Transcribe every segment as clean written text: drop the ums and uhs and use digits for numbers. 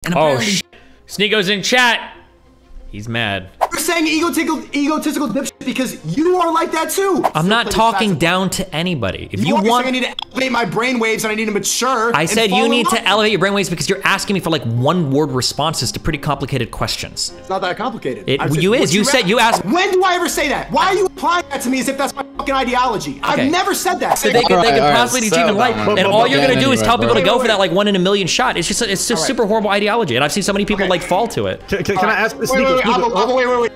And apparently Sneako's in chat. He's mad. You're saying egotistical dipshit because you are like that too. I'm not talking down to anybody. If you want, I need to elevate my brainwaves and I need to mature. I said you need to elevate your brainwaves because you're asking me for like one-word responses to pretty complicated questions. It's not that complicated. You asked. When do I ever say that? Why are you applying that to me as if that's my fucking ideology? Okay. I've never said that. So they can possibly achieve in life, and all you're gonna do is tell people to go for that like 1 in a million shot. It's just super horrible ideology, and I've seen so many people like fall to it. Can I ask Sneako? Wait.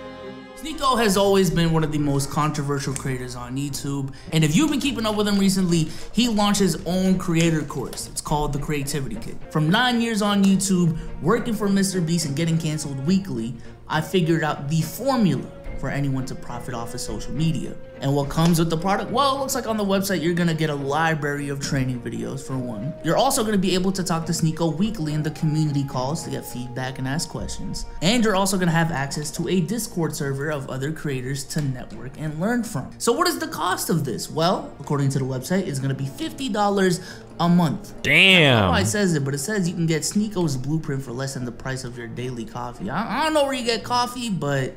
Sneako has always been one of the most controversial creators on YouTube, and if you've been keeping up with him recently, he launched his own creator course. It's called the Creativity Kit. From 9 years on YouTube, working for Mr. Beast and getting canceled weekly, I figured out the formula for anyone to profit off of social media. And what comes with the product? Well, it looks like on the website you're gonna get a library of training videos for one. You're also gonna be able to talk to Sneako weekly in the community calls to get feedback and ask questions. And you're also gonna have access to a Discord server of other creators to network and learn from. So what is the cost of this? Well, according to the website, it's gonna be $50 a month. Damn. I don't know why it says it, but it says you can get Sneako's blueprint for less than the price of your daily coffee. I don't know where you get coffee, but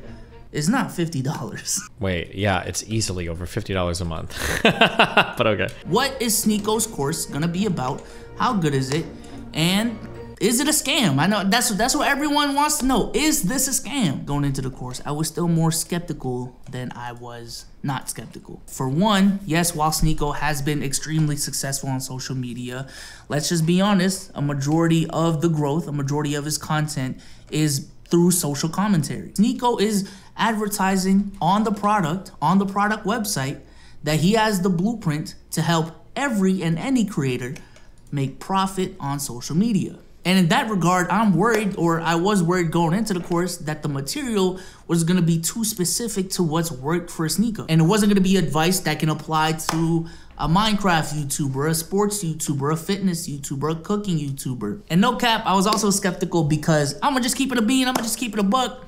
it's not $50. Wait, yeah, it's easily over $50 a month. But okay. What is Sneako's course gonna be about? How good is it? And is it a scam? I know that's what everyone wants to know. Is this a scam? Going into the course, I was still more skeptical than I was not skeptical. For one, yes, while Sneako has been extremely successful on social media, let's just be honest, a majority of the growth, a majority of his content is through social commentary. Sneako is advertising on the product website that he has the blueprint to help every and any creator make profit on social media. And in that regard, I'm worried, or I was worried going into the course, that the material was gonna be too specific to what's worked for Sneako. And it wasn't gonna be advice that can apply to a Minecraft YouTuber, a sports YouTuber, a fitness YouTuber, a cooking YouTuber. And no cap, I was also skeptical because I'ma just keep it a bean, I'ma just keep it a buck.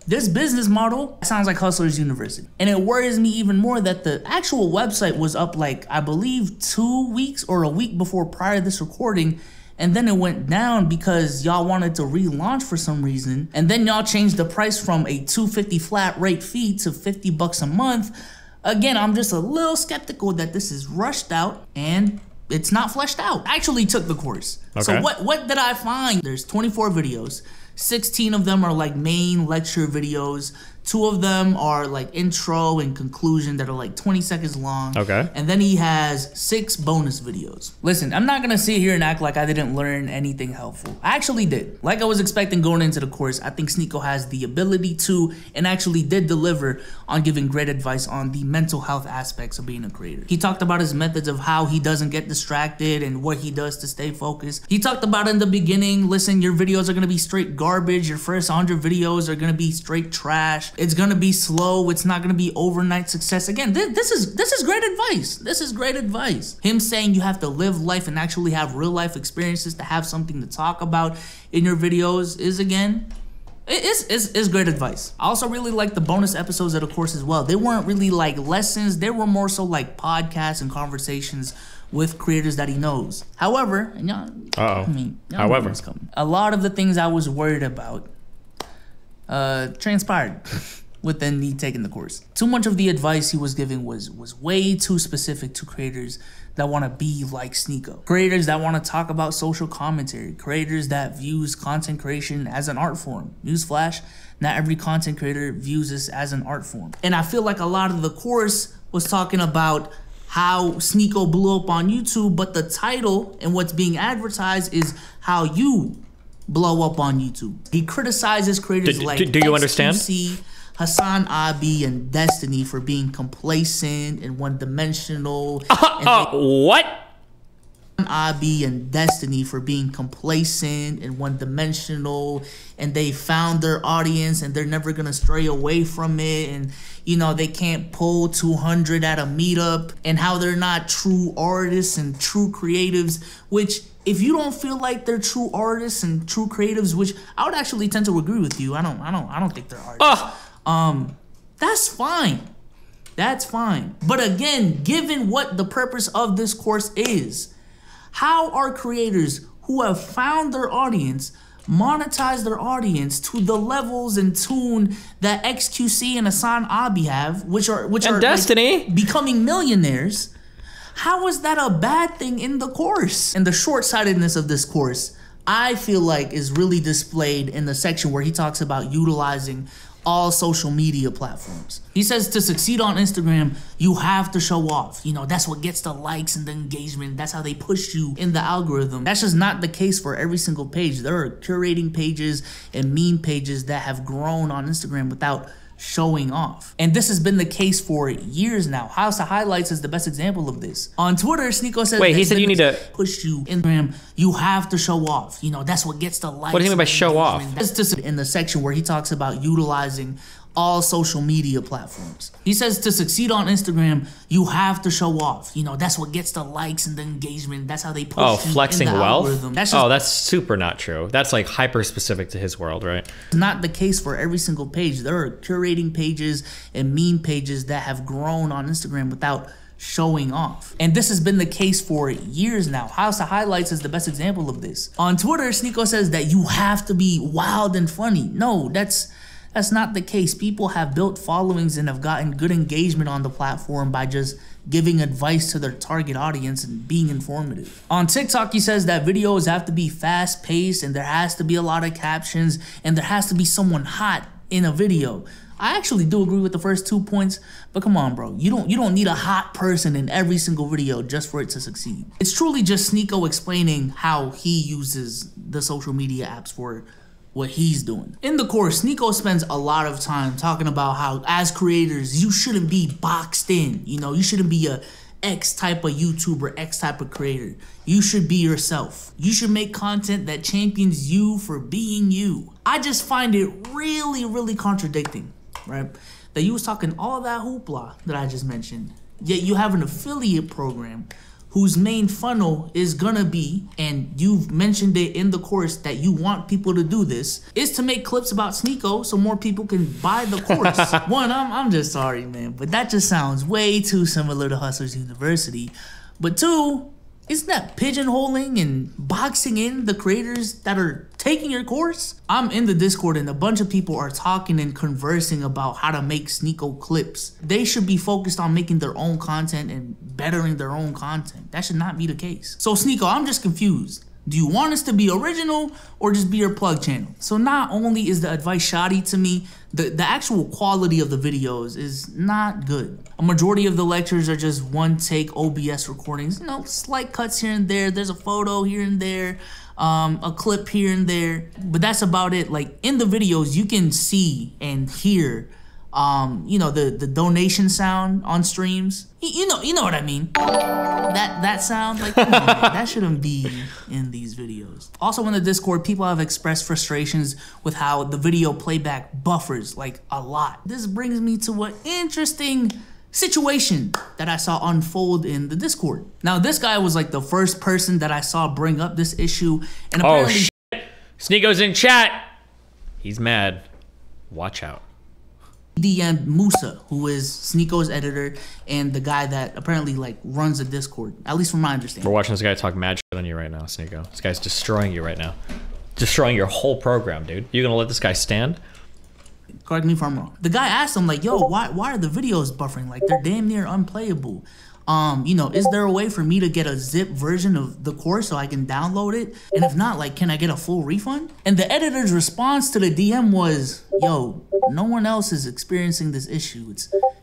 This business model sounds like Hustlers University. And it worries me even more that the actual website was up like, I believe 2 weeks or a week before prior to this recording. And then it went down because y'all wanted to relaunch for some reason. And then y'all changed the price from a $250 flat rate fee to $50 a month. Again, I'm just a little skeptical that this is rushed out and it's not fleshed out. I actually took the course. Okay. So what did I find? There's 24 videos. 16 of them are like main lecture videos. 2 of them are like intro and conclusion that are like 20 seconds long. Okay. And then he has 6 bonus videos. Listen, I'm not gonna sit here and act like I didn't learn anything helpful. I actually did. Like I was expecting going into the course, I think Sneako has the ability to, and actually did deliver on giving great advice on the mental health aspects of being a creator. He talked about his methods of how he doesn't get distracted and what he does to stay focused. He talked about in the beginning, listen, your videos are gonna be straight garbage. Your first 100 videos are gonna be straight trash. It's gonna be slow. It's not gonna be overnight success. Again, this is great advice. This is great advice. Him saying you have to live life and actually have real life experiences to have something to talk about in your videos is, again, it's great advice. I also really like the bonus episodes of the course as well. They weren't really like lessons. They were more so like podcasts and conversations with creators that he knows. However, and a lot of the things I was worried about transpired within me taking the course. Too much of the advice he was giving was way too specific to creators that want to be like Sneako. Creators that want to talk about social commentary. Creators that views content creation as an art form. Newsflash, not every content creator views this as an art form. And I feel like a lot of the course was talking about how Sneako blew up on YouTube, but the title and what's being advertised is how you blow up on YouTube. He criticizes creators like do you understand? Hassan, Abi, and Destiny for being complacent and one-dimensional. What? Abi and Destiny for being complacent and one-dimensional, and they found their audience and they're never gonna stray away from it, and you know they can't pull 200 at a meetup, and how they're not true artists and true creatives, which if you don't feel like they're true artists and true creatives, which I would actually tend to agree with you, I don't think they're artists. That's fine. That's fine. But again, given what the purpose of this course is, how are creators who have found their audience monetize their audience to the levels and tune that XQC and Hassan Abi have, which are Destiny like, becoming millionaires. How is that a bad thing in the course? And the short-sightedness of this course, I feel like, is really displayed in the section where he talks about utilizing all social media platforms. He says to succeed on Instagram, you have to show off. You know, that's what gets the likes and the engagement. That's how they push you in the algorithm. That's just not the case for every single page. There are curating pages and meme pages that have grown on Instagram without showing off. And this has been the case for years now. House of Highlights is the best example of this. On Twitter, Sneako says, wait, he said you need to push you Instagram, you have to show off. You know, that's what gets the likes. What do you mean by show off? That's just in the section where he talks about utilizing all social media platforms. He says to succeed on Instagram, you have to show off. You know, that's what gets the likes and the engagement. That's how they push you flexing in the wealth? algorithm. That's super not true. That's like hyper specific to his world, right? It's not the case for every single page. There are curating pages and meme pages that have grown on Instagram without showing off. And this has been the case for years now. House of Highlights is the best example of this. On Twitter, Sneako says that you have to be wild and funny. No, that's not the case. People have built followings and have gotten good engagement on the platform by just giving advice to their target audience and being informative. On TikTok, he says that videos have to be fast-paced and there has to be a lot of captions and there has to be someone hot in a video. I actually do agree with the first 2 points, but come on, bro. You don't need a hot person in every single video just for it to succeed. It's truly just Sneako explaining how he uses the social media apps for what he's doing. In the course, Sneako spends a lot of time talking about how, as creators, you shouldn't be boxed in. You know, you shouldn't be a X type of YouTuber, X type of creator. You should be yourself. You should make content that champions you for being you. I just find it really, really contradicting, right? That you was talking all that hoopla that I just mentioned, yet you have an affiliate program whose main funnel is gonna be, and you've mentioned it in the course that you want people to do this, is to make clips about Sneako so more people can buy the course. One, I'm just sorry, man, but that just sounds way too similar to Hustlers University. But two, isn't that pigeonholing and boxing in the creators that are taking your course? I'm in the Discord and a bunch of people are talking and conversing about how to make Sneako clips. They should be focused on making their own content and bettering their own content. That should not be the case. So Sneako, I'm just confused. Do you want us to be original or just be your plug channel? So not only is the advice shoddy to me, the actual quality of the videos is not good. A majority of the lectures are just one take OBS recordings, you know, slight cuts here and there. There's a photo here and there, a clip here and there, but that's about it. Like in the videos, you can see and hear you know, the donation sound on streams. You know what I mean. That sound, like, come on, man, that shouldn't be in these videos. Also in the Discord, people have expressed frustrations with how the video playback buffers like a lot. This brings me to an interesting situation that I saw unfold in the Discord. Now, this guy was like the first person that I saw bring up this issue, and apparently— oh shit, Sneako's in chat. He's mad. Watch out. DM'd Musa, who is Sneako's editor and the guy that apparently like runs the Discord, at least from my understanding. We're watching this guy talk mad shit on you right now, Sneako. This guy's destroying you right now. Destroying your whole program, dude. You gonna let this guy stand? Correct me if I'm wrong. The guy asked him like, yo, why are the videos buffering? Like, they're damn near unplayable. You know, is there a way for me to get a zip version of the course so I can download it? And if not, like, can I get a full refund? And the editor's response to the DM was, yo, no one else is experiencing this issue.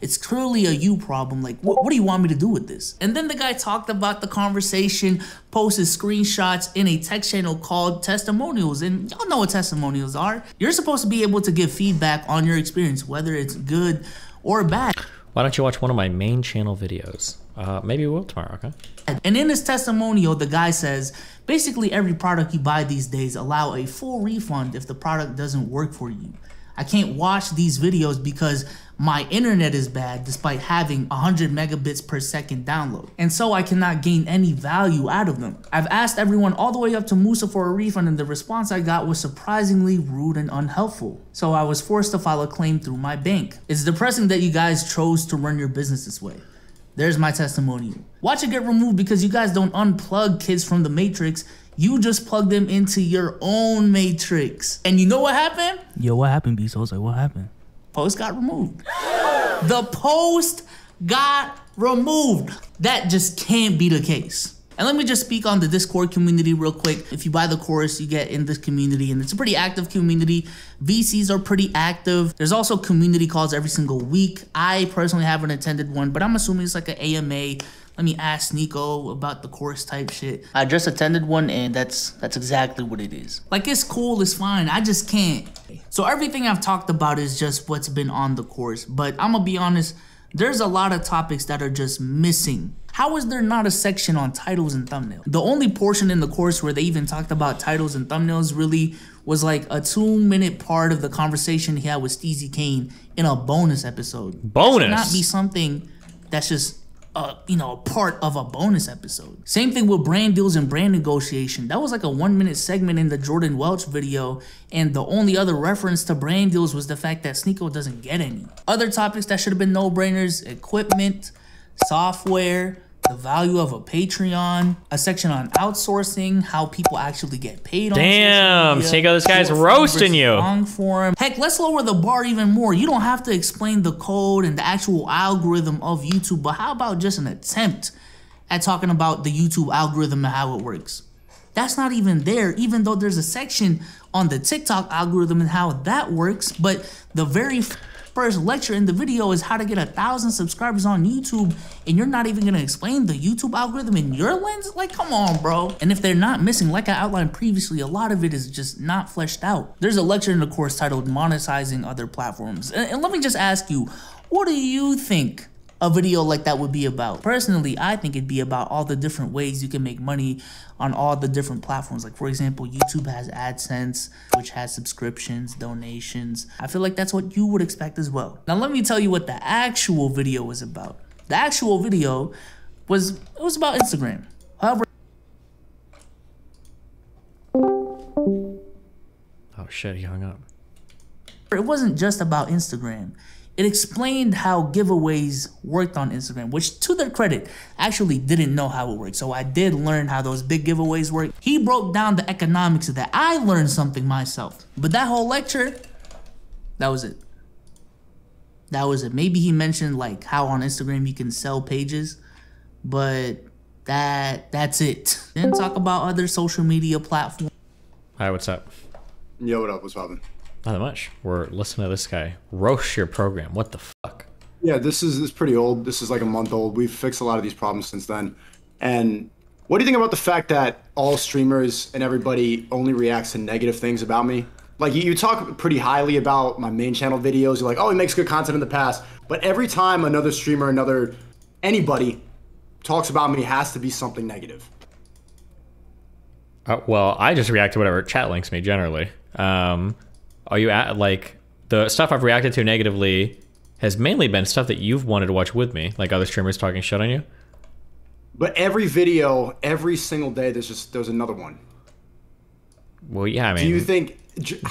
It's clearly a you problem. Like, what do you want me to do with this? And then the guy talked about the conversation, posted screenshots in a text channel called Testimonials. And y'all know what testimonials are. You're supposed to be able to give feedback on your experience, whether it's good or bad. Why don't you watch one of my main channel videos? Maybe we will tomorrow, okay? And in his testimonial, the guy says, basically every product you buy these days allow a full refund if the product doesn't work for you. I can't watch these videos because my internet is bad despite having 100 megabits per second download. And so I cannot gain any value out of them. I've asked everyone all the way up to Musa for a refund and the response I got was surprisingly rude and unhelpful. So I was forced to file a claim through my bank. It's depressing that you guys chose to run your business this way. There's my testimonial. Watch it get removed because you guys don't unplug kids from the Matrix. You just plugged them into your own matrix. And you know what happened? Yo, what happened, Bezos? Like, what happened? Post got removed. The post got removed. That just can't be the case. And let me just speak on the Discord community real quick. If you buy the course, you get in this community, and it's a pretty active community. VCs are pretty active. There's also community calls every single week. I personally haven't attended one, but I'm assuming it's like an AMA. Let me ask Sneako about the course type shit. I just attended one, and that's exactly what it is. Like, it's cool, it's fine, I just can't. So everything I've talked about is just what's been on the course, but I'm gonna be honest, there's a lot of topics that are just missing. How is there not a section on titles and thumbnails? The only portion in the course where they even talked about titles and thumbnails really was like a 2-minute part of the conversation he had with Steezy Kane in a bonus episode. Bonus? That should not be something that's just you know, a part of a bonus episode. Same thing with brand deals and brand negotiation. That was like a 1-minute segment in the Jordan Welch video, and the only other reference to brand deals was the fact that Sneako doesn't get any. Other topics that should have been no-brainers: equipment, software, the value of a Patreon, a section on outsourcing, how people actually get paid on Damn, social media, Sneako, this guy's roasting you. Long form. Heck, let's lower the bar even more. You don't have to explain the code and the actual algorithm of YouTube, but how about just an attempt at talking about the YouTube algorithm and how it works? That's not even there, even though there's a section on the TikTok algorithm and how that works, but the very first lecture in the video is how to get 1,000 subscribers on YouTube, and you're not even gonna explain the YouTube algorithm in your lens? Like, come on, bro. And if they're not missing, like I outlined previously, a lot of it is just not fleshed out. There's a lecture in the course titled Monetizing Other Platforms. And let me just ask you, what do you think a video like that would be about? Personally, I think it'd be about all the different ways you can make money on all the different platforms. Like, for example, YouTube has AdSense, which has subscriptions, donations. I feel like that's what you would expect as well. Now, let me tell you what the actual video was about. The actual video was about Instagram. However, oh shit, he hung up. it wasn't just about Instagram. It explained how giveaways worked on Instagram, which, to their credit, actually didn't know how it worked. So I did learn how those big giveaways work. He broke down the economics of that. I learned something myself. But that whole lecture, that was it. That was it. Maybe he mentioned like how on Instagram you can sell pages, but that's it. Didn't talk about other social media platforms. Hi, what's up? Yo, what up? What's poppin'? Not much. We're listening to this guy roast your program. What the fuck? Yeah, this is pretty old. This is like a month old. We've fixed a lot of these problems since then. And what do you think about the fact that all streamers and everybody only reacts to negative things about me? Like, you talk pretty highly about my main channel videos. You're like, oh, he makes good content in the past. But every time another streamer, anybody talks about me, has to be something negative. Well, I just react to whatever chat links me generally. Are you at, like, the stuff I've reacted to negatively has mainly been stuff that you've wanted to watch with me, like other streamers talking shit on you? But every video, every single day, there's another one. Well, yeah, I mean... Do you think,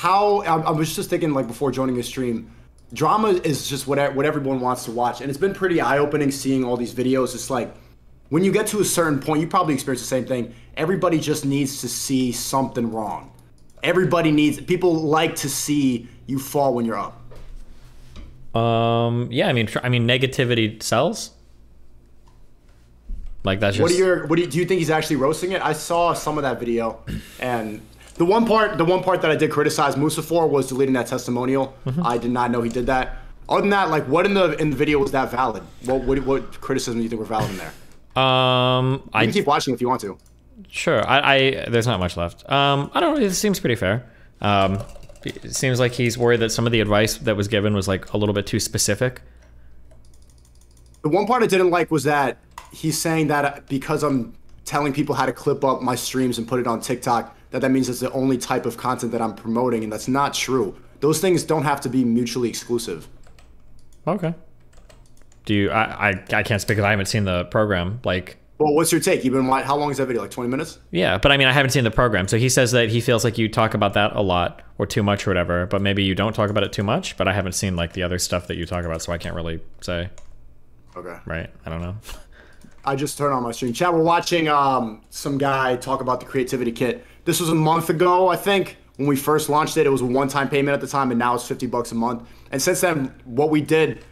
I was just thinking, like, before joining the stream, drama is just what everyone wants to watch. And it's been pretty eye-opening seeing all these videos. It's like, when you get to a certain point, you probably experience the same thing. Everybody just needs to see something wrong. People like to see you fall when you're up. Yeah, I mean, negativity sells. Like, that's just... do you think he's actually roasting it? I saw some of that video, and the one part that I did criticize Musa for was deleting that testimonial. I did not know he did that. Other than that, like, what in the video was that valid? What criticism do you think were valid in there? You can keep watching if you want to. Sure. There's not much left. I don't know. It seems pretty fair. It seems like he's worried that some of the advice that was given was like a little bit too specific. The one part I didn't like was that he's saying that because I'm telling people how to clip up my streams and put it on TikTok, that means it's the only type of content that I'm promoting, and that's not true. Those things don't have to be mutually exclusive. Okay. I can't speak because I haven't seen the program. Like, well, what's your take? How long is that video? Like 20 minutes? Yeah, but I mean, I haven't seen the program. So he says that he feels like you talk about that a lot or too much or whatever, but maybe you don't talk about it too much, but I haven't seen like the other stuff that you talk about, so I can't really say. Okay. Right? I don't know. I just turned on my stream. Chat, we're watching some guy talk about the creativity kit. This was a month ago, I think, when we first launched it. It was a one-time payment at the time, and now it's $50 a month. And since then, what we did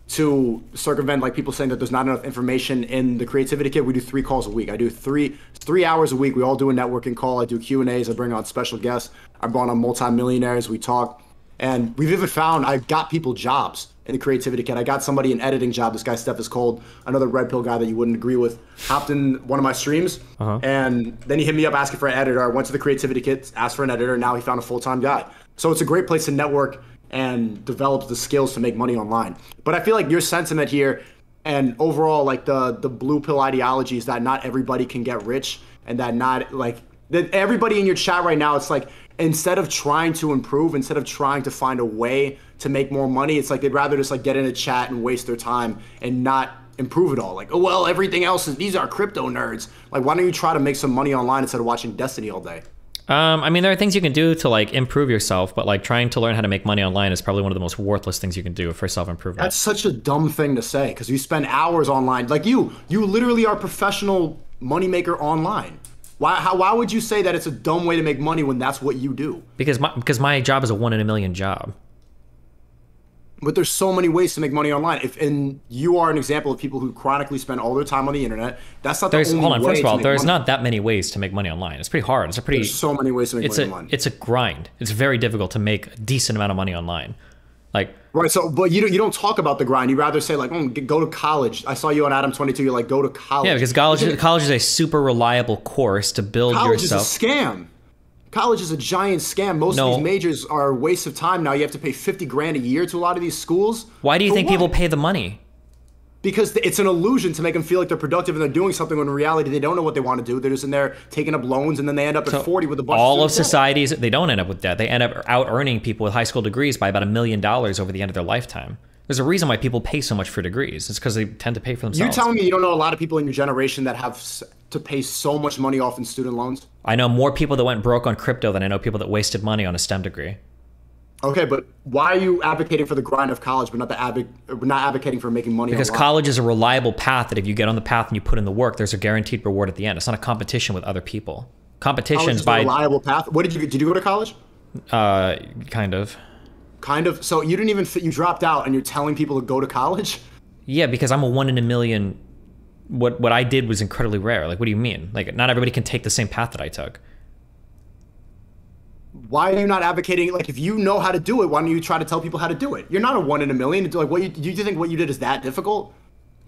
to circumvent like people saying that there's not enough information in the creativity kit, we do 3 calls a week. I do three hours a week. We all do a networking call. I do Q&As. I bring on special guests. I brought on multi-millionaires. We talk. And we've even found I got people jobs in the creativity kit. I got somebody an editing job. This guy, Steph, is cold. Another red pill guy that you wouldn't agree with, hopped in one of my streams. And then he hit me up asking for an editor. I went to the creativity kit, asked for an editor. Now he found a full-time guy. So it's a great place to network and develop the skills to make money online. But I feel like your sentiment here and overall like the blue pill ideology is that not everybody can get rich, and that not like that everybody in your chat right now, it's like instead of trying to improve, instead of trying to find a way to make more money, it's like they'd rather just like get in a chat and waste their time and not improve it all. Like, oh, well, everything else is, these are crypto nerds. Like, why don't you try to make some money online instead of watching Destiny all day? I mean, there are things you can do to like improve yourself, but like trying to learn how to make money online is probably one of the most worthless things you can do for self-improvement. That's such a dumb thing to say, because you spend hours online. Like you literally are a professional moneymaker online. Why would you say that it's a dumb way to make money when that's what you do? Because my job is a 1 in a million job. But there's so many ways to make money online. And you are an example of people who chronically spend all their time on the internet. That's not the only way. Hold on, first of all, there's money. not that many ways to make money online. It's pretty hard. There's so many ways to make money online. It's a grind. It's very difficult to make a decent amount of money online. Like, right, so but you don't talk about the grind. You rather say like, go to college. I saw you on Adam 22. You're like, go to college. Yeah, because college is a super reliable course to build college yourself. College is a scam. College is a giant scam. Most of these majors are a waste of time now. You have to pay 50 grand a year to a lot of these schools. Why do you think people pay the money? Because it's an illusion to make them feel like they're productive and they're doing something when in reality they don't know what they want to do. They're just in there taking up loans, and then they end up at 40 with a bunch of all of societies, they don't end up with debt. They end up out earning people with high school degrees by about $1 million over the end of their lifetime. There's a reason why people pay so much for degrees. It's because they tend to pay for themselves. You're telling me you don't know a lot of people in your generation that have to pay so much money off in student loans? I know more people that went broke on crypto than I know people that wasted money on a STEM degree. Okay, but why are you advocating for the grind of college, but not advocating for making money? Because college is a reliable path that if you get on the path and you put in the work, there's a guaranteed reward at the end. It's not a competition with other people. Competition's by a reliable path. What did you go to college? Kind of. Kind of. So you didn't even you dropped out, and you're telling people to go to college? Yeah, because I'm a 1 in a million. What I did was incredibly rare. Like, what do you mean? Like, not everybody can take the same path that I took. Why are you not advocating? Like, if you know how to do it, why don't you try to tell people how to do it? You're not a 1 in a million. Like, do you think what you did is that difficult?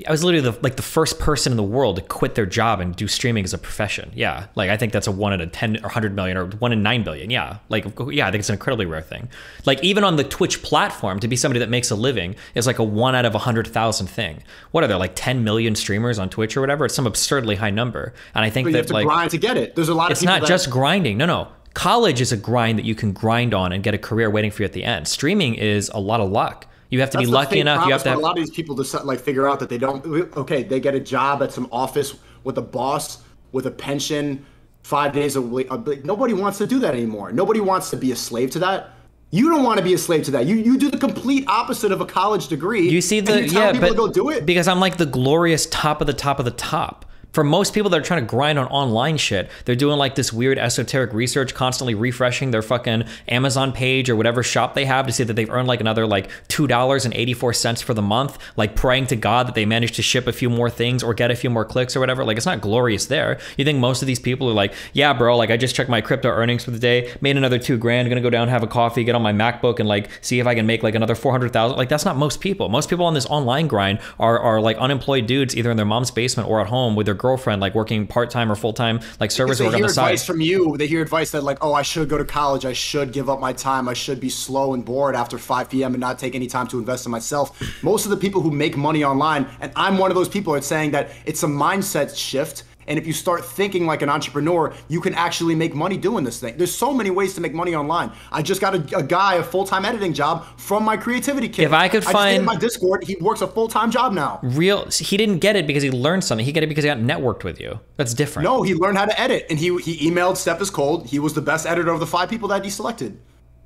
I was literally the first person in the world to quit their job and do streaming as a profession. Yeah, like I think that's a 1 in a 10 or 100 million or 1 in 9 billion. Yeah, like yeah, I think it's an incredibly rare thing. Like even on the Twitch platform, to be somebody that makes a living is like a 1 out of 100,000 thing. What are there, like 10 million streamers on Twitch or whatever? It's some absurdly high number. And I think you have to grind to get it. There's a lot of people. It's not just grinding. No. College is a grind that you can grind on and get a career waiting for you at the end. Streaming is a lot of luck. You have to be lucky enough. You have to have a lot of these people to like figure out that they don't. Okay, they get a job at some office with a boss with a pension, 5 days a week. Nobody wants to do that anymore. Nobody wants to be a slave to that. You don't want to be a slave to that. You do the complete opposite of a college degree. You see the people to go do it because I'm like the glorious top of the top of the top. For most people that are trying to grind on online shit, they're doing like this weird esoteric research, constantly refreshing their fucking Amazon page or whatever shop they have to see that they've earned like another like $2.84 for the month, like praying to God that they managed to ship a few more things or get a few more clicks or whatever. Like it's not glorious there. You think most of these people are like, yeah, bro, like I just checked my crypto earnings for the day, made another $2 grand, gonna go down, have a coffee, get on my MacBook and like see if I can make like another 400,000. Like that's not most people. Most people on this online grind are like unemployed dudes either in their mom's basement or at home with their girlfriend, like working part-time or full-time, like servers work on the side. They hear advice from you. They hear advice that like, oh, I should go to college. I should give up my time. I should be slow and bored after 5 p.m. and not take any time to invest in myself. Most of the people who make money online, and I'm one of those people, are saying that it's a mindset shift. And if you start thinking like an entrepreneur, you can actually make money doing this thing. There's so many ways to make money online. I just got a full-time editing job from my creativity kit. If I could find my Discord, he works a full-time job now. He didn't get it because he learned something. He got it because he got networked with you. That's different. No, he learned how to edit, and he emailed Steph is Cold. He was the best editor of the 5 people that he selected.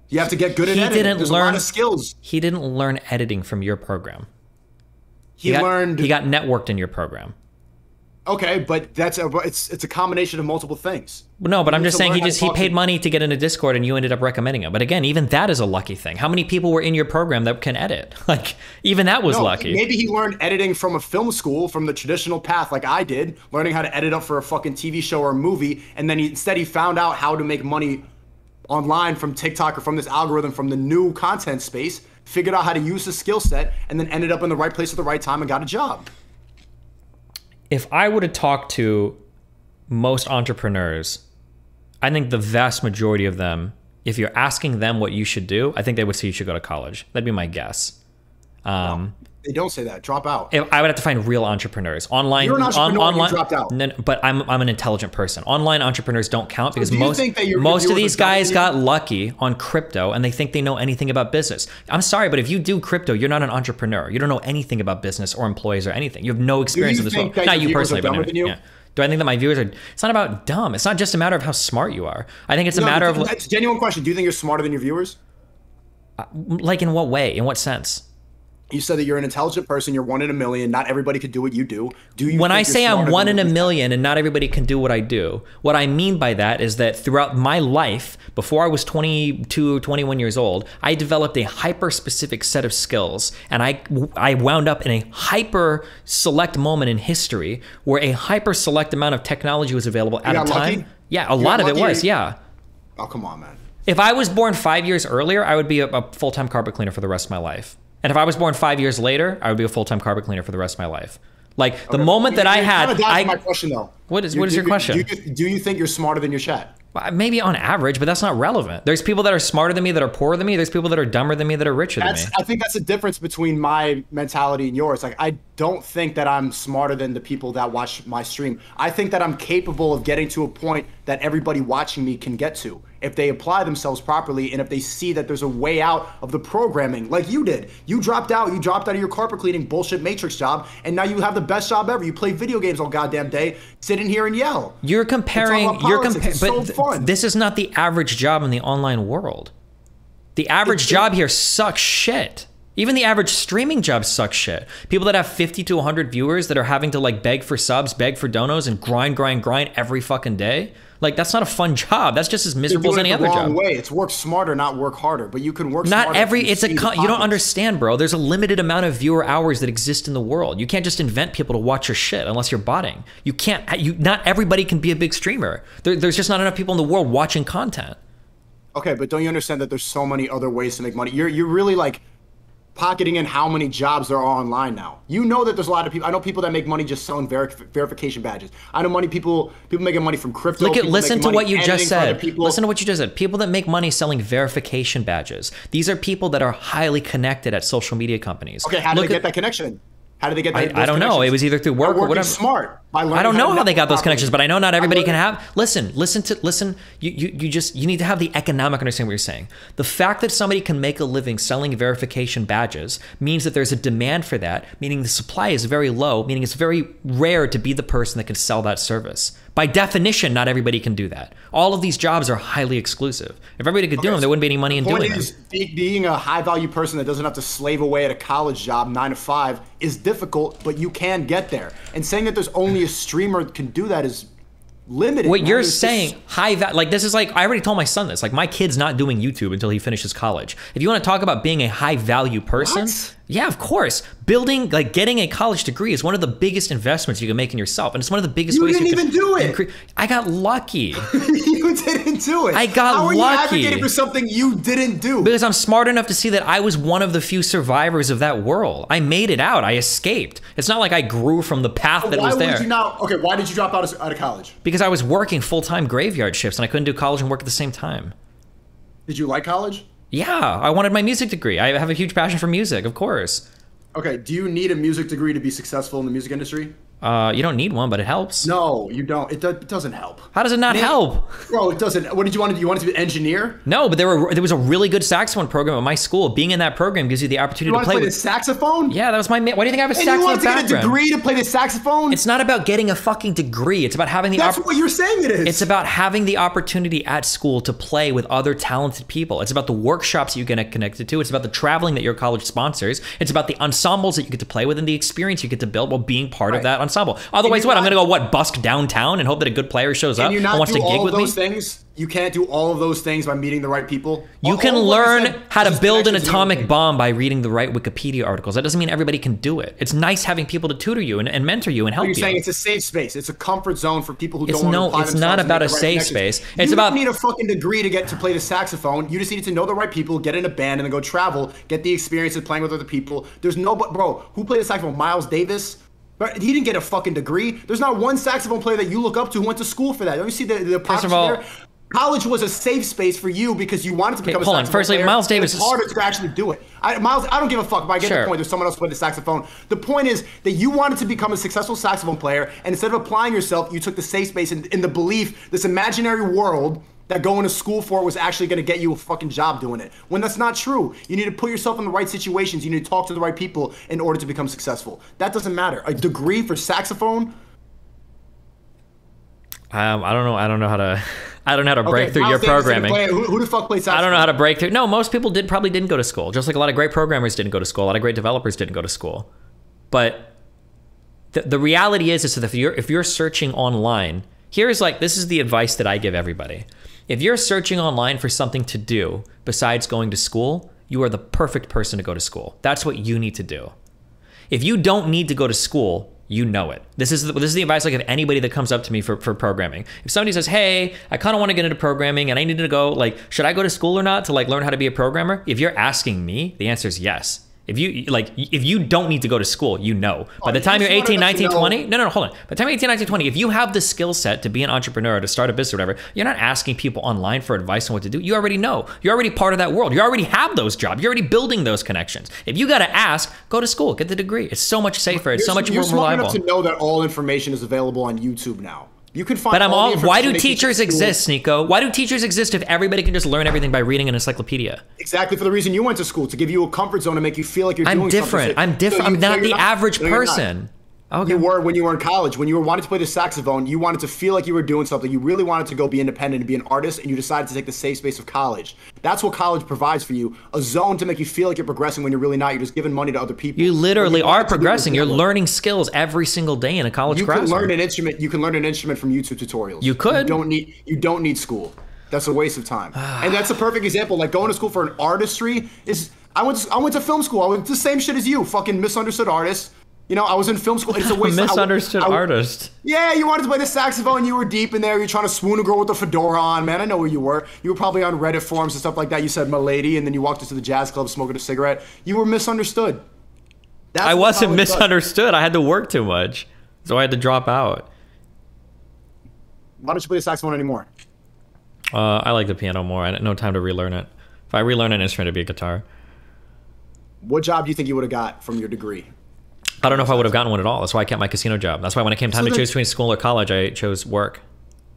You have to get good at editing. There's a lot of skills. He didn't learn editing from your program. He got networked in your program. Okay, but it's a combination of multiple things. No, but I'm just saying he paid to... money to get into Discord and you ended up recommending him. But again, even that is a lucky thing. How many people were in your program that can edit? Like, even that was lucky. Maybe he learned editing from a film school, from the traditional path like I did, learning how to edit up for a fucking TV show or a movie, and then instead he found out how to make money online from TikTok or from this algorithm from the new content space, figured out how to use the skill set, and then ended up in the right place at the right time and got a job. If I were to talk to most entrepreneurs, I think the vast majority of them, if you're asking them what you should do, I think they would say you should go to college. That'd be my guess. No, they don't say that. Drop out. I would have to find real entrepreneurs. Online, you're an entrepreneur online, you dropped out. No, but I'm an intelligent person. Online entrepreneurs don't count because so most of these guys got lucky on crypto and they think they know anything about business. I'm sorry, but if you do crypto, you're not an entrepreneur. You don't know anything about business or employees or anything. You have no experience in this world. Not you personally, but anyway, yeah. Do I think that my viewers are? It's not about dumb. It's not just a matter of how smart you are. I think it's a matter of. It's a genuine question. Do you think you're smarter than your viewers? Like in what way? In what sense? You said that you're an intelligent person. You're 1 in a million. Not everybody could do what you do. Do you? When I say I'm 1 in a million and not everybody can do what I do, what I mean by that is that throughout my life, before I was 22, 21 years old, I developed a hyper-specific set of skills, and I wound up in a hyper-select moment in history where a hyper-select amount of technology was available at a time. Lucky? Yeah, a lot of it was. Yeah. Oh, come on, man. If I was born 5 years earlier, I would be a full-time carpet cleaner for the rest of my life. And if I was born 5 years later, I would be a full-time carpet cleaner for the rest of my life. Like the moment that I had, my question though. What is your question? Do you think you're smarter than your chat? Maybe on average, but that's not relevant. There's people that are smarter than me that are poorer than me. There's people that are dumber than me that are richer than me. I think that's the difference between my mentality and yours. Like, I don't think that I'm smarter than the people that watch my stream. I think that I'm capable of getting to a point that everybody watching me can get to if they apply themselves properly and if they see that there's a way out of the programming like you did. You dropped out of your carpet cleaning bullshit matrix job, and now you have the best job ever. You play video games all goddamn day, sit in here and yell. You're comparing, but this is not the average job in the online world. The average job here sucks shit. Even the average streaming job sucks shit. People that have 50 to 100 viewers that are having to like beg for subs, beg for donos, and grind every fucking day. Like, that's not a fun job. That's just as miserable as any other job. Way. It's work smarter, not work harder. But you can work not smarter. Every. It's a. You don't understand, bro. There's a limited amount of viewer hours that exist in the world. You can't just invent people to watch your shit unless you're botting. You can't. Not everybody can be a big streamer. There's just not enough people in the world watching content. Okay, but don't you understand that there's so many other ways to make money? You're really like pocketing in how many jobs there are online now. You know that there's a lot of people. I know people that make money just selling verification badges. I know people making money from crypto. Listen to what you just said. Listen to what you just said. People that make money selling verification badges. These are people that are highly connected at social media companies. Okay, how do they get that connection? How do they get that? I don't know. It was either through work or whatever. Smart. I don't know how they got those connections, but I know not everybody can have. Listen. You need to have the economic understanding what you're saying. The fact that somebody can make a living selling verification badges means that there's a demand for that, meaning the supply is very low, meaning it's very rare to be the person that can sell that service. By definition, not everybody can do that. All of these jobs are highly exclusive. If everybody could do them, there wouldn't be any money in doing them. Being a high-value person that doesn't have to slave away at a college job 9 to 5 is difficult, but you can get there. And saying that there's only a streamer can do that is limited. What you're saying, like this is like, I already told my son this, like my kid's not doing YouTube until he finishes college. If you want to talk about being a high value person, what? Yeah, of course. Building, like getting a college degree is one of the biggest investments you can make in yourself. And it's one of the biggest ways you can. You didn't even do it. I got lucky. You didn't do it. I got lucky. How are you advocating for something you didn't do? Because I'm smart enough to see that I was one of the few survivors of that world. I made it out. I escaped. It's not like I grew from the path that was there. Why did you drop out of college? Because I was working full-time graveyard shifts and I couldn't do college and work at the same time. Did you like college? Yeah, I wanted my music degree. I have a huge passion for music, of course. Okay, do you need a music degree to be successful in the music industry? You don't need one, but it helps. No, you don't. It doesn't help. How does it not help? Bro, it doesn't. What did you want to do? You wanted to be an engineer? No, but there was a really good saxophone program at my school. Being in that program gives you the opportunity to play the saxophone? Yeah, that was my. Why do you think I have a saxophone background? You want to get a degree to play the saxophone? It's not about getting a fucking degree. It's about having the. That's what you're saying it is. It's about having the opportunity at school to play with other talented people. It's about the workshops you get connected to. It's about the traveling that your college sponsors. It's about the ensembles that you get to play with and the experience you get to build while being part of that ensemble. Otherwise, what? I'm gonna go busk downtown and hope that a good player shows up and wants to gig with me. Things? You can't do all of those things by meeting the right people. You can learn how to build an atomic bomb by reading the right Wikipedia articles. That doesn't mean everybody can do it. It's nice having people to tutor you and mentor you and help you. You're saying it's a safe space. It's a comfort zone for people who don't want to apply themselves. It's not about a safe space. It's about. You don't need a fucking degree to get to play the saxophone. You just need to know the right people, get in a band, and then go travel, get the experience of playing with other people. There's no, bro, who played the saxophone? Miles Davis. But he didn't get a fucking degree. There's not one saxophone player that you look up to who went to school for that. Don't you see the First of all, there? College was a safe space for you because you wanted to become a saxophone player. Firstly, Miles Davis is harder to actually do it. Miles, I don't give a fuck, but I get the point. There's someone else who played the saxophone. The point is that you wanted to become a successful saxophone player, and instead of applying yourself, you took the safe space in the belief, this imaginary world that going to school for was actually going to get you a fucking job doing it. When that's not true. You need to put yourself in the right situations. You need to talk to the right people in order to become successful. That doesn't matter. A degree for saxophone. I don't know how to break through your programming. Who the fuck plays saxophone? I don't know how to break through. No, most people probably didn't go to school. Just like a lot of great programmers didn't go to school. A lot of great developers didn't go to school. But the reality is that if you're searching online, this is the advice that I give everybody. If you're searching online for something to do besides going to school, you are the perfect person to go to school. That's what you need to do. If you don't need to go to school, you know it. This is the advice I give anybody that comes up to me for programming. If somebody says, hey, I kind of want to get into programming and I need to go, should I go to school or not to learn how to be a programmer? If you're asking me, the answer is yes. If you don't need to go to school, you know. By the time you're 18, 19, 20, no, hold on. By the time you're 18, 19, 20, if you have the skill set to be an entrepreneur, to start a business or whatever, you're not asking people online for advice on what to do. You already know. You're already part of that world. You already have those jobs. You're already building those connections. If you got to ask, go to school, get the degree. It's so much safer. It's so much more reliable. You're smart enough to know that all information is available on YouTube now. You can find. But why do teachers exist, Sneako? Why do teachers exist if everybody can just learn everything by reading an encyclopedia? Exactly for the reason you went to school, to give you a comfort zone and make you feel like you're doing something. I'm different. I'm not the average person. Okay. You were when you were in college. When you were wanting to play the saxophone, you wanted to feel like you were doing something. You really wanted to go be independent and be an artist, and you decided to take the safe space of college. That's what college provides for you. A zone to make you feel like you're progressing when you're really not. You're just giving money to other people. You literally are progressing. You're learning skills every single day in a college classroom. You can learn an instrument. You can learn an instrument from YouTube tutorials. You could. You don't need school. That's a waste of time. And that's a perfect example. Like going to school for an artistry is. I went to film school. I was the same shit as you. Fucking misunderstood artist. You know, I was in film school. It's a waste. Misunderstood artist. Yeah, you wanted to play the saxophone. You were deep in there. You're trying to swoon a girl with a fedora on. Man, I know where you were. You were probably on Reddit forums and stuff like that. You said "m'lady," and then you walked into the jazz club smoking a cigarette. You were misunderstood. I wasn't misunderstood. I had to work too much, so I had to drop out. Why don't you play the saxophone anymore? I like the piano more. I had no time to relearn it. If I relearn an instrument, it'd be a guitar. What job do you think you would have got from your degree? I don't know if I would have gotten one at all. That's why I kept my casino job. That's why when it came time to choose between school or college, I chose work.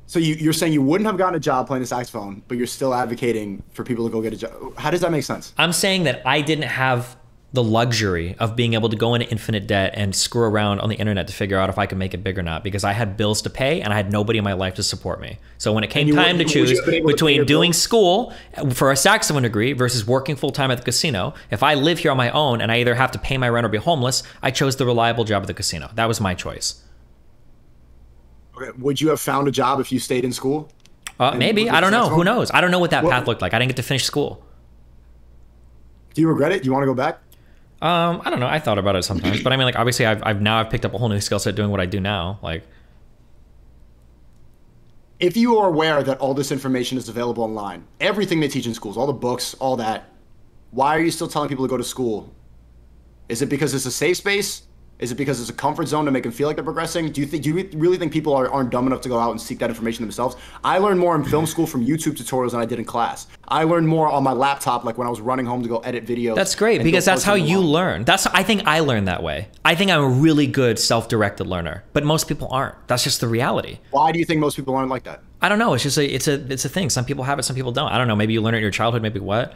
So you're saying you wouldn't have gotten a job playing the saxophone, but you're still advocating for people to go get a job. How does that make sense? I'm saying that I didn't have the luxury of being able to go into infinite debt and screw around on the internet to figure out if I could make it big or not, because I had bills to pay and I had nobody in my life to support me. So when it came time to choose between doing school for a saxophone degree versus working full-time at the casino, if I live here on my own and I either have to pay my rent or be homeless, I chose the reliable job at the casino. That was my choice. Okay. Would you have found a job if you stayed in school? Maybe. I don't know. Who knows? I don't know what that path looked like. I didn't get to finish school. Do you regret it? Do you want to go back? I don't know. I thought about it sometimes, but I mean, like, obviously, I've picked up a whole new skill set doing what I do now. Like, if you are aware that all this information is available online, everything they teach in schools, all the books, all that, why are you still telling people to go to school? Is it because it's a safe space? Is it because it's a comfort zone to make them feel like they're progressing? Do you really think people aren't dumb enough to go out and seek that information themselves? I learned more in film school from YouTube tutorials than I did in class. I learned more on my laptop, like when I was running home to go edit videos. That's great, because that's how you learn. I think I learned that way. I think I'm a really good self-directed learner, but most people aren't. That's just the reality. Why do you think most people aren't like that? I don't know. It's just it's a thing. Some people have it, some people don't. I don't know. Maybe you learn it in your childhood. Maybe what?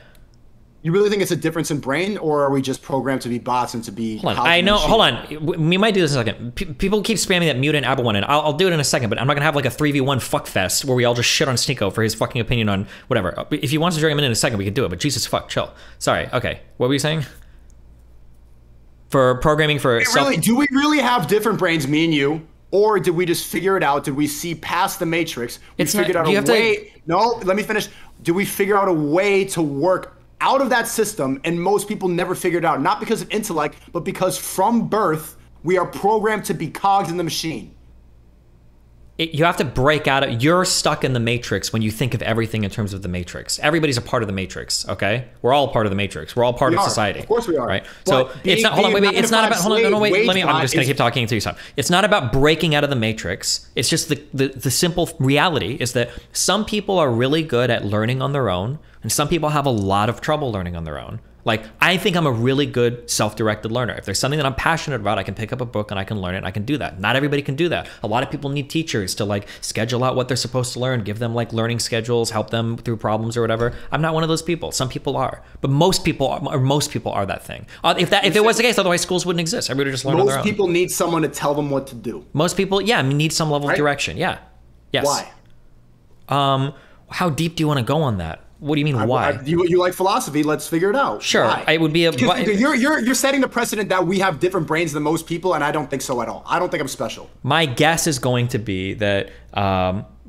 You really think it's a difference in brain, or are we just programmed to be bots and to be... Hold on. I know. Hold on. We might do this in a second. People keep spamming that Muta and Aba one, and I'll do it in a second, but I'm not going to have like a 3v1 fuck fest where we all just shit on Sneako for his fucking opinion on whatever. If he wants to drag him in a second, we can do it, but Jesus fuck, chill. Sorry. Okay. What were you saying? for programming for do we really have different brains, me and you? Or did we just figure it out? Did we see past the matrix? We figured out a way. No, let me finish. Did we figure out a way to work out of that system? And most people never figured it out, not because of intellect, but because from birth, we are programmed to be cogs in the machine. You have to break out of, you're stuck in the matrix when you think of everything in terms of the matrix. Everybody's a part of the matrix, okay? We're all part of the matrix. We're all part of society. Of course we are. Right? So it's not, hold on, wait, it's not about, hold on, no, wait, let me, I'm just gonna keep talking until you stop. It's not about breaking out of the matrix. It's just the simple reality is that some people are really good at learning on their own, and some people have a lot of trouble learning on their own. Like, I think I'm a really good self-directed learner. If there's something that I'm passionate about, I can pick up a book and I can learn it and I can do that. Not everybody can do that. A lot of people need teachers to like schedule out what they're supposed to learn, give them like learning schedules, help them through problems or whatever. I'm not one of those people. Some people are, but most people are that thing. If it was the case, otherwise schools wouldn't exist. Everybody would just learn on their own. Most people need someone to tell them what to do. Most people, yeah, need some level of direction. Yeah. Yes. Why? How deep do you want to go on that? What do you mean, why? You like philosophy? Let's figure it out. Sure, why? it would be a. You're setting the precedent that we have different brains than most people, and I don't think so at all. I don't think I'm special. My guess is going to be that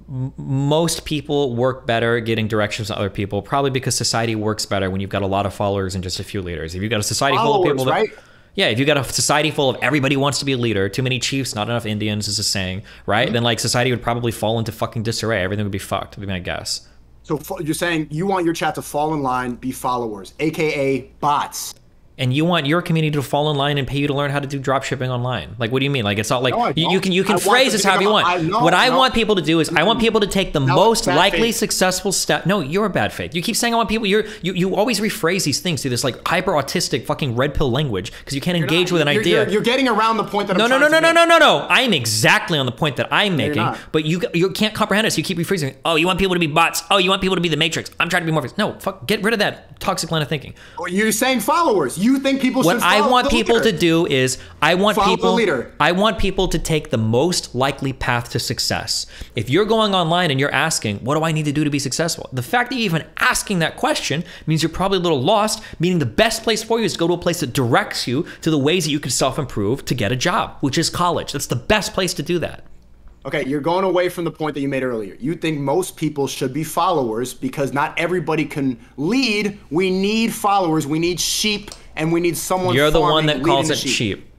most people work better getting directions from other people, probably because society works better when you've got a lot of followers and just a few leaders. If you've got a society full of people, right? Yeah, if you got a society full of everybody wants to be a leader, too many chiefs, not enough Indians is a saying, right? Then like society would probably fall into fucking disarray. Everything would be fucked, would be my guess. So you're saying you want your chat to fall in line, be followers, AKA bots. And you want your community to fall in line and pay you to learn how to do drop shipping online. Like, what do you mean? Like, it's not like you can phrase this however you want. I want people to do is I want people to take the most likely successful step. No, you're bad faith. You keep saying I want people. You always rephrase these things through this like hyper autistic fucking red pill language because you can't engage with an idea. You're getting around the point that I'm trying to make. No. I'm exactly on the point that I'm making, but you can't comprehend it. So you keep rephrasing. Oh, you want people to be bots. Oh, you want people to be the matrix. I'm trying to be more. No, fuck. Get rid of that toxic line of thinking. Well, you're saying followers. You think people should follow I want people leader. To do is I want Follow people to take the most likely path to success. If you're going online and you're asking, what do I need to do to be successful? The fact that you're even asking that question means you're probably a little lost, meaning the best place for you is to go to a place that directs you to the ways that you can self-improve to get a job, which is college. That's the best place to do that. Okay, you're going away from the point that you made earlier. You think most people should be followers because not everybody can lead. We need followers. We need sheep, and we need someone. You're the one that calls it sheep.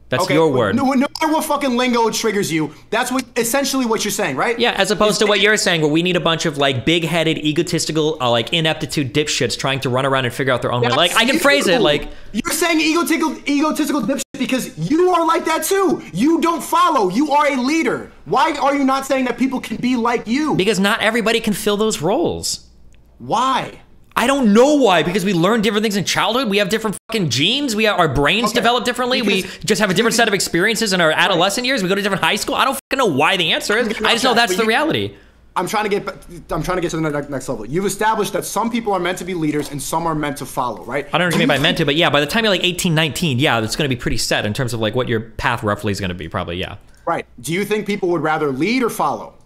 That's okay, your word. No matter what fucking lingo triggers you, that's essentially what you're saying, right? Yeah, as opposed to what you're saying, where we need a bunch of like big-headed, egotistical, like ineptitude dipshits trying to run around and figure out their own way. Like I can phrase it like you're saying egotistical dipshit because you are like that too. You don't follow. You are a leader. Why are you not saying that people can be like you? Because not everybody can fill those roles. Why? I don't know why, because we learn different things in childhood. We have different fucking genes. Our brains develop differently. We just have a different set of experiences in our adolescent years. We go to different high school. I don't fucking know why the answer is. I just know that's the reality. I'm trying to get to the next level. You've established that some people are meant to be leaders and some are meant to follow, right? I don't know what you mean by meant to, but yeah, by the time you're like 18, 19, yeah, it's going to be pretty set in terms of like what your path roughly is going to be, probably, yeah. Right. Do you think people would rather lead or follow?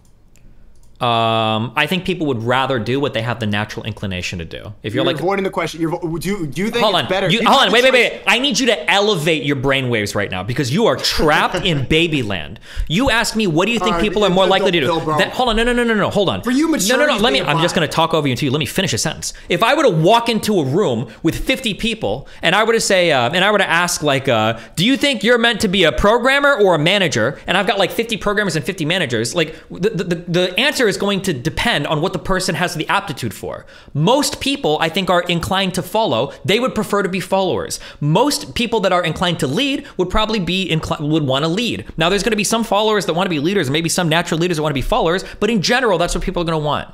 I think people would rather do what they have the natural inclination to do. If you're like avoiding the question, do you think hold it's better? Hold on, wait. I need you to elevate your brainwaves right now because you are trapped in babyland. You asked me, what do you think people are more likely to do? Hold on, no, hold on. For you, maturity. No. I'm just going to talk over you until you let me finish a sentence. If I were to walk into a room with 50 people and I were to say, and I were to ask like, do you think you're meant to be a programmer or a manager? And I've got like 50 programmers and 50 managers. Like the answer is going to depend on what the person has the aptitude for. Most people, I think, are inclined to follow. They would prefer to be followers. Most people that are inclined to lead would probably would want to lead. Now, there's going to be some followers that want to be leaders, and maybe some natural leaders that want to be followers, but in general, that's what people are going to want.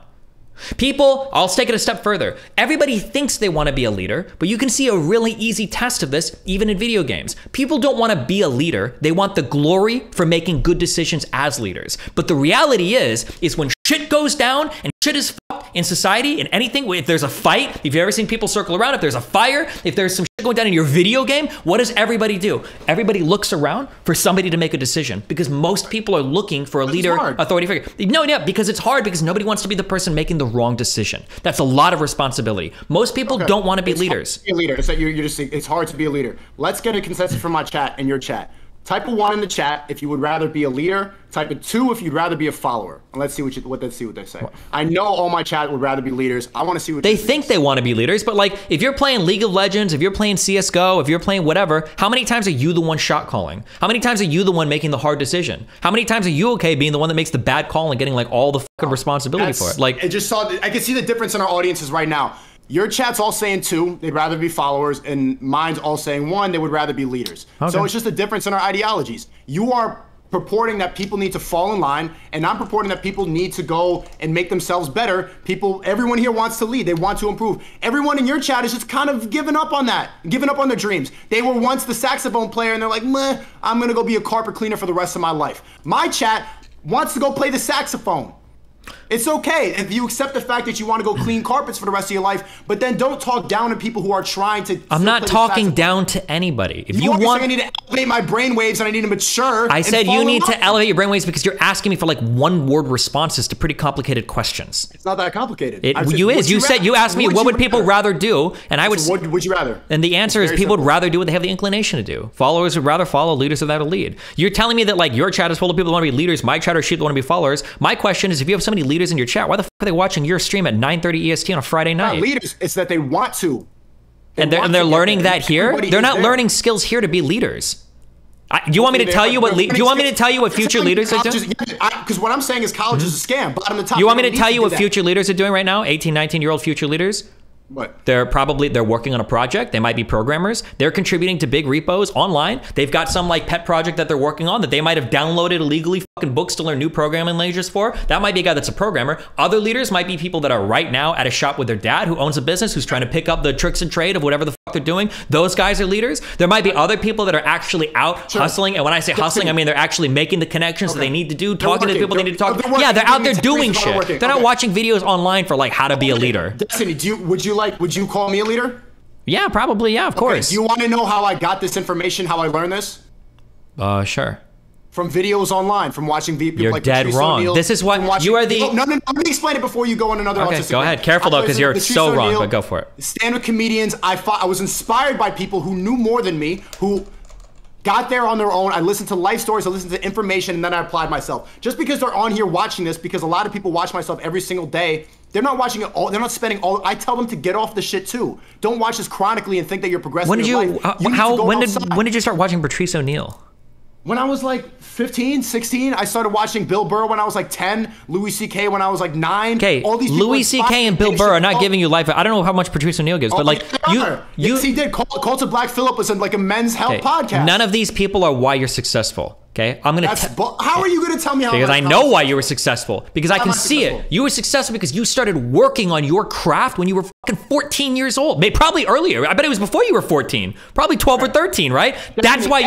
People, I'll take it a step further. Everybody thinks they want to be a leader, but you can see a really easy test of this even in video games. People don't want to be a leader. They want the glory for making good decisions as leaders. But the reality is when shit goes down and shit is fucked in society, in anything, if there's a fight, if you've ever seen people circle around, if there's a fire, if there's some shit going down in your video game, what does everybody do? Everybody looks around for somebody to make a decision because most people are looking for a leader, authority figure. No, yeah, because it's hard because nobody wants to be the person making the wrong decision. That's a lot of responsibility. Most people don't want to be leaders. Be a leader. It's that you're just. It's hard to be a leader. Let's get a consensus from my chat and your chat. Type a 1 in the chat if you would rather be a leader. Type a 2 if you'd rather be a follower. And let's see what they say. I know all my chat would rather be leaders. I want to see what they think they want to be leaders. But like, if you're playing League of Legends, if you're playing CS:GO, if you're playing whatever, how many times are you the one shot calling? How many times are you the one making the hard decision? How many times are you okay being the one that makes the bad call and getting like all the fucking responsibility for it? Like, I can see the difference in our audiences right now. Your chat's all saying 2, they'd rather be followers, and mine's all saying 1, they would rather be leaders. Okay. So it's just a difference in our ideologies. You are purporting that people need to fall in line, and I'm purporting that people need to go and make themselves better. Everyone here wants to lead, they want to improve. Everyone in your chat is just kind of giving up on that, giving up on their dreams. They were once the saxophone player, and they're like, meh, I'm gonna go be a carpet cleaner for the rest of my life. My chat wants to go play the saxophone. It's okay if you accept the fact that you want to go clean carpets for the rest of your life, but then don't talk down to people who are trying to. I'm not talking down to anybody. If you want, I need to elevate my brainwaves and I need to mature. I said you need to elevate your brainwaves because you're asking me for like one-word responses to pretty complicated questions. It's not that complicated. You asked me what would people rather do, and I would. What would you rather? And the answer is people would rather do what they have the inclination to do. Followers would rather follow, leaders would rather lead. You're telling me that like your chat is full of people who want to be leaders, my chat are sheep that want to be followers. My question is, if you have so many leaders in your chat, why the fuck are they watching your stream at 9:30 EST on a Friday night? Not leaders, it's that they want to. And they're learning that here? They're not learning skills here to be leaders. Do you want me to tell you what future leaders are doing? Because what I'm saying is college is a scam. Bottom to top. You want me to tell you what future leaders are doing right now? 18, 19-year-old future leaders? What? They're working on a project. They might be programmers. They're contributing to big repos online. They've got some like pet project that they're working on that they might have downloaded illegally fucking books to learn new programming languages for. That might be a guy that's a programmer. Other leaders might be people that are right now at a shop with their dad who owns a business, who's trying to pick up the tricks and trade of whatever the fuck they're doing. Those guys are leaders. There might be other people that are actually out hustling. And when I say hustling, I mean they're actually making the connections that they need to do, talking to the people they need to talk to. Yeah, they're out there doing shit. They're not watching videos online for like how to be a leader. Destiny, would you call me a leader? Yeah, probably. Yeah, of course. Do you want to know how I got this information, how I learned this? Sure. From videos online, from watching people You're like dead Patrice wrong. O'Neal, This is what you are the. No, let me explain it before you go on another. Okay, go ahead. Careful though, because you're so wrong. But go for it. Stand-up comedians. I was inspired by people who knew more than me, who got there on their own. I listened to life stories, I listened to information, and then I applied myself. Just because they're on here watching this, because a lot of people watch myself every single day. They're not watching it all. They're not spending all. I tell them to get off the shit too. Don't watch this chronically and think that you're progressing. When did in life. When did you start watching Patrice O'Neal? When I was like 15, 16, I started watching Bill Burr when I was like 10, Louis C.K. when I was like 9. Okay, all these Louis C.K. and Bill Burr are not giving you life. I don't know how much Patrice O'Neal gives, but like yes, he did. Cult of Black Phillip was in like a men's health podcast. None of these people are why you're successful. Okay, I'm gonna. How are you gonna tell me how? Because I know why you were successful. Because I can see it. You were successful because you started working on your craft when you were fucking 14 years old. Maybe probably earlier. I bet it was before you were 14. Probably 12 or 13, right? That's why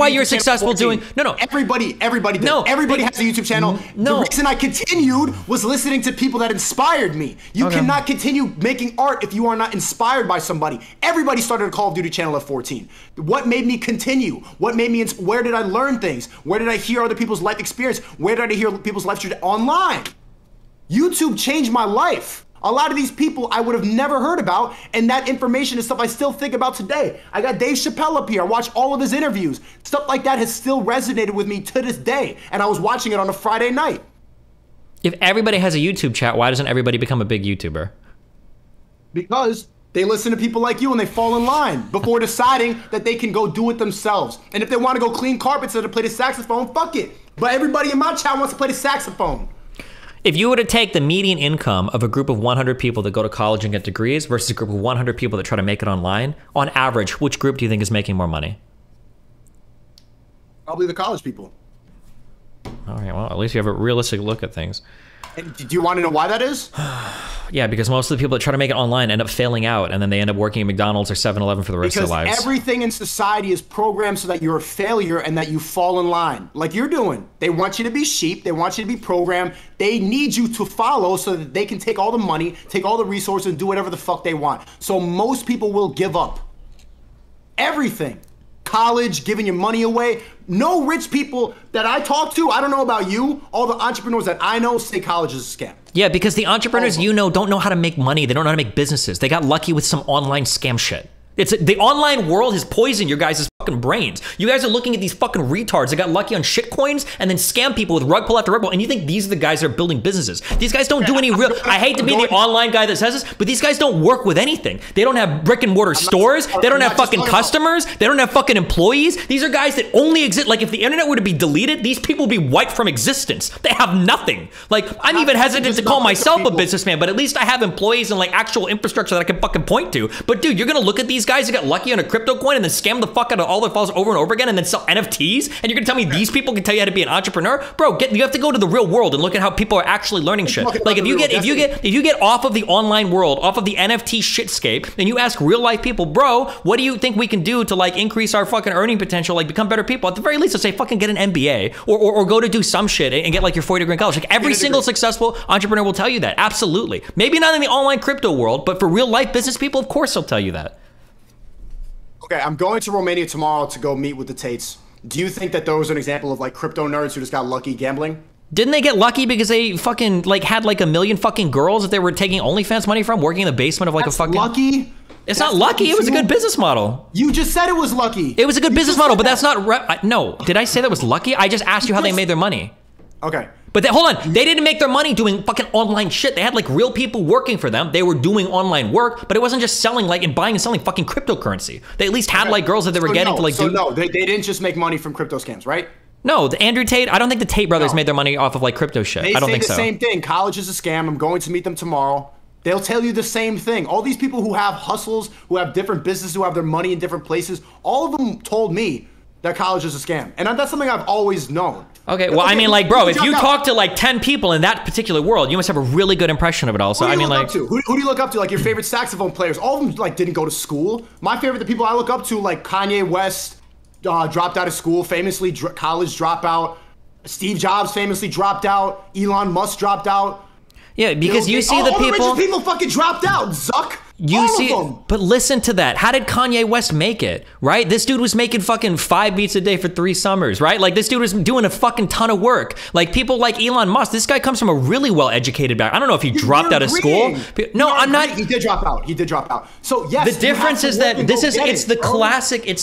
you're successful doing. No. Everybody did. No. Everybody has a YouTube channel. No. The reason I continued was listening to people that inspired me. You cannot continue making art if you are not inspired by somebody. Everybody started a Call of Duty channel at 14. What made me continue? What made me? Where did I learn things? Where did I hear other people's life experience? Where did I hear people's life stories? Online? YouTube changed my life. A lot of these people I would have never heard about, and that information is stuff I still think about today. I got Dave Chappelle up here. I watch all of his interviews. Stuff like that has still resonated with me to this day, and I was watching it on a Friday night. If everybody has a YouTube chat, why doesn't everybody become a big YouTuber? Because they listen to people like you and they fall in line before deciding that they can go do it themselves. And if they want to go clean carpets or to play the saxophone, fuck it. But everybody in my chat wants to play the saxophone. If you were to take the median income of a group of 100 people that go to college and get degrees versus a group of 100 people that try to make it online, on average, which group do you think is making more money? Probably the college people. All right, well, at least you have a realistic look at things. And do you want to know why that is? Yeah, because most of the people that try to make it online end up failing out, and then they end up working at McDonald's or 7-Eleven for the rest of their lives. Because everything in society is programmed so that you're a failure and that you fall in line, like you're doing. They want you to be sheep. They want you to be programmed. They need you to follow so that they can take all the money, take all the resources, and do whatever the fuck they want. So most people will give up. everything. College, giving your money away. No rich people that I talk to, I don't know about you, all the entrepreneurs that I know say college is a scam. Yeah, because the entrepreneurs you know don't know how to make money. They don't know how to make businesses. They got lucky with some online scam shit. The online world has poisoned your guys' fucking brains. You guys are looking at these fucking retards that got lucky on shit coins and then scam people with rug pull after rug pull, and you think these are the guys that are building businesses. These guys don't do any real, I hate to be the online guy that says this, but these guys don't work with anything. They don't have brick and mortar stores. They don't have fucking customers. They don't have fucking employees. These are guys that only exist, like if the internet were to be deleted, these people would be wiped from existence. They have nothing. Like, I'm even hesitant to call myself a businessman, but at least I have employees and like actual infrastructure that I can fucking point to. But dude, you're gonna look at these guys that got lucky on a crypto coin and then scam the fuck out of all their followers over and over again and then sell NFTs, and you're gonna tell me these people can tell you how to be an entrepreneur? Bro, you have to go to the real world and look at how people are actually learning shit. Like if you get off of the online world, off of the NFT shitscape, and you ask real life people, bro, what do you think we can do to like increase our fucking earning potential, like become better people? At the very least, let's say fucking get an MBA or go to do some shit and get like your 4-year degree in college. Like every single successful entrepreneur will tell you that. Absolutely. Maybe not in the online crypto world, but for real life business people, of course they'll tell you that. Okay, I'm going to Romania tomorrow to go meet with the Tates. Do you think that those are an example of like crypto nerds who just got lucky gambling? Didn't they get lucky because they fucking like had like a million fucking girls that they were taking OnlyFans money from, working in the basement of like a fucking... lucky? It's not lucky. It was a good business model. You just said it was lucky. It was a good business model, but that's not... No, did I say that was lucky? I just asked you how they made their money. Okay. But hold on, they didn't make their money doing fucking online shit. They had like real people working for them. They were doing online work, but it wasn't just selling like and buying and selling fucking cryptocurrency. They at least had like girls that they were getting to like do. No, they didn't just make money from crypto scams, right? No, the Andrew Tate, I don't think the Tate brothers made their money off of like crypto shit. I don't think so. They say the same thing. College is a scam. I'm going to meet them tomorrow. They'll tell you the same thing. All these people who have hustles, who have different businesses, who have their money in different places, all of them told me that college is a scam. And that's something I've always known. Okay, well, I mean, like, bro, if you talk to like 10 people in that particular world, you must have a really good impression of it all. So, I mean, like, who do you look up to? Like your favorite saxophone players? All of them like didn't go to school. My favorite, the people I look up to, like Kanye West, dropped out of school, famously college dropout. Steve Jobs famously dropped out. Elon Musk dropped out. Yeah, because you see the people. All the richest people fucking dropped out. Zuck. You see, but listen to that. How did Kanye West make it, right? This dude was making fucking 5 beats a day for 3 summers, right? Like this dude was doing a fucking ton of work. Like people like Elon Musk, this guy comes from a really well-educated background. I don't know if he dropped out of school. No, I'm not. He did drop out. He did drop out. So yes. The difference is that it's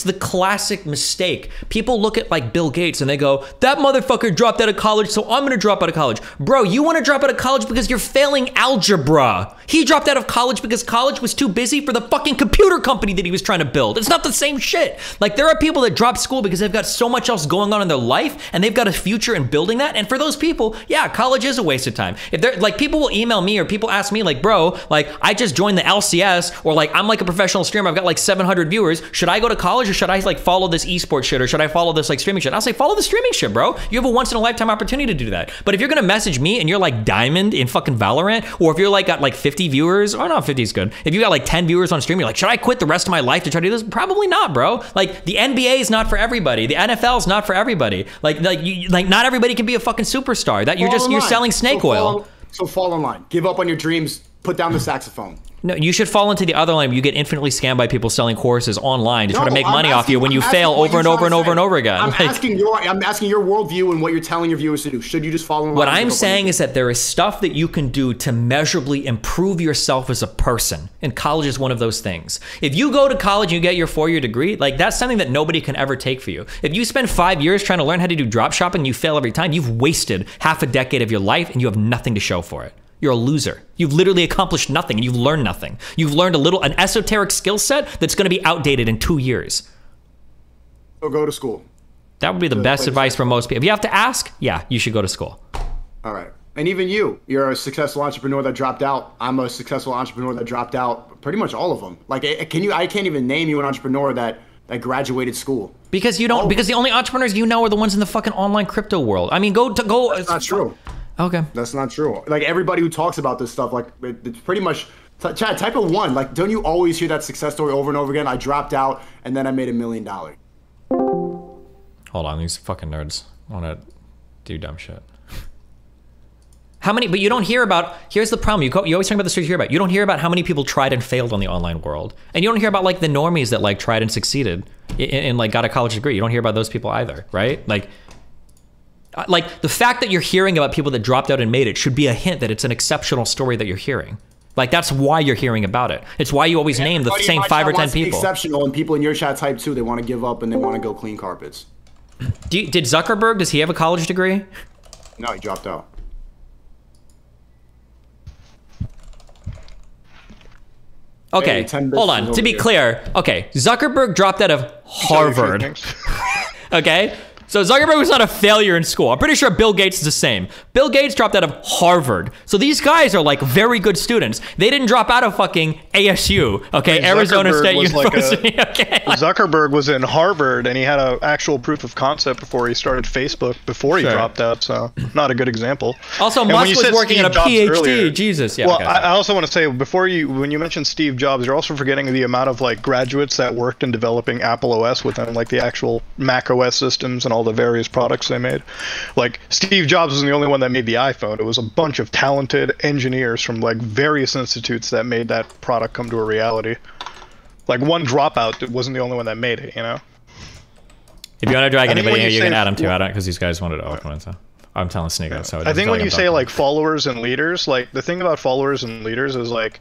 the classic mistake. People look at like Bill Gates and they go, that motherfucker dropped out of college, so I'm gonna drop out of college. Bro, you wanna drop out of college because you're failing algebra. He dropped out of college because college was too busy for the fucking computer company that he was trying to build. It's not the same shit. Like there are people that drop school because they've got so much else going on in their life and they've got a future in building that. And for those people, yeah, college is a waste of time. If they're like, people will email me or people ask me like, bro, like I just joined the LCS or like I'm like a professional streamer. I've got like 700 viewers. Should I go to college or should I like follow this esports shit or should I follow this like streaming shit? I'll say follow the streaming shit, bro. You have a once in a lifetime opportunity to do that. But if you're gonna message me and you're like Diamond in fucking Valorant, or if you're like got like 50 viewers, or no, 50 is good. If you got like 10 viewers on stream, you're like, should I quit the rest of my life to try to do this? Probably not, bro. Like the NBA is not for everybody. The NFL is not for everybody. Like not everybody can be a fucking superstar. That you're selling snake oil. So fall in line. Give up on your dreams. Put down the saxophone. No, you should fall into the other line. You get infinitely scammed by people selling courses online to try to make money off you when you fail over and over and over and over again. I'm asking your worldview and what you're telling your viewers to do. Should you just follow in line? What I'm saying is that there is stuff that you can do to measurably improve yourself as a person, and college is one of those things. If you go to college and you get your 4-year degree, like that's something that nobody can ever take for you. If you spend 5 years trying to learn how to do drop shopping and you fail every time, you've wasted half a decade of your life and you have nothing to show for it. You're a loser. You've literally accomplished nothing and you've learned nothing. You've learned an esoteric skill set that's gonna be outdated in 2 years. So go to school. That would be the best advice for most people. If you have to ask, yeah, you should go to school. All right. And even you're a successful entrepreneur that dropped out. I'm a successful entrepreneur that dropped out. Pretty much all of them. Like, I can't even name you an entrepreneur that graduated school. Because you don't, because the only entrepreneurs you know are the ones in the fucking online crypto world. I mean, go. That's not true. Okay. That's not true. Like everybody who talks about this stuff, like it's pretty much, Chad, type of one. Like, don't you always hear that success story over and over again? I dropped out and then I made $1 million. Hold on, these fucking nerds want to do dumb shit. How many? But you don't hear about. Here's the problem. You always talk about the stories you hear about. You don't hear about how many people tried and failed on the online world, and you don't hear about like the normies that like tried and succeeded and like got a college degree. You don't hear about those people either, right? Like the fact that you're hearing about people that dropped out and made it should be a hint that it's an exceptional story that you're hearing. Like that's why you're hearing about it. It's why you always name the same 5 or 10 people. Exceptional, and people in your chat type too. They want to give up and they want to go clean carpets. Did Zuckerberg? Does he have a college degree? No, he dropped out. Okay, hey, hold on. To be clear, okay, Zuckerberg dropped out of Harvard. Okay? So Zuckerberg was not a failure in school. I'm pretty sure Bill Gates is the same. Bill Gates dropped out of Harvard. So these guys are like very good students. They didn't drop out of fucking ASU, okay? Arizona State University. Okay. Zuckerberg was in Harvard and he had an actual proof of concept before he started Facebook, before he dropped out, so not a good example. Also, Musk was working on a PhD. Earlier, Jesus. Yeah, well, okay, I also want to say, when you mentioned Steve Jobs, you're also forgetting the amount of like graduates that worked in developing Apple OS within like the actual Mac OS systems and all the various products they made. Like Steve Jobs wasn't the only one that made the iPhone. It was a bunch of talented engineers from like various institutes that made that product come to a reality. Like one dropout wasn't the only one that made it, you know? If you want to drag anybody here, you can add them too, because these guys wanted to open, so I'm telling Sneako. So I think when you say like followers and leaders, like the thing about followers and leaders is like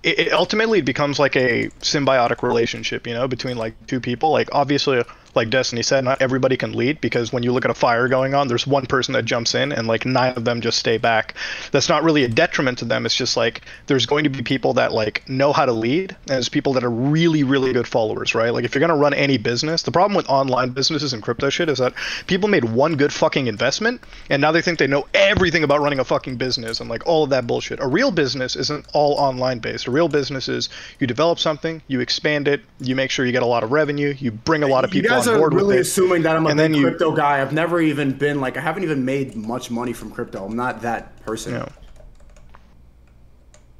it ultimately becomes like a symbiotic relationship, you know, between like two people. Like obviously, like Destiny said, not everybody can lead, because when you look at a fire going on, there's one person that jumps in and like 9 of them just stay back. That's not really a detriment to them. It's just like there's going to be people that like know how to lead, and there's people that are really, really good followers, right? Like if you're gonna run any business, the problem with online businesses and crypto shit is that people made one good fucking investment and now they think they know everything about running a fucking business and like all of that bullshit. A real business isn't all online based. A real business is you develop something, you expand it, you make sure you get a lot of revenue, you bring a lot of people on board with it. Really assuming that I'm a big crypto guy. I've never even been like, I haven't even made much money from crypto. I'm not that person. Yeah.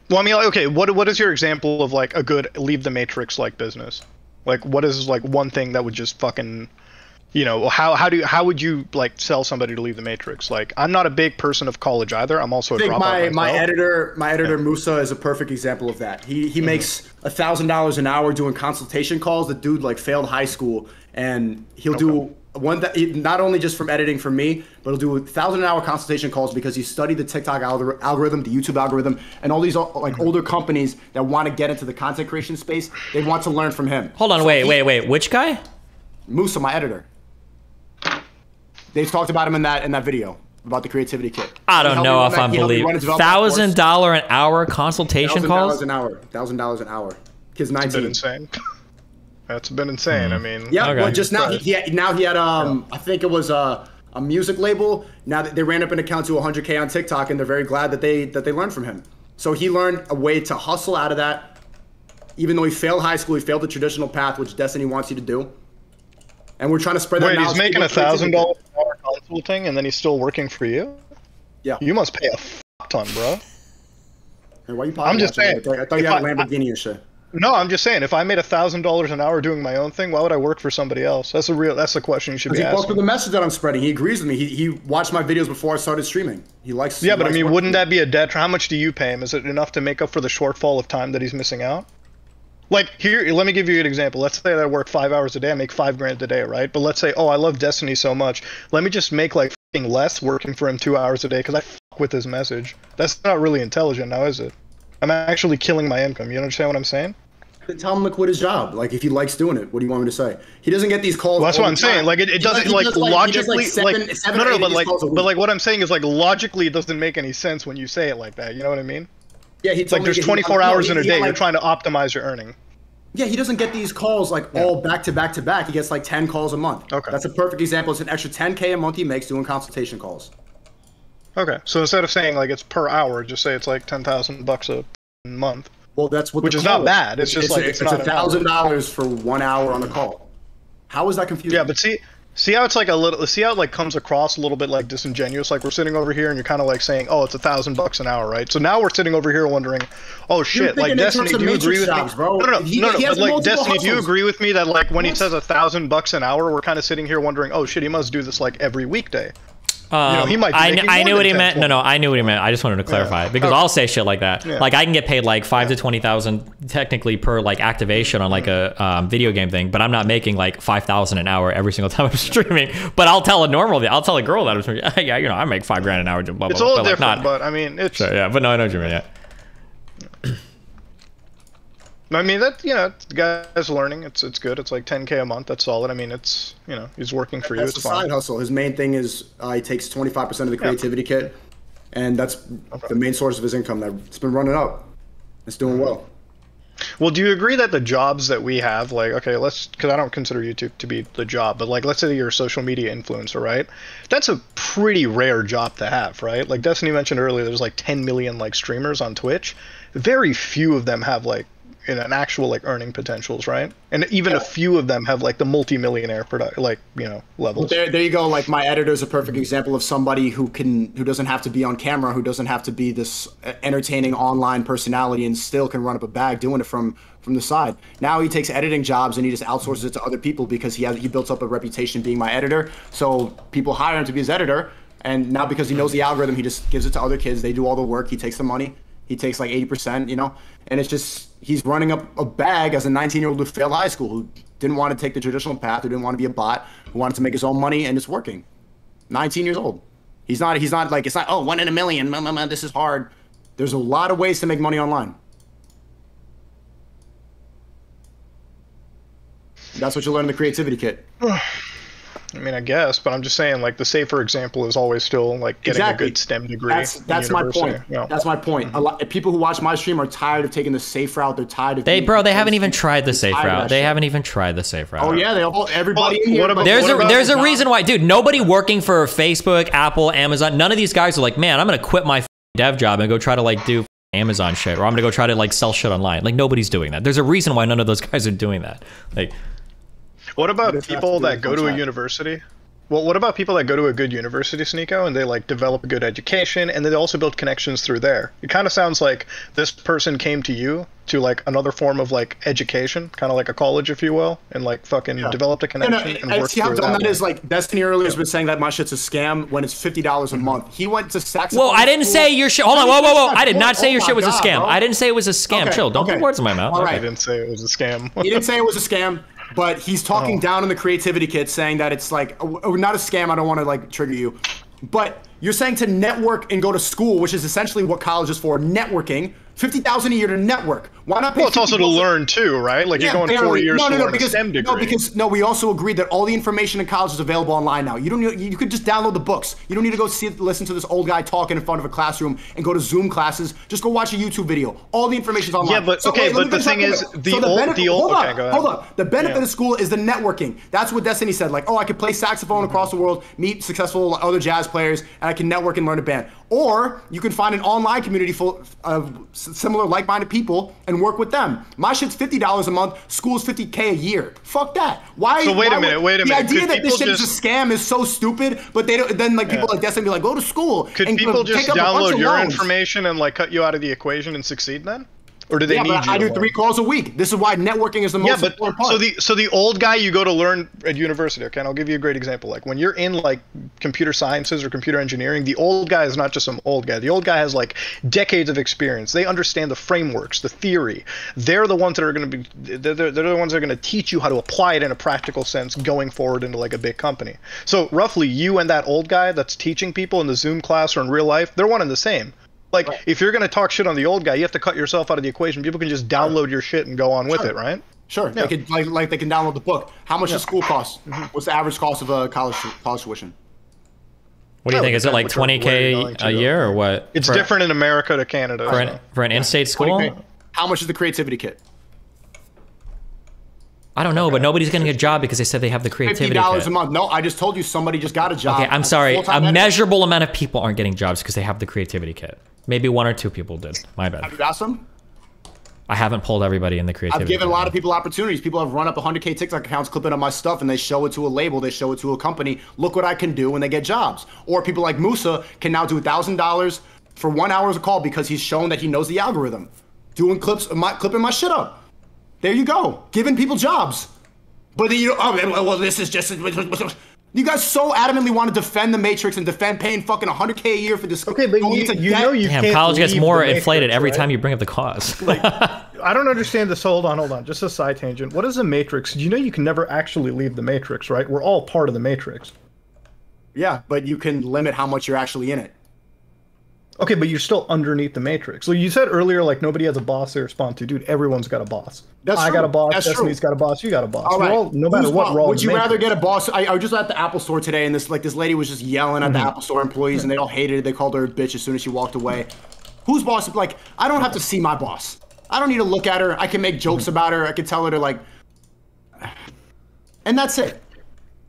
Well, I mean, okay, what is your example of like a good leave the matrix like business? Like, what is like one thing that would just fucking, you know, how would you like sell somebody to leave the matrix? Like, I'm not a big person of college either. I'm also a dropout. My editor Musa is a perfect example of that. He makes $1,000 an hour doing consultation calls. The dude like failed high school, and he'll do one that not only just from editing for me, but he'll do 1,000 an hour consultation calls because he studied the TikTok algorithm, the YouTube algorithm, and all these like older companies that want to get into the content creation space. They want to learn from him. Hold on, so wait, which guy? Musa, my editor. They talked about him in that video about the creativity kit. I don't know if I'm believing. $1,000 an hour consultation calls. $1,000 an hour. Kid's 19. That's been insane. That's been insane. I mean, yeah. Okay. Well, just now he had I think it was a music label. Now that they ran up an account to 100K on TikTok, and they're very glad that they learned from him. So he learned a way to hustle out of that. Even though he failed high school, he failed the traditional path, which Destiny wants you to do. And we're trying to spread that. Wait, he's making $1,000 an hour consulting, and then he's still working for you? Yeah. You must pay a fuck ton, bro. Hey, why are you I'm just saying. I thought you had a Lamborghini and shit. No, I'm just saying. If I made $1,000 an hour doing my own thing, why would I work for somebody else? That's the question you should be asking. He posted the message that I'm spreading. He agrees with me. He watched my videos before I started streaming. He likes. Yeah, but I mean, wouldn't that be a debt? How much do you pay him? Is it enough to make up for the shortfall of time that he's missing out? Like here, let me give you an example. Let's say that I work 5 hours a day, I make $5,000 a day, right? But let's say, oh, I love Destiny so much. Let me just make like f***ing less working for him 2 hours a day because I f*** with his message. That's not really intelligent, now is it? I'm actually killing my income. You understand what I'm saying? Then tell him to quit his job. Like if he likes doing it, what do you want me to say? He doesn't get these calls. Well, that's what I'm saying. Like it doesn't like logically but like what I'm saying is like logically it doesn't make any sense when you say it like that. You know what I mean? Yeah, it's like there's 24 hours in a day. You're trying to optimize your earning. Yeah, he doesn't get these calls like all back to back to back. He gets like 10 calls a month. Okay. That's a perfect example. It's an extra 10K a month he makes doing consultation calls. Okay, so instead of saying like it's per hour, just say it's like $10,000 a month. Well, that's what. Which is not bad. It's just like it's $1,000 for 1 hour on the call. How is that confusing? Yeah, but see how it's like a little. See how it like comes across a little bit like disingenuous. Like we're sitting over here and you're kind of like saying, "Oh, it's $1,000 an hour, right?" So now we're sitting over here wondering, "Oh shit!" Like Destiny, do you agree with me? Bro. No. But like Destiny, do you agree with me that like when he says $1,000 an hour, we're kind of sitting here wondering, "Oh shit, he must do this like every weekday." He might. Be I knew what he 10, meant. No, I knew what he meant. I just wanted to clarify because I'll say shit like that. Yeah. Like I can get paid like 5 to 20,000 technically per like activation on like a video game thing, but I'm not making like 5,000 an hour every single time I'm streaming. But I'll tell a girl that I'm streaming, yeah, I make $5,000 an hour. Blah, blah, it's a little but, like, different, but I mean, it's. So, yeah, but no, I know what you mean. Yeah. I mean that the guy's learning. It's good. It's like 10K a month. That's solid. I mean, it's he's working for you. That's It's a fine. side hustle. His main thing is he takes 25% of the creativity kit, and that's the main source of his income. That's been running up. It's doing well. Well, do you agree that the jobs that we have, like, okay, because I don't consider YouTube to be the job, but like, let's say you're a social media influencer, right? That's a pretty rare job to have, right? Like Destiny mentioned earlier, there's like 10 million like streamers on Twitch. Very few of them have like an actual like earning potentials, right? And even a few of them have like the multi-millionaire levels. There you go. Like my editor is a perfect example of somebody who doesn't have to be on camera, who doesn't have to be this entertaining online personality, and still can run up a bag doing it from the side. Now he takes editing jobs and he just outsources it to other people because he built up a reputation being my editor. So people hire him to be his editor, and now because he knows the algorithm, he just gives it to other kids. They do all the work. He takes the money. He takes like 80%, and it's just he's running up a bag as a 19-year-old who failed high school, who didn't want to take the traditional path, who didn't want to be a bot, who wanted to make his own money, and it's working. 19 years old. He's not like, it's not, oh, 1 in a million, this is hard. There's a lot of ways to make money online. That's what you learn in the creativity kit. I mean, I guess, but I'm just saying, like, the safer example is always still like getting a good STEM degree. That's my point. Yeah. That's my point. A lot people who watch my stream are tired of taking the safe route. They're tired of they haven't even tried the safe route. They haven't even tried the safe route. Oh yeah, everybody in here. There's a reason why, dude. Nobody working for Facebook, Apple, Amazon. None of these guys are like, man, I'm gonna quit my dev job and go try to like do Amazon shit, or I'm gonna go try to like sell shit online. Like nobody's doing that. There's a reason why none of those guys are doing that. Like, what about people that go to a university? Well, what about people that go to a good university, Sneako, and they like develop a good education, and they also build connections through there? It kind of sounds like this person came to you to like another form of like education, kind of like a college, if you will, and like fucking developed a connection and worked see how through dumb that. That is. Like Destiny earlier has been saying that my shit's a scam when it's $50 a month. He went to Saxophone. Whoa, I didn't say your shit. Hold on, whoa. I did not say your shit was a scam. Bro. I didn't say it was a scam. Chill. Don't put words in my mouth. All right. I didn't say it was a scam. He didn't say it was a scam. But he's talking down in the creativity kit, saying that it's like, oh, not a scam. I don't want to like trigger you. But you're saying to network and go to school, which is essentially what college is for, networking. $50,000 a year to network. Why not pay? Well, it's also to learn too, right? Like you're going 4 years to learn a STEM degree. No, we also agreed that all the information in college is available online now. You don't need, you could just download the books. You don't need to go listen to this old guy talking in front of a classroom and go to Zoom classes. Just go watch a YouTube video. All the information's online. Yeah, but but the thing is, hold on. The benefit of school is the networking. That's what Destiny said. Like, oh, I could play saxophone across the world, meet successful other jazz players, and I can network and learn a band. Or you can find an online community full of similar like-minded people and work with them. My shit's $50 a month. School's $50K a year. Fuck that. Why? So wait a minute. The idea that this shit is a scam is so stupid. But they don't. Then like people like Destiny be like, go to school. Could people just download your information and like cut you out of the equation and succeed then? Or do they need you? I do 3 calls a week. This is why networking is the most important part. So the old guy you go to learn at university, okay, and I'll give you a great example. Like when you're in like computer sciences or computer engineering, the old guy is not just some old guy. The old guy has like decades of experience. They understand the frameworks, the theory. They're the ones that are going to be they're the ones that are going to teach you how to apply it in a practical sense going forward into like a big company. So roughly you and that old guy that's teaching people in the Zoom class or in real life, they're one and the same. Like, if you're going to talk shit on the old guy, you have to cut yourself out of the equation. People can just download your shit and go on with it, right? Sure. Yeah. They could, like they can download the book. How much does school cost? What's the average cost of a college tuition? What do you think? Is it like 20K a year or what? It's different in America to Canada. For an in-state school? How much is the creativity kit? I don't know, but nobody's getting a job because they said they have the creativity $50 kit. a month. No, I just told you somebody just got a job. Okay, I'm sorry. A measurable amount of people aren't getting jobs because they have the creativity kit. Maybe 1 or 2 people did. My bad. Have you got some? I haven't pulled everybody in the creativity. I've given a lot of people opportunities. People have run up 100K TikTok accounts clipping on my stuff, and they show it to a label, they show it to a company. Look what I can do, and they get jobs. Or people like Musa can now do $1,000 for 1 hour of a call because he's shown that he knows the algorithm. Doing clips, clipping my shit up. There you go. Giving people jobs. But then you know, oh, well, this is just... You guys so adamantly want to defend the Matrix and defend paying fucking $100K a year for this. Okay, but you know you Damn, can't college gets leave more the inflated Matrix, every right? time you bring up the cause. I don't understand this. Hold on. Just a side tangent. What is the Matrix? You know you can never actually leave the Matrix, right? We're all part of the Matrix. Yeah, but you can limit how much you're actually in it. Okay, but you're still underneath the Matrix. So you said earlier, like, nobody has a boss they respond to. Dude, everyone's got a boss. That's I true. got a boss. That's Destiny's true. got a boss. You got a boss. All right. No matter what, we're all would in you the rather Matrix. get a boss? I was just at the Apple store today, and this lady was just yelling at the Apple store employees, and they all hated it. They called her a bitch as soon as she walked away. Whose boss? Like, I don't have to see my boss. I don't need to look at her. I can make jokes about her. I can tell her to, like, and that's it.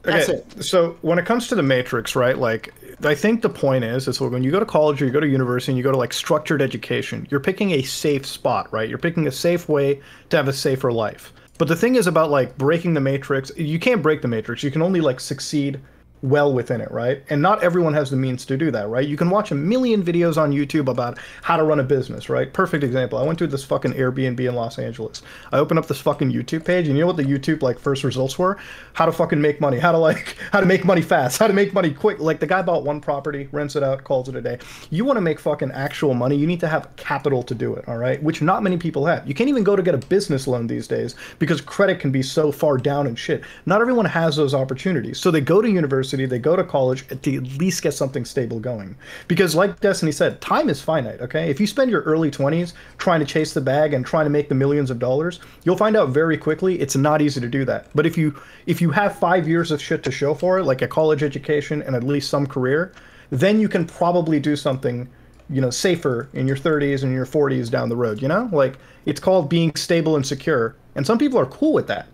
That's it. So when it comes to the Matrix, right, like, I think the point is when you go to college or you go to university and you go to, like, structured education, you're picking a safe spot, right? You're picking a safe way to have a safer life. But the thing is about, like, breaking the Matrix, you can't break the Matrix. You can only, like, succeed well within it, right? And not everyone has the means to do that, right? You can watch a million videos on YouTube about how to run a business, right? Perfect example. I went to this fucking Airbnb in Los Angeles. I opened up this fucking YouTube page, and you know what the YouTube, like, first results were? How to fucking make money, how to make money fast, how to make money quick. Like, the guy bought one property, rents it out, calls it a day. You want to make fucking actual money, you need to have capital to do it, all right? Which not many people have. You can't even go to get a business loan these days because credit can be so far down and shit. Not everyone has those opportunities. So they go to university, they go to college to at least get something stable going. Because like Destiny said, time is finite, okay? If you spend your early 20s trying to chase the bag and trying to make the millions of dollars, you'll find out very quickly it's not easy to do that. But if you have 5 years of shit to show for it, like a college education and at least some career, then you can probably do something, you know, safer in your 30s and your 40s down the road, you know? Like, it's called being stable and secure. And some people are cool with that.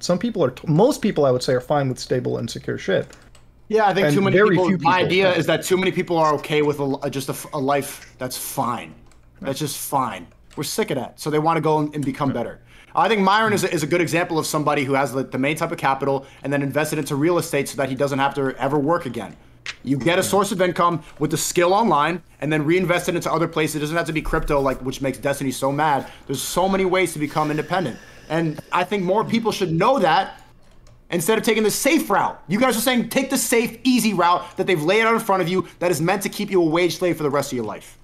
Most people, I would say, are fine with stable and secure shit. Yeah, I think And too many very people. few My people- idea is that too many people are okay with just a life that's fine. That's just fine. We're sick of that, so they want to go and become better. I think Myron is a good example of somebody who has the main type of capital and then invested into real estate so that he doesn't have to ever work again. You get a source of income with the skill online and then reinvest it into other places. It doesn't have to be crypto, like, which makes Destiny so mad. There's so many ways to become independent. And I think more people should know that instead of taking the safe route. You guys are saying take the safe, easy route that they've laid out in front of you that is meant to keep you a wage slave for the rest of your life.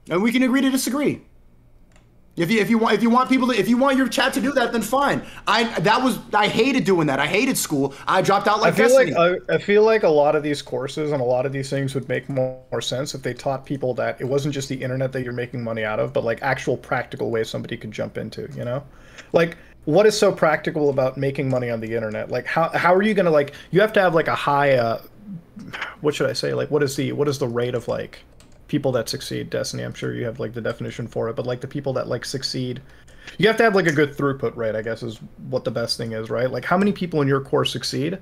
And we can agree to disagree. If you want your chat to do that, then fine. I hated doing that. I hated school. I dropped out like Destiny. I feel like a lot of these courses and a lot of these things would make more sense if they taught people that it wasn't just the internet that you're making money out of, but like actual practical ways somebody could jump into, you know? Like, what is so practical about making money on the internet? Like, how are you gonna, like, you have to have like a high, what should I say? Like, what is the rate of, like, people that succeed? Destiny, I'm sure you have, like, the definition for it, but, like, the people that, like, succeed, you have to have, like, a good throughput rate, I guess, is what the best thing is, right? Like, how many people in your course succeed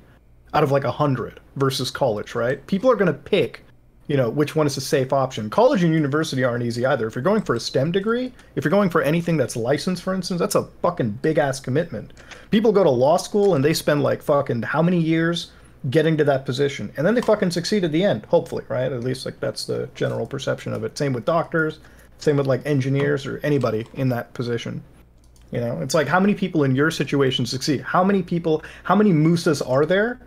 out of, like, 100 versus college, right? People are gonna pick, you know, which one is a safe option. College and university aren't easy either. If you're going for a STEM degree, if you're going for anything that's licensed, for instance, that's a fucking big-ass commitment. People go to law school and they spend, like, fucking how many years getting to that position, and then they fucking succeed at the end, hopefully, right? At least, like, that's the general perception of it. Same with doctors, same with, like, engineers or anybody in that position. You know, it's like, how many people in your situation succeed? How many Musas are there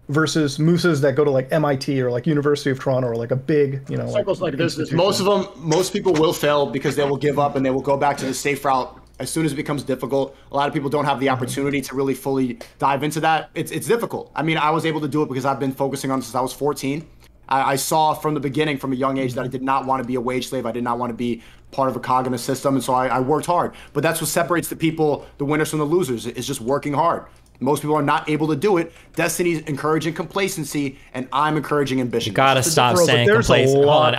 versus Musas that go to, like, MIT or, like, University of Toronto or, like, a big, you know, Circles like this. Most people will fail because they will give up and they will go back to the safe route as soon as it becomes difficult. A lot of people don't have the opportunity to really fully dive into that. It's difficult. I mean, I was able to do it because I've been focusing on it since I was 14. I saw from the beginning, from a young age, that I did not want to be a wage slave. I did not want to be part of a cognitive system, and so I worked hard. But that's what separates the people, the winners from the losers, is just working hard. Most people are not able to do it. Destiny's encouraging complacency, and I'm encouraging ambition. You gotta stop saying complacent. Hold on,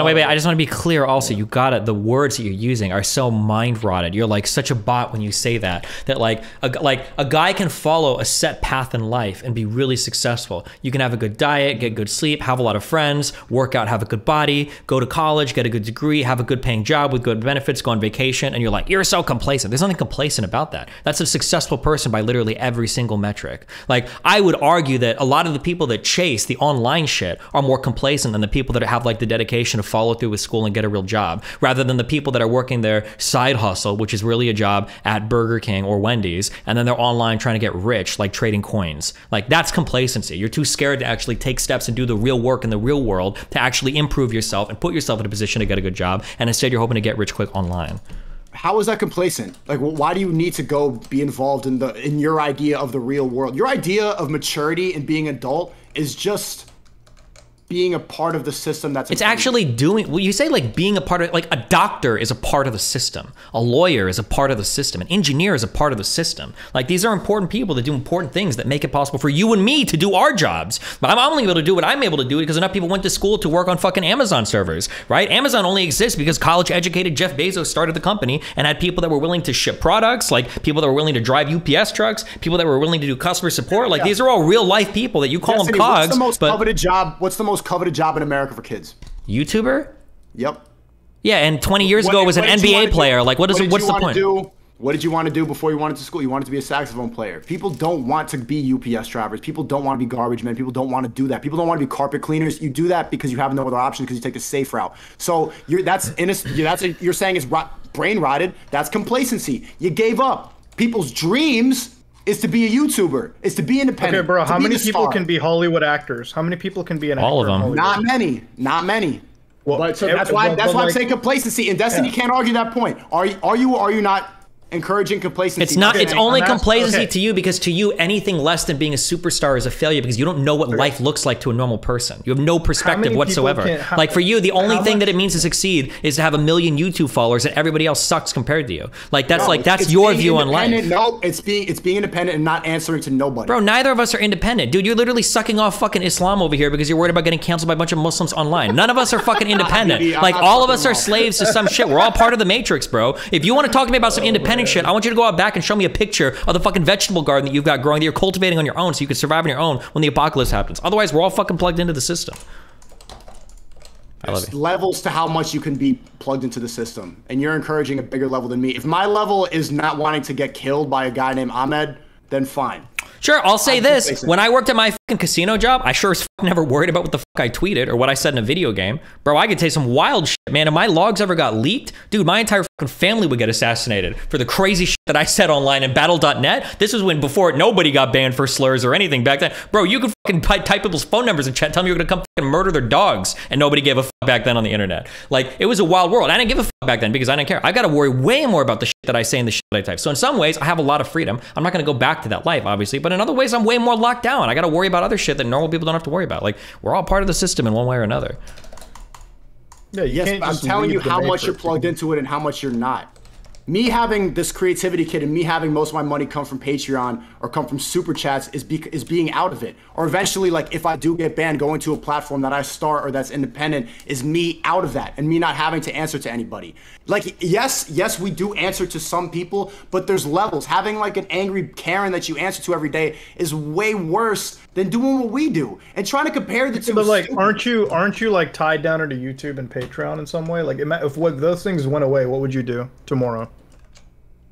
wait. I just want to be clear also. You gotta, the words that you're using are so mind rotted. You're like such a bot when you say that. That like a guy can follow a set path in life and be really successful. You can have a good diet, get good sleep, have a lot of friends, work out, have a good body, go to college, get a good degree, have a good paying job with good benefits, go on vacation, and you're like, you're so complacent. There's nothing complacent about that. That's a successful person by literally every single metric. Like, I would argue that a lot of the people that chase the online shit are more complacent than the people that have like the dedication to follow through with school and get a real job, rather than the people that are working their side hustle, which is really a job at Burger King or Wendy's, and then they're online trying to get rich, like trading coins. Like, that's complacency. You're too scared to actually take steps and do the real work in the real world to actually improve yourself and put yourself in a position to get a good job, and instead you're hoping to get rich quick online. How is that complacent? Like, why do you need to go be involved in your idea of the real world? Your idea of maturity and being adult is just being a part of the system that's... It's actually doing... Well, you say like being a part of... Like, a doctor is a part of the system. A lawyer is a part of the system. An engineer is a part of the system. Like, these are important people that do important things that make it possible for you and me to do our jobs. But I'm only able to do what I'm able to do because enough people went to school to work on fucking Amazon servers, right? Amazon only exists because college-educated Jeff Bezos started the company and had people that were willing to ship products, like people that were willing to drive UPS trucks, people that were willing to do customer support. Like, these are all real-life people that you call them cogs. What's the most coveted job? What's the most coveted job in America for kids? YouTuber? Yep. Yeah, and 20 years ago it was an NBA player. Like, what's the point? What did you want to do before you went to school? You wanted to be a saxophone player. People don't want to be UPS drivers. People don't want to be garbage men. People don't want to do that. People don't want to be carpet cleaners. You do that because you have no other option because you take the safe route. So you're saying it's brain rotted. That's complacency. You gave up. People's dreams is to be a YouTuber, is to be independent. Okay, bro, how many people can be Hollywood actors? How many people can be an actor? All of them. Not many. Not many. Well, but so that's why I'm saying complacency. And Destiny can't argue that point. Are you or are you not encouraging complacency? It's not. It's only complacency to you, because to you anything less than being a superstar is a failure, because you don't know what life looks like to a normal person. You have no perspective whatsoever. Like, for you, the only thing that it means to succeed is to have 1 million YouTube followers and everybody else sucks compared to you. Like, that's that's your view on life. No, it's being independent and not answering to nobody. Bro, neither of us are independent. Dude, you're literally sucking off fucking Islam over here because you're worried about getting canceled by a bunch of Muslims online. None of us are fucking independent. Like, all of us are slaves to some shit. We're all part of the Matrix, bro. If you want to talk to me about some independent shit, I want you to go out back and show me a picture of the fucking vegetable garden that you've got growing that you're cultivating on your own so you can survive on your own when the apocalypse happens. Otherwise, we're all fucking plugged into the system. There's levels to how much you can be plugged into the system, and you're encouraging a bigger level than me. If my level is not wanting to get killed by a guy named Ahmed, then fine. Sure, I'll say this. When I worked at my fucking casino job, I sure as fuck never worried about what the fuck I tweeted or what I said in a video game. Bro, I could tell you some wild shit, man. If my logs ever got leaked, dude, my entire fucking family would get assassinated for the crazy shit that I said online in battle.net. This was before nobody got banned for slurs or anything back then. Bro, you could fucking type people's phone numbers in chat, tell them you're gonna come fucking murder their dogs, and nobody gave a fuck back then on the internet. Like, it was a wild world. I didn't give a fuck back then because I didn't care. I gotta worry way more about the shit that I say and the shit that I type. So in some ways, I have a lot of freedom. I'm not gonna go back to that life, obviously, but in other ways, I'm way more locked down. I gotta worry about other shit that normal people don't have to worry about. Like, we're all part of the system in one way or another. Yeah, yes, I'm telling you how much you're plugged into it and how much you're not. Me having this creativity kit and me having most of my money come from Patreon or come from super chats is being out of it. Or eventually, like, if I do get banned, going to a platform that I start or that's independent is me out of that and me not having to answer to anybody. Like, yes, we do answer to some people, but there's levels. Having like an angry Karen that you answer to every day is way worse than doing what we do. And trying to compare the two. But like, aren't you like tied down into YouTube and Patreon in some way? Like, if those things went away, what would you do tomorrow?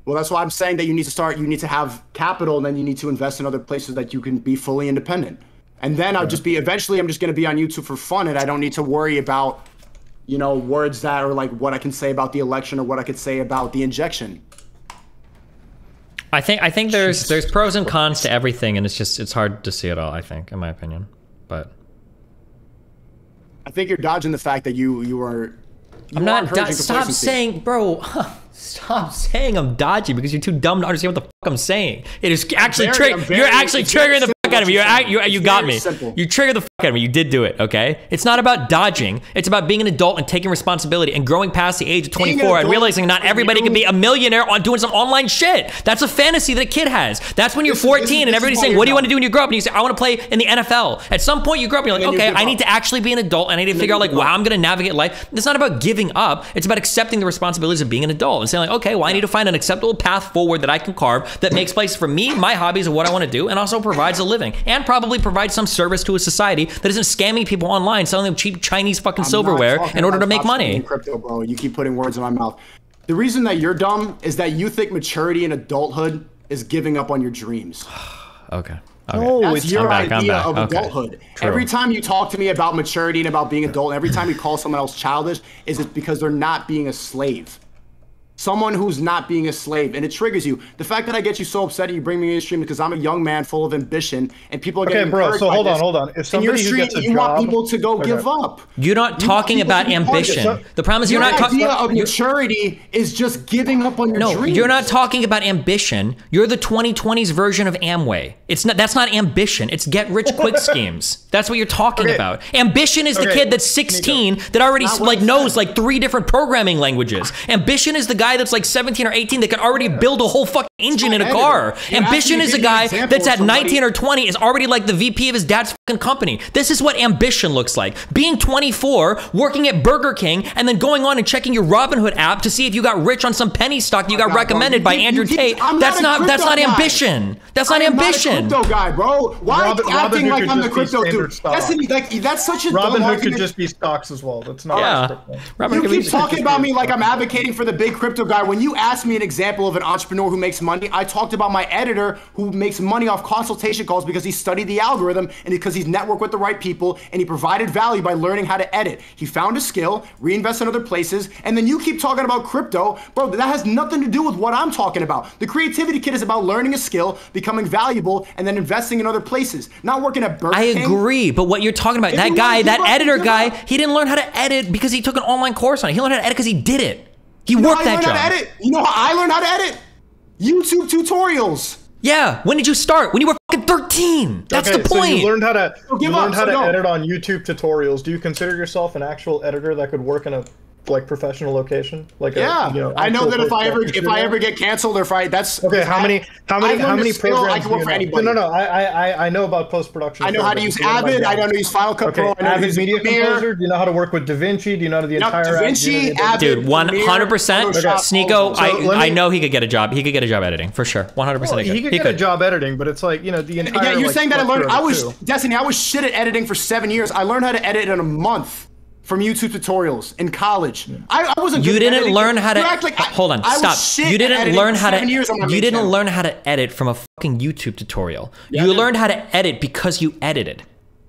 Well, that's why I'm saying that you need to have capital, and then you need to invest in other places that you can be fully independent. And then eventually I'm just going to be on YouTube for fun, and I don't need to worry about, you know, words that are like what I can say about the election or what I could say about the injection. I think there's pros and cons to everything, and it's hard to see it all, I think, in my opinion. But I think you're dodging the fact that you are. I'm not. Stop saying, bro. Stop saying I'm dodgy because you're too dumb to understand what the fuck I'm saying. It is actually you're actually triggering the fuck out of me. You got me. You triggered the fuck out of me. You did do it, okay? It's not about dodging. It's about being an adult and taking responsibility and growing past the age of 24 and realizing not everybody can be a millionaire on doing some online shit. That's a fantasy that a kid has. That's when you're 14 and everybody's saying, what do you want to do when you grow up? And you say, I want to play in the NFL. At some point you grow up and you're like, okay, I need to actually be an adult and I need to figure out like, wow, I'm going to navigate life. It's not about giving up. It's about accepting the responsibilities of being an adult and saying like, okay, well, I need to find an acceptable path forward that I can carve that makes place for me, my hobbies, and what I want to do, and also provides a living, and probably provides some service to a society that isn't scamming people online, selling them cheap Chinese fucking silverware in order to make money. Crypto, bro. You keep putting words in my mouth. The reason that you're dumb is that you think maturity and adulthood is giving up on your dreams. Okay. No, That's it's your I'm idea back. of Okay. adulthood. True. Every time you talk to me about maturity and about being adult, and every time you call someone else childish, is it because they're not being a slave? Someone who's not being a slave, and it triggers you. The fact that I get you so upset and you bring me in the stream because I'm a young man full of ambition, and people are getting Okay, bro, encouraged so by hold this. on. If In your somebody who stream, gets a you want job, people to go give up. You're not You want talking people to about be part of it. ambition. The problem is you're Your not talking. idea of maturity is just giving up on your No, dreams. you're not talking about ambition. You're the 2020s version of Amway. It's not. That's not ambition. It's get rich quick schemes. That's what you're talking Okay. about. Ambition is the Okay, kid that's 16 that already Not what like I knows said. like 3 different programming languages. Ambition is the guy that's like 17 or 18 that can already build a whole fucking engine in a editor. car. You Ambition asked me is to a give you an guy example that's of at somebody- 19 or 20 is already like the VP of his dad's fucking company. This is what ambition looks like. Being 24, working at Burger King, and then going on and checking your Robinhood app to see if you got rich on some penny stock that you got God, bro, recommended you by keep- Andrew you keep- Tate. I'm That's not a not crypto guy. ambition. That's not I am ambition. Not a crypto guy, bro. Why Robin- are you acting Robinhood like could I'm the just be crypto standard dude? stock. That's such a dumb Robinhood argument. could just be stocks as well. That's not. Yeah. crypto. Robinhood You could be- keep talking about me like I'm advocating for the big crypto guy. When you ask me an example of an entrepreneur who makes money, I talked about my editor who makes money off consultation calls because he studied the algorithm and because he's networked with the right people and he provided value by learning how to edit. He found a skill, reinvest in other places, and then you keep talking about crypto. Bro, that has nothing to do with what I'm talking about. The creativity kit is about learning a skill, becoming valuable, and then investing in other places. Not working at Burger I King. agree, but what you're talking about, If that you guy, wanna that give up, editor give guy, up. he didn't learn how to edit because he took an online course on it. He learned how to edit because he did it. He You know worked how I that learned how to job. edit? You know how I learned how to edit? YouTube tutorials. Yeah, when did you start? When you were fucking 13. That's Okay, the so point. you learned how to give up, so go. edit on YouTube tutorials. Do you consider yourself an actual editor that could work in a professional location? Like Yeah, I know actual that if I studio? ever get canceled or if I that's Okay, how many I've learned a skill, programs I can work do for you know? anybody. No, I know about post production. I know how to use Avid. I know how to use Final Cut Okay, Pro. I know how to Avid use Media Premiere. Composer. Do you know how to work with DaVinci? Do you know the entire DaVinci, Avid, Dude, 100%. Premiere, Sneako, Photoshop, So let I me- know he could get a job. He could get a job editing for sure. 100%. He could get a job editing, but it's like, the entire. Yeah, you're saying that I learned. structure I of it was too. Destiny. I was shit at editing for 7 years. I learned how to edit in a month from YouTube tutorials in college. I wasn't. You good at didn't editing. learn how to You act like hold on, I was stop. shit You at didn't editing learn for how to 7 years on my you main didn't channel. learn how to edit from a fucking YouTube tutorial. You learned how to edit because you edited.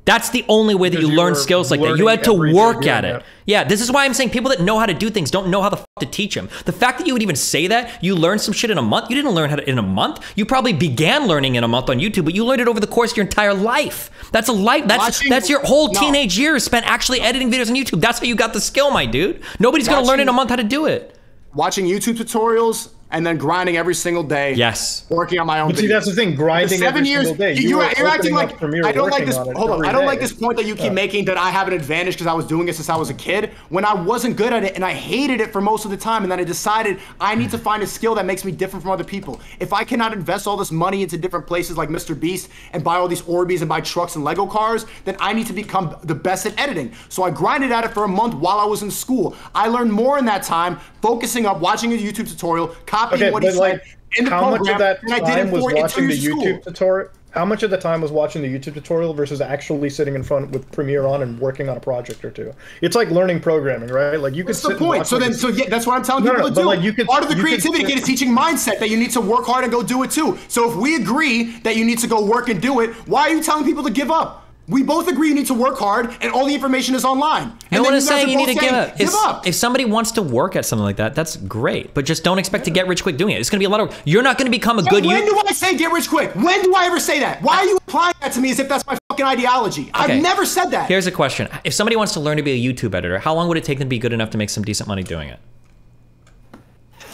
That's the only way that Because you you learn were skills like that. You learning had to every day work doing at it. that. Yeah, this is why I'm saying people that know how to do things don't know how the fuck to teach them. The fact that you would even say that you learned some shit in a month, you didn't learn how to in a month. You probably began learning in a month on YouTube, but you learned it over the course of your entire life. That's a life. That's your whole teenage years spent actually editing videos on YouTube. That's how you got the skill, my dude. Nobody's gonna learn in a month how to do it. Watching YouTube tutorials and then grinding every single day. Yes. Working on my own. But see, videos. that's the thing. Grinding For 7 every years, single day. you're were acting opening like up Premiere, I don't like working this. on it Hold on, every I don't day. like this point that you keep making that I have an advantage because I was doing it since I was a kid. When I wasn't good at it and I hated it for most of the time, and then I decided I need to find a skill that makes me different from other people. If I cannot invest all this money into different places like Mr. Beast and buy all these Orbeez and buy trucks and Lego cars, then I need to become the best at editing. So I grinded at it for a month while I was in school. I learned more in that time, focusing up, watching a YouTube tutorial, copying what he said. In the how much program, of that and I did it time was for 2 watching the years of school. YouTube tutorial? How much of the time was watching the YouTube tutorial versus actually sitting in front with Premiere on and working on a project or two? It's like learning programming, right? Like you could. What's the point? So yeah, that's what I'm telling people to but do. like you could, Part of the you could creativity kit is teaching mindset that you need to work hard and go do it too. So if we agree that you need to go work and do it, why are you telling people to give up? We both agree you need to work hard, and all the information is online. No And one then is guys saying are you need both to give saying, up. If somebody wants to work at something like that, that's great. But just don't expect to get rich quick doing it. It's going to be a lot of work. You're not going to become a good When do I say get rich quick? When do I ever say that? Why are you applying that to me as if that's my fucking ideology? Okay. I've never said that. Here's a question. If somebody wants to learn to be a YouTube editor, how long would it take them to be good enough to make some decent money doing it?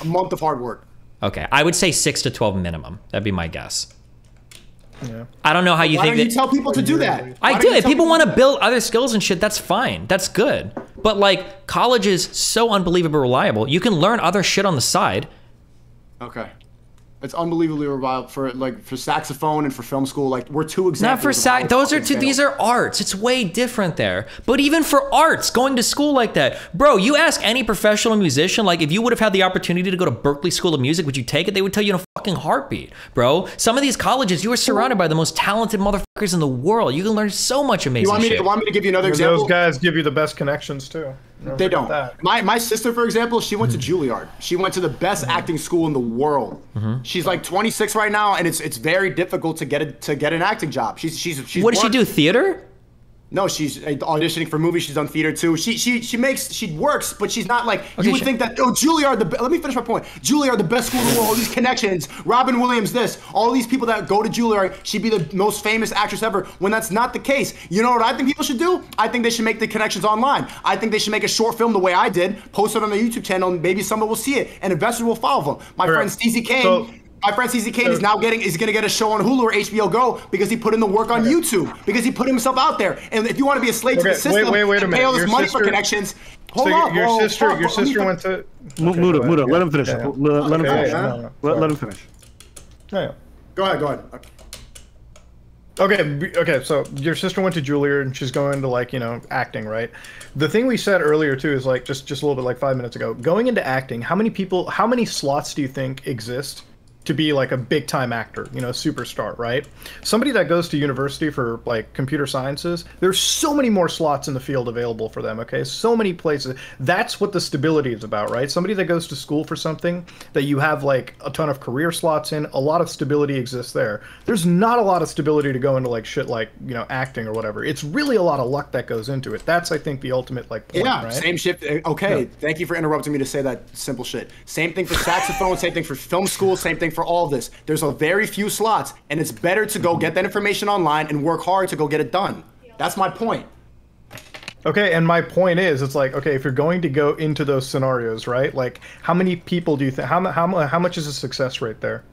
A month of hard work. Okay, I would say 6 to 12 minimum. That'd be my guess. Yeah. I don't know how you Why think don't you that. tell people to do that? Why I don't do you it. tell People want to that? build other skills and shit. That's fine. That's good. But like, college is so unbelievably reliable. You can learn other shit on the side. Okay. It's unbelievably reliable for saxophone and for film school. Like we're two examples. Not for of how sax. Those are fucking two. fail. These are arts. It's way different there. But even for arts, going to school like that, bro. You ask any professional musician, like if you would have had the opportunity to go to Berklee School of Music, would you take it? They would tell you in a fucking heartbeat, bro. Some of these colleges, you are surrounded by the most talented motherfuckers in the world. You can learn so much amazing shit. Want me to give you another And example? those guys give you the best connections too. They don't. My sister, for example, she went to Juilliard. She went to the best acting school in the world. She's like 26 right now, and it's very difficult to get an acting job. She's What does she do? Theater? No, she's auditioning for movies. She's done theater too. She works, but she's not like you would think that. Oh, Juilliard. Let me finish my point. Juilliard, the best school in the world. All these connections. Robin Williams, this. All these people that go to Juilliard. She'd be the most famous actress ever. When that's not the case. You know what I think people should do? I think they should make the connections online. I think they should make a short film the way I did, post it on their YouTube channel, and maybe someone will see it, and investors will follow them. My friend Stacey Kane. My friend CZ Kane is going to get a show on Hulu or HBO Go because he put in the work on YouTube, because he put himself out there. And if you want to be a slave to the system and pay all this money for connections, hold on. Your sister went to... Muta, let him finish. Let him finish. Let him finish. Yeah. Go ahead. Okay, so your sister went to Juilliard and she's going to, like, you know, acting, right? The thing we said earlier too is, like, just a little bit, like 5 minutes ago, going into acting, how many slots do you think exist to be like a big time actor, you know, superstar, right? Somebody that goes to university for like computer sciences, there's so many more slots in the field available for them, okay? So many places. That's what the stability is about, right? Somebody that goes to school for something that you have like a ton of career slots in, a lot of stability exists there. There's not a lot of stability to go into like shit like, you know, acting or whatever. It's really a lot of luck that goes into it. That's, I think, the ultimate like point, right? Same shit. Okay, thank you for interrupting me to say that simple shit. Same thing for saxophone, same thing for film school, same thing for all of this. There's a very few slots, and it's better to go get that information online and work hard to go get it done. That's my point. Okay, and my point is, it's like, okay, if you're going to go into those scenarios, right? Like, how many people do you think? How much is the success rate there?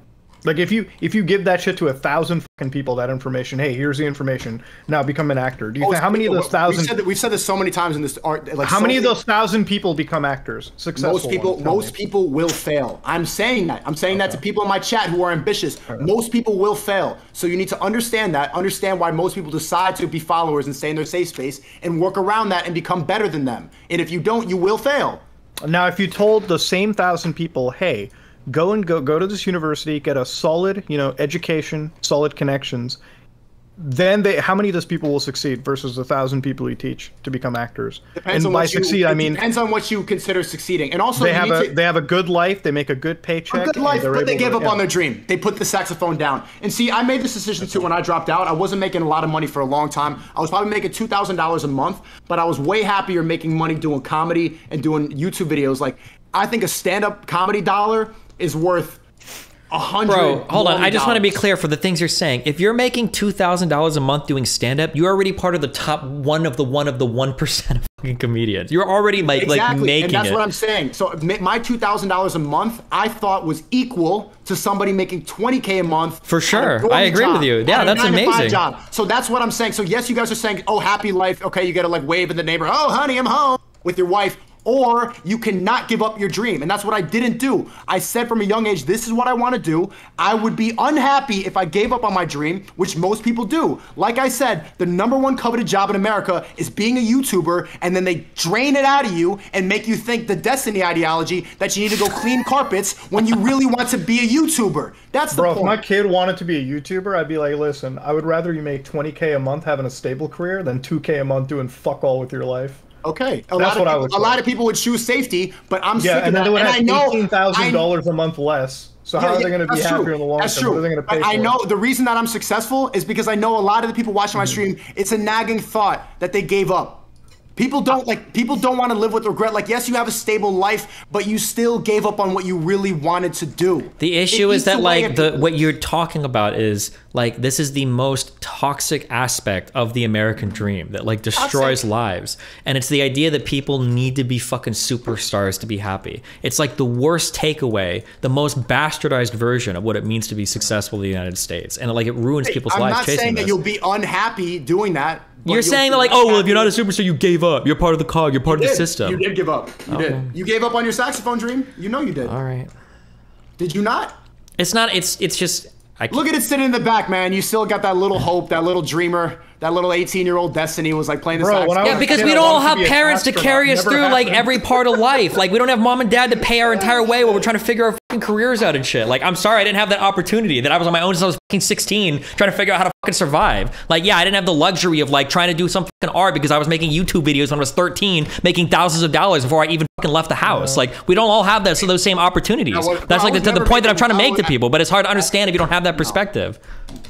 Like, if you give that shit to 1,000 fucking people, that information, hey, here's the information, now become an actor. Do you think how many of those 1,000? We've said this so many times in this art. Like, how many of those 1,000 people become actors? Successful. Most people will fail. I'm saying that. I'm saying that to people in my chat who are ambitious. Most people will fail. So you need to understand that. Understand why most people decide to be followers and stay in their safe space and work around that and become better than them. And if you don't, you will fail. Now, if you told the same 1,000 people, hey, go to this university, get a solid, you know, education, solid connections, then how many of those people will succeed versus 1,000 people you teach to become actors? Depends on by succeed, I mean, depends on what you consider succeeding. And also, they have a good life, they make a good paycheck. A good life, but they gave up on their dream. They put the saxophone down. And see, I made this decision too when I dropped out. I wasn't making a lot of money for a long time. I was probably making $2,000 a month, but I was way happier making money doing comedy and doing YouTube videos. Like, I think a stand-up comedy dollar is worth $100. Bro, hold on. I just want to be clear for the things you're saying. If you're making $2,000 a month doing stand-up, you're already part of the top 1% of fucking comedians. You're already like making it. And that's what I'm saying. So my $2,000 a month, I thought was equal to somebody making $20K a month. For sure. I agree with you. Yeah, that's amazing. Job. So that's what I'm saying. So yes, you guys are saying, oh, happy life. Okay, you got to like wave in the neighborhood. Oh, honey, I'm home with your wife. Or you cannot give up your dream. And that's what I didn't do. I said from a young age, this is what I want to do. I would be unhappy if I gave up on my dream, which most people do. Like I said, the #1 coveted job in America is being a YouTuber, and then they drain it out of you and make you think the destiny ideology that you need to go clean carpets when you really want to be a YouTuber. That's the point. Bro, if my kid wanted to be a YouTuber, I'd be like, listen, I would rather you make 20K a month having a stable career than 2K a month doing fuck all with your life. Okay, a lot of people would choose safety, but I'm sick of that. And then they would have $18,000 a month less. So how are they going to be happier in the long term? That's true. What are they going to pay for? I know the reason that I'm successful is because I know a lot of the people watching my stream, it's a nagging thought that they gave up. People don't want to live with regret. Like, yes, you have a stable life, but you still gave up on what you really wanted to do. The issue is that, like, what you're talking about is, like, this is the most toxic aspect of the American dream that, like, destroys lives. And it's the idea that people need to be fucking superstars to be happy. It's like the worst takeaway, the most bastardized version of what it means to be successful in the United States. And, like, it ruins people's lives chasing this. I'm not saying that you'll be unhappy doing that. You're saying that, like, oh, well, if you're not a superstar, you gave up. You're part of the cog. You're part of the system. You did give up. You did. You gave up on your saxophone dream. You know you did. All right. Did you not? It's not. It's just. Look at it sitting in the back, man. You still got that little hope, that little dreamer, that little 18-year-old Destiny was like playing the saxophone. Yeah, because we don't all have parents to carry us through like every part of life. Like, we don't have mom and dad to pay our entire way while we're trying to figure our fucking careers out and shit. Like, I'm sorry I didn't have that opportunity. That I was on my own since I was 16 trying to figure out how to fucking survive. Like, yeah, I didn't have the luxury of like trying to do some fucking art because I was making YouTube videos when I was 13, making thousands of dollars before I even fucking left the house. Like, we don't all have that, so those same opportunities. That's like the point that I'm trying to make to people, but it's hard to understand if you don't have that perspective.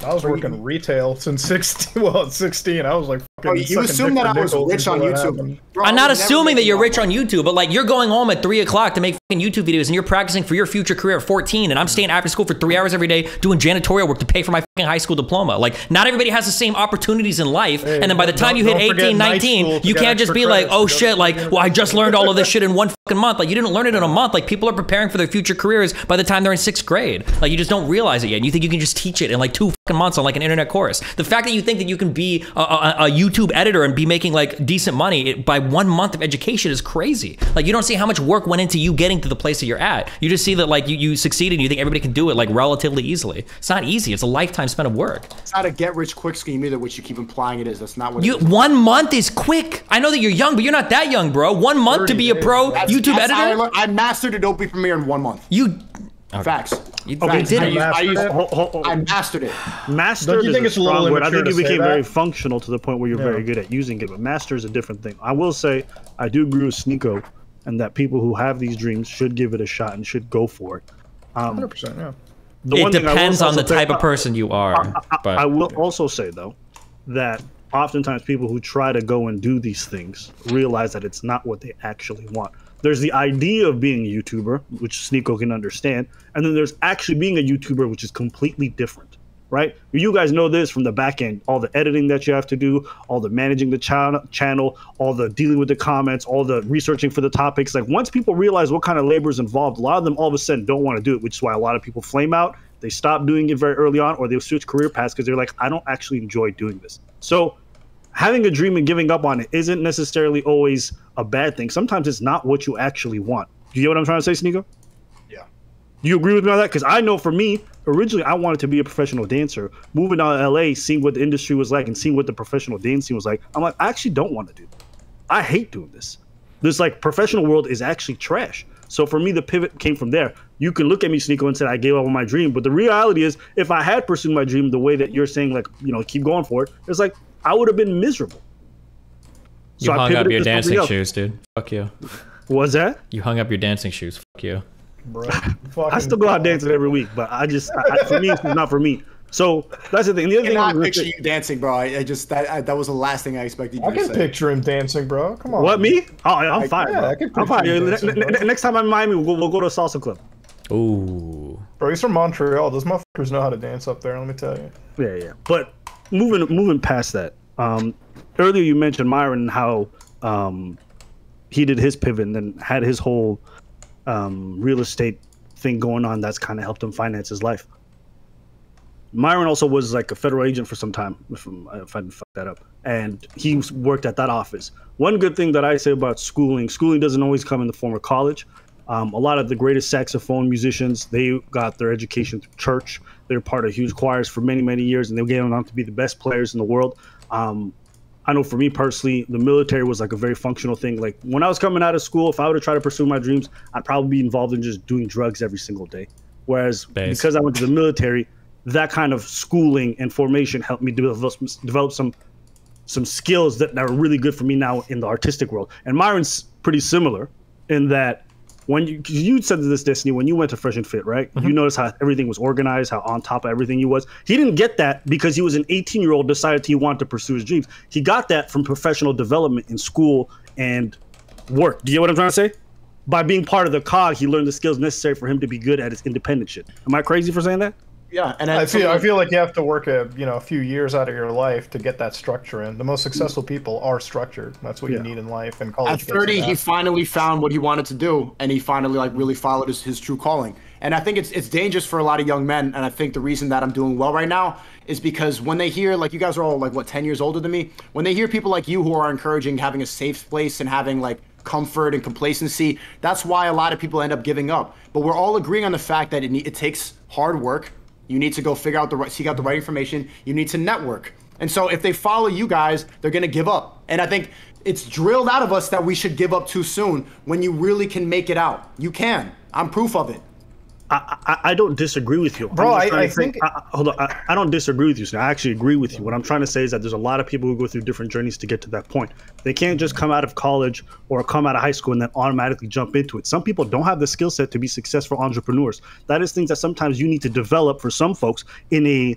I was working retail since 16. Well, at 16, I was like, you assume that I was rich on YouTube. Bro, I'm not assuming that you're rich on YouTube, but like you're going home at 3 o'clock to make fucking YouTube videos and you're practicing for your future career at 14, and I'm staying after school for 3 hours every day doing janitorial work to pay for my fucking high school diploma. Like, not everybody has the same opportunities in life, and then by the time you hit 18, 19, you can't just be like, oh shit, like, well, I just learned all of this shit in one fucking month. Like, you didn't learn it in a month. Like, people are preparing for their future careers by the time they're in 6th grade. Like, you just don't realize it yet. And you think you can just teach it in like 2 fucking months on like an internet course. The fact that you think that you can be a YouTube editor and be making like decent money by 1 month of education is crazy. Like, you don't see how much work went into you getting to the place that you're at. You just see that like you succeeded and you think everybody can do it like relatively easily. It's not easy. It's a lifetime spent of work. It's not a get rich quick scheme either, which you keep implying it is. That's not what you. 1 month is quick. I know that you're young, but you're not that young, bro. 1 month to be a pro YouTube editor. I mastered Adobe Premiere in 1 month. You. Facts. Okay, did it? I mastered it. Mastered is a strong word. I think you became very functional to the point where you're very good at using it, but master is a different thing. I will say, I do agree with Sneako, and that people who have these dreams should give it a shot and should go for it. 100%, yeah. It depends on the type of person you are. But I will also say, though, that oftentimes people who try to go and do these things realize that it's not what they actually want. There's the idea of being a YouTuber, which Sneako can understand, and then there's actually being a YouTuber, which is completely different, right? You guys know this from the back end, all the editing that you have to do, all the managing the channel, all the dealing with the comments, all the researching for the topics. Like, once people realize what kind of labor is involved, a lot of them all of a sudden don't want to do it, which is why a lot of people flame out. They stop doing it very early on, or they'll switch career paths because they're like, I don't actually enjoy doing this. So having a dream and giving up on it isn't necessarily always a bad thing. Sometimes it's not what you actually want. Do you get what I'm trying to say, Sneako? Yeah. Do you agree with me on that? Because I know for me, originally I wanted to be a professional dancer. Moving out to LA, seeing what the industry was like and seeing what the professional dancing was like, I'm like, I actually don't want to do that. I hate doing this. This like professional world is actually trash. So for me, the pivot came from there. You can look at me, Sneako, and say I gave up on my dream. But the reality is, if I had pursued my dream the way that you're saying, like, you know, keep going for it, it's like, I would have been miserable. You hung up your dancing shoes, dude. Fuck you. What's that? You hung up your dancing shoes. Fuck you. Bro, I still go out dancing every week, but for me, it's not for me. So that's the thing. The other thing I picture you dancing, bro. That was the last thing I expected you to say. I can picture him dancing, bro. Come on. What, me? Oh, I'm fine. Yeah, bro. I can picture I'm fine. you dancing, Next time I'm in Miami, we'll go to a salsa club. Ooh. Bro, he's from Montreal. Those motherfuckers know how to dance up there. Let me tell you. Yeah. But moving past that, earlier you mentioned Myron and how he did his pivot and then had his whole real estate thing going on that's kind of helped him finance his life. Myron also was like a federal agent for some time, if I didn't fuck that up, and he worked at that office. One good thing that I say about schooling doesn't always come in the form of college. A lot of the greatest saxophone musicians, they got their education through church. They're part of huge choirs for many, many years, and they went on to be the best players in the world. I know for me personally, the military was like a very functional thing. Like, when I was coming out of school, if I were to try to pursue my dreams, I'd probably be involved in just doing drugs every single day. Whereas because I went to the military, that kind of schooling and formation helped me develop some skills that are really good for me now in the artistic world. And Myron's pretty similar in that when you said this, Destiny, when you went to Fresh and Fit, right? Mm-hmm. You noticed how everything was organized, how on top of everything he was. He didn't get that because he was an 18-year-old decided he wanted to pursue his dreams. He got that from professional development in school and work. Do you get what I'm trying to say? By being part of the cog, he learned the skills necessary for him to be good at his independent shit. Am I crazy for saying that? Yeah, and I feel like you have to work a few years out of your life to get that structure in. The most successful people are structured. That's what you need in life. And college. At 30, he finally found what he wanted to do, and he finally like really followed his true calling. And I think it's dangerous for a lot of young men. And I think the reason that I'm doing well right now is because when they hear, like, you guys are all like what 10 years older than me. When they hear people like you who are encouraging having a safe place and having like comfort and complacency, that's why a lot of people end up giving up. But we're all agreeing on the fact that it takes hard work. You need to go seek out the right information. You need to network. And so if they follow you guys, they're going to give up. And I think it's drilled out of us that we should give up too soon when you really can make it out. You can. I'm proof of it. I don't disagree with you, Bro. I think hold on. I don't disagree with you. So I actually agree with you. What I'm trying to say is that there's a lot of people who go through different journeys to get to that point. They can't just come out of college or come out of high school and then automatically jump into it. Some people don't have the skill set to be successful entrepreneurs. That is things that sometimes you need to develop for some folks in a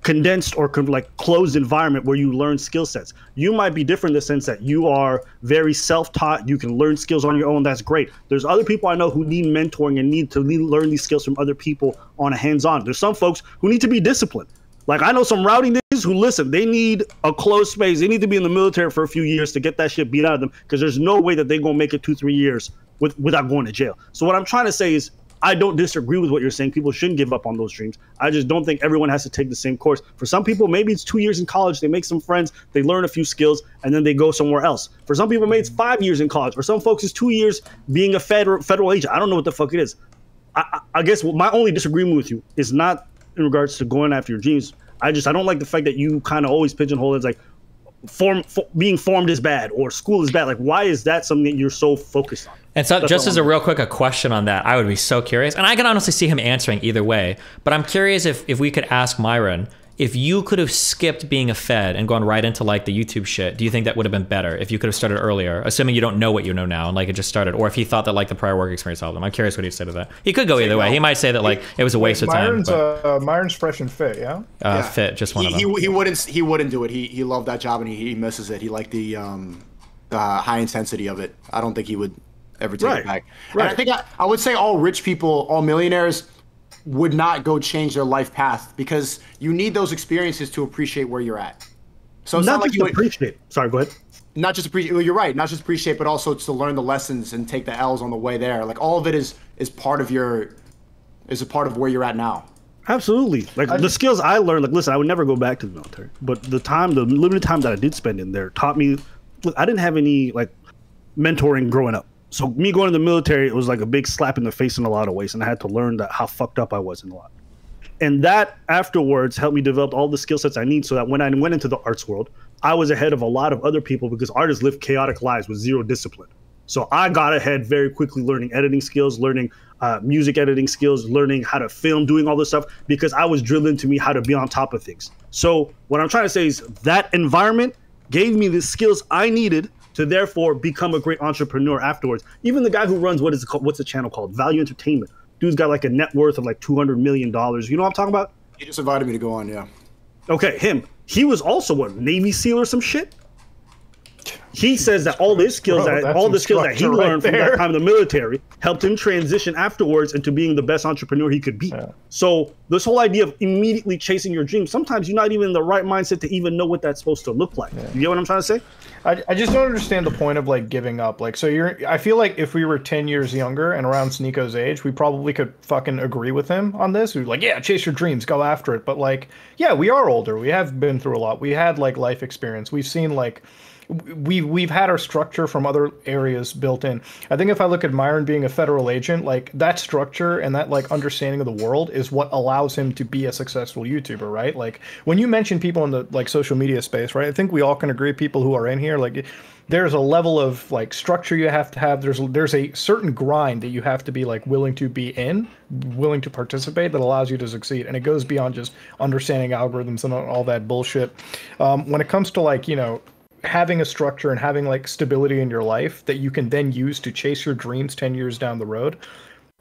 condensed or like closed environment where you learn skill sets. You might be different in the sense that you are very self-taught. You can learn skills on your own. That's great. There's other people I know who need mentoring and need to learn these skills from other people on a hands-on. There's some folks who need to be disciplined. Like I know some rowdy niggas who listen, they need a closed space. They need to be in the military for a few years to get that shit beat out of them because there's no way that they're going to make it 2-3 years without going to jail. So what I'm trying to say is I don't disagree with what you're saying. People shouldn't give up on those dreams. I just don't think everyone has to take the same course. For some people, maybe it's 2 years in college. They make some friends, they learn a few skills, and then they go somewhere else. For some people, maybe it's 5 years in college. For some folks, it's 2 years being a federal agent. I don't know what the fuck it is. I guess my only disagreement with you is not in regards to going after your dreams. I don't like the fact that you kind of always pigeonhole it as like being formed is bad or school is bad. Like, why is that something that you're so focused on? And so, just as a real quick question on that, I would be so curious, and I can honestly see him answering either way, but I'm curious if we could ask Myron, if you could have skipped being a Fed and gone right into like the YouTube shit, do you think that would have been better if you could have started earlier, assuming you don't know what you know now and like it just started, or if he thought that like the prior work experience helped him? I'm curious what he'd say to that. He could go either way. He might say that like it was a waste of time. Myron's fresh and fit, yeah. Fit, just one of them. He wouldn't do it. He loved that job and he misses it. He liked the high intensity of it. I don't think he would ever take it back. Right. And I think I would say all rich people, all millionaires would not go change their life path because you need those experiences to appreciate where you're at. So it's not like you appreciate. Sorry, go ahead. Not just appreciate. Well, you're right. Not just appreciate, but also to learn the lessons and take the L's on the way there. Like all of it is part of a part of where you're at now. Absolutely. Like the skills I learned. Like, listen, I would never go back to the military, but the limited time that I did spend in there taught me. Look, I didn't have any like mentoring growing up. So me going to the military, it was like a big slap in the face in a lot of ways, and I had to learn how fucked up I was in a lot. And that afterwards helped me develop all the skill sets I need so that when I went into the arts world, I was ahead of a lot of other people because artists live chaotic lives with zero discipline. So I got ahead very quickly learning editing skills, learning music editing skills, learning how to film, doing all this stuff because I was drilled into me how to be on top of things. So what I'm trying to say is that environment gave me the skills I needed to therefore become a great entrepreneur afterwards. Even the guy who runs, what's the channel called? Value Entertainment. Dude's got like a net worth of like $200 million. You know what I'm talking about? He just invited me to go on, yeah. Okay, him. He was also a Navy SEAL or some shit. He says that all his skills, all the skills that he learned from that time in the military helped him transition afterwards into being the best entrepreneur he could be. Yeah. So this whole idea of immediately chasing your dreams, sometimes you're not even in the right mindset to even know what that's supposed to look like. Yeah. You get what I'm trying to say? I just don't understand the point of like giving up. Like, so I feel like if we were 10 years younger and around Sneako's age, we probably could fucking agree with him on this. We're like, yeah, chase your dreams, go after it. But like, yeah, we are older. We have been through a lot. We had like life experience. We've seen like, we've had our structure from other areas built in. I think if I look at Myron being a federal agent, like that structure and that like understanding of the world is what allows him to be a successful YouTuber, right? Like when you mention people in the like social media space, right? I think we all can agree, people who are in here, like there's a level of like structure you have to have. There's a certain grind that you have to be like willing to be in, willing to participate that allows you to succeed. And it goes beyond just understanding algorithms and all that bullshit. When it comes to like, you know, having a structure and having like stability in your life that you can then use to chase your dreams 10 years down the road,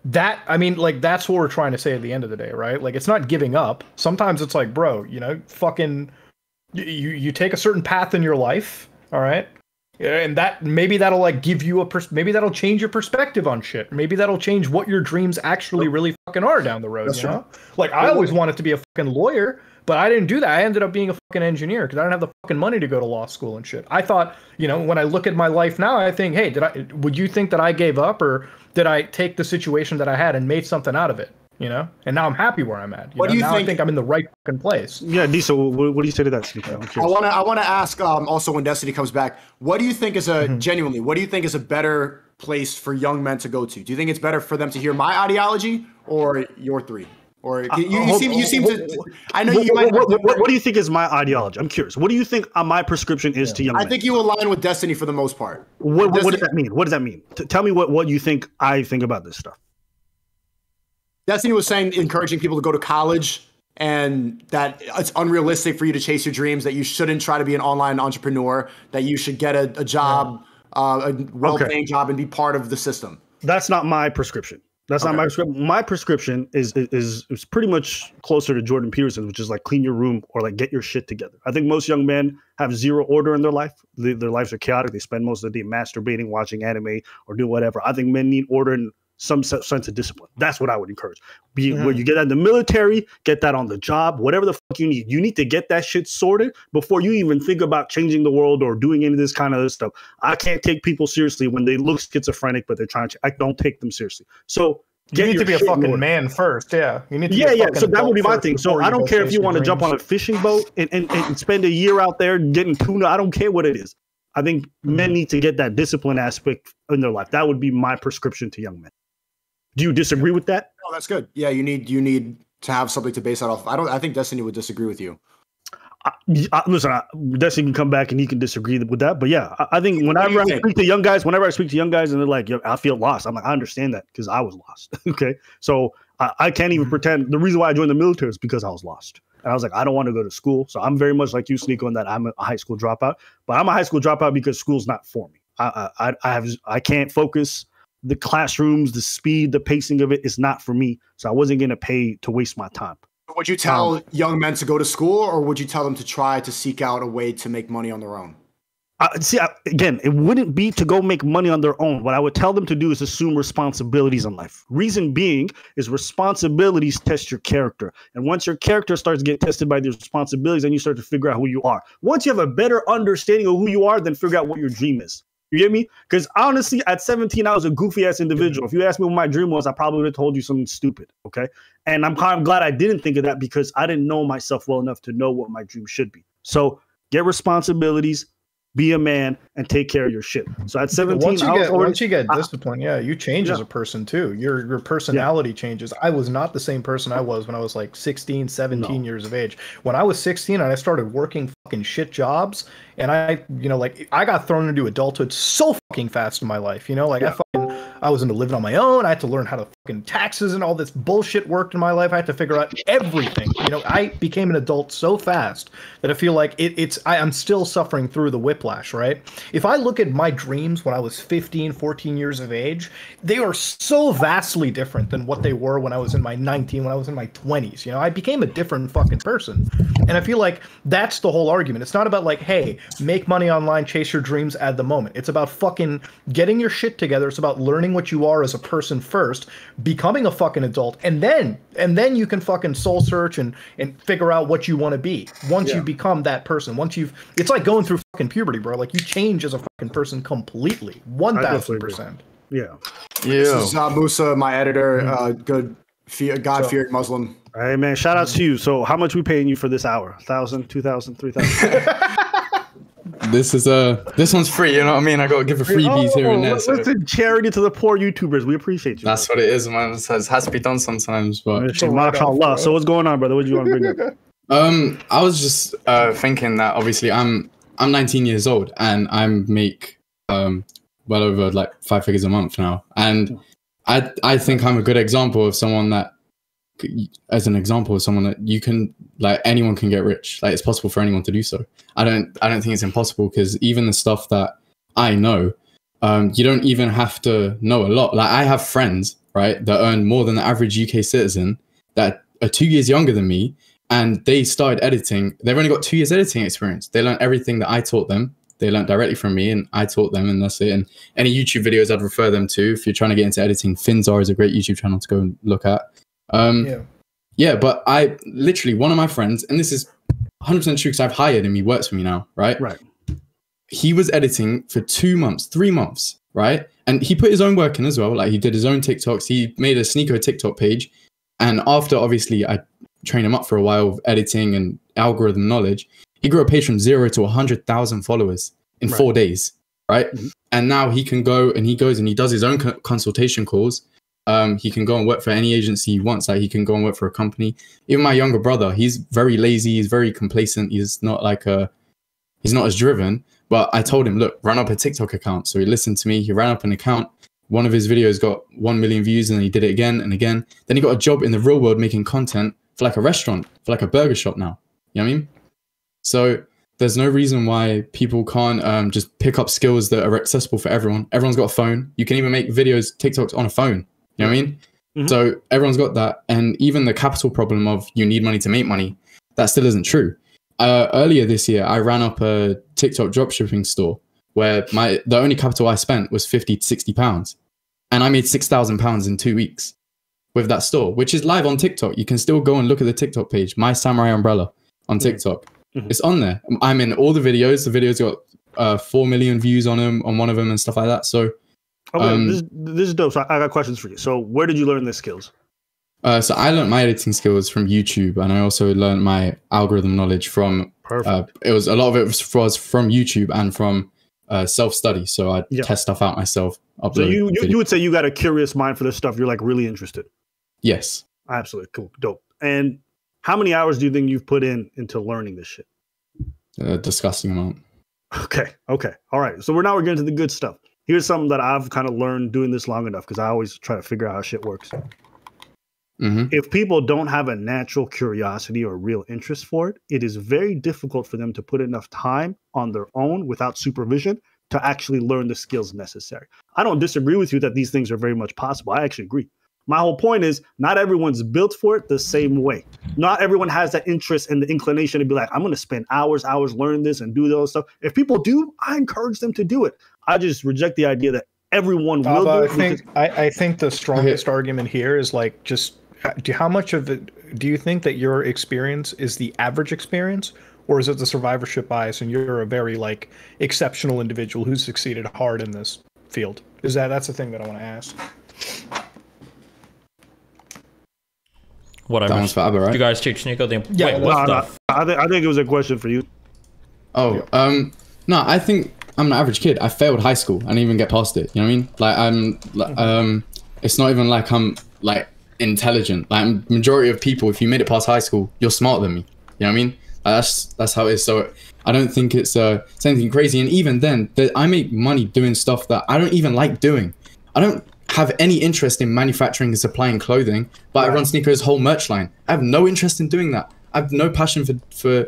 that, I mean, like that's what we're trying to say at the end of the day, right? Like it's not giving up. Sometimes it's like, bro, you know, fucking you take a certain path in your life, all right? And that maybe that'll like give you maybe that'll change your perspective on shit. Maybe that'll change what your dreams actually really fucking are down the road. That's, you know? Like I always wanted to be a fucking lawyer, but I didn't do that. I ended up being a fucking engineer because I didn't have the fucking money to go to law school and shit. I thought, you know, when I look at my life now, I think, hey, would you think that I gave up, or did I take the situation that I had and made something out of it? You know, and now I'm happy where I'm at. What do you think? I think I'm in the right fucking place. Yeah, Diesel, what do you say to that? I want to ask also when Destiny comes back, what do you think is genuinely? What do you think is a better place for young men to go to? Do you think it's better for them to hear my ideology or your three? Or you seem to. I know you might. What do you think is my ideology? I'm curious. What do you think my prescription is to young men? I think you align with Destiny for the most part. What does that mean? What does that mean? Tell me what you think I think about this stuff. Destiny was saying encouraging people to go to college and that it's unrealistic for you to chase your dreams, that you shouldn't try to be an online entrepreneur, that you should get a job, a well-paying job and be part of the system. That's not my prescription. That's not my prescription. My prescription is pretty much closer to Jordan Peterson's, which is like clean your room or like get your shit together. I think most young men have zero order in their life. Their lives are chaotic. They spend most of the day masturbating, watching anime, or doing whatever. I think men need order and some sense of discipline. That's what I would encourage. Where you get out in the military, get that on the job, whatever the fuck you need. You need to get that shit sorted before you even think about changing the world or doing any of this kind of other stuff. I can't take people seriously when they look schizophrenic, but they're trying to. I don't take them seriously. So you need to be a fucking man first. Yeah. You need to be a so that would be my thing. So I don't care if you want to jump on a fishing boat and spend a year out there getting tuna. I don't care what it is. I think men need to get that discipline aspect in their life. That would be my prescription to young men. Do you disagree with that? No, that's good. Yeah, you need to have something to base that off. I think Destiny would disagree with you. Listen, Destiny can come back and he can disagree with that. But yeah, I think whenever I speak to young guys and they're like, I feel lost. I'm like, I understand that because I was lost. Okay, so I can't even pretend. The reason why I joined the military is because I was lost. And I was like, I don't want to go to school. So I'm very much like you, Sneako, in that I'm a high school dropout. But I'm a high school dropout because school's not for me. I can't focus. The classrooms, the speed, the pacing of it is not for me. So I wasn't going to pay to waste my time. Would you tell young men to go to school, or would you tell them to try to seek out a way to make money on their own? Again, it wouldn't be to go make money on their own. What I would tell them to do is assume responsibilities in life. Reason being is responsibilities test your character. And once your character starts to get tested by these responsibilities, then you start to figure out who you are. Once you have a better understanding of who you are, then figure out what your dream is. You get me? Because honestly, at 17, I was a goofy ass individual. If you asked me what my dream was, I probably would have told you something stupid. Okay. And I'm glad I didn't think of that because I didn't know myself well enough to know what my dream should be. So get responsibilities, be a man, and take care of your shit. So at 17, once you get discipline, you change as a person too. Your personality changes. I was not the same person I was when I was like 16, 17 years of age. When I was 16 and I started working fucking shit jobs, and I got thrown into adulthood so fucking fast in my life. I was into living on my own. I had to learn how to fucking taxes and all this bullshit worked in my life. I had to figure out everything. I became an adult so fast that I feel like I'm still suffering through the whiplash, right? If I look at my dreams when I was 15, 14 years of age, they are so vastly different than what they were when I was in my 19, when I was in my 20s. I became a different fucking person. And I feel like that's the whole argument. It's not about like, hey, make money online, chase your dreams at the moment. It's about fucking getting your shit together. It's about learning what you are as a person first, becoming a fucking adult, and then you can fucking soul search and figure out what you want to be. Once you become that person, it's like going through fucking puberty, bro. Like you change as a fucking person completely, 1000%. Yeah. This is Musa, my editor, God-fearing Muslim. All right, man. Shout outs to you. So how much we paying you for this hour? 1,000, 2,000, 3,000? This one's free, you know what I mean? I gotta give a freebies here and there. So. Listen, charity to the poor YouTubers. We appreciate you. That's what it is, man. It has to be done sometimes. But mashallah. So what's going on, brother? What do you want to bring up? I was just thinking that obviously I'm 19 years old and I make well over like 5 figures a month now, and I think I'm a good example of someone that. As an example of someone that you can, like, anyone can get rich. Like, it's possible for anyone to do so. I don't think it's impossible, because even the stuff that I know, you don't even have to know a lot. Like, I have friends, right, that earn more than the average UK citizen that are 2 years younger than me, and they started editing. They've only got 2 years editing experience. They learned everything that I taught them. They learned directly from me, and I taught them, and that's it. And any YouTube videos I'd refer them to, if you're trying to get into editing, Finzar is a great YouTube channel to go and look at. But I literally, one of my friends, and this is 100% true because I've hired him, he works for me now, right? He was editing for 2 months, 3 months, right? And he put his own work in as well. Like, he did his own TikToks. He made a Sneako TikTok page. And after, obviously, I trained him up for a while of editing and algorithm knowledge, he grew a page from 0 to 100,000 followers in 4 days, right? And now he can go and he goes and he does his own consultation calls. He can go and work for any agency he wants. Like, he can go and work for a company. Even my younger brother, he's very lazy. He's very complacent. He's not as driven. But I told him, look, run up a TikTok account. So he listened to me. He ran up an account. one of his videos got 1 million views, and then he did it again and again. Then he got a job in the real world making content for like a restaurant, for like a burger shop now. You know what I mean? So there's no reason why people can't just pick up skills that are accessible for everyone. Everyone's got a phone. You can even make videos, TikToks on a phone. You know what I mean? Mm-hmm. So everyone's got that. And even the capital problem of you need money to make money, that still isn't true. Earlier this year, I ran up a TikTok dropshipping store where the only capital I spent was 50 to 60 pounds. And I made £6,000 in 2 weeks with that store, which is live on TikTok. You can still go and look at the TikTok page, My Samurai Umbrella on TikTok. Mm-hmm. It's on there. I'm in all the videos. The videos got 4 million views on them, on one of them and stuff like that. So, this is dope. So I got questions for you. So where did you learn the skills? So I learned my editing skills from YouTube, and I also learned my algorithm knowledge from. Perfect. It was a lot of it was from YouTube and from self-study. So I test stuff out myself. So you would say you got a curious mind for this stuff. You're like really interested. Yes. Absolutely. Cool. Dope. And how many hours do you think you've put into learning this shit? A disgusting amount. Okay. All right. So we're getting to the good stuff. Here's something that I've kind of learned doing this long enough, because I always try to figure out how shit works. Mm-hmm. If people don't have a natural curiosity or real interest for it, it is very difficult for them to put enough time on their own without supervision to actually learn the skills necessary. I don't disagree with you that these things are very much possible. I actually agree. My whole point is not everyone's built for it the same way. Not everyone has that interest and the inclination to be like, I'm going to spend hours learning this and do those stuff. If people do, I encourage them to do it. I just reject the idea that everyone will do it. I think the strongest argument here is like, just how much of it do you think that your experience is the average experience, or is it the survivorship bias and you're a very like exceptional individual who's succeeded hard in this field? That's the thing that I want to ask. Whatever. That one's for Aba, right? You guys teach Sneako the I think it was a question for you. Oh, no, I think I'm an average kid. I failed high school. I didn't even get past it. You know what I mean? Like, it's not even like I'm like intelligent. Like, majority of people, if you made it past high school, you're smarter than me. You know what I mean? That's how it is. So I don't think it's anything crazy. And even then, I make money doing stuff that I don't even like doing. I don't have any interest in manufacturing and supplying clothing, but I run Sneako's whole merch line. I have no interest in doing that. I have no passion for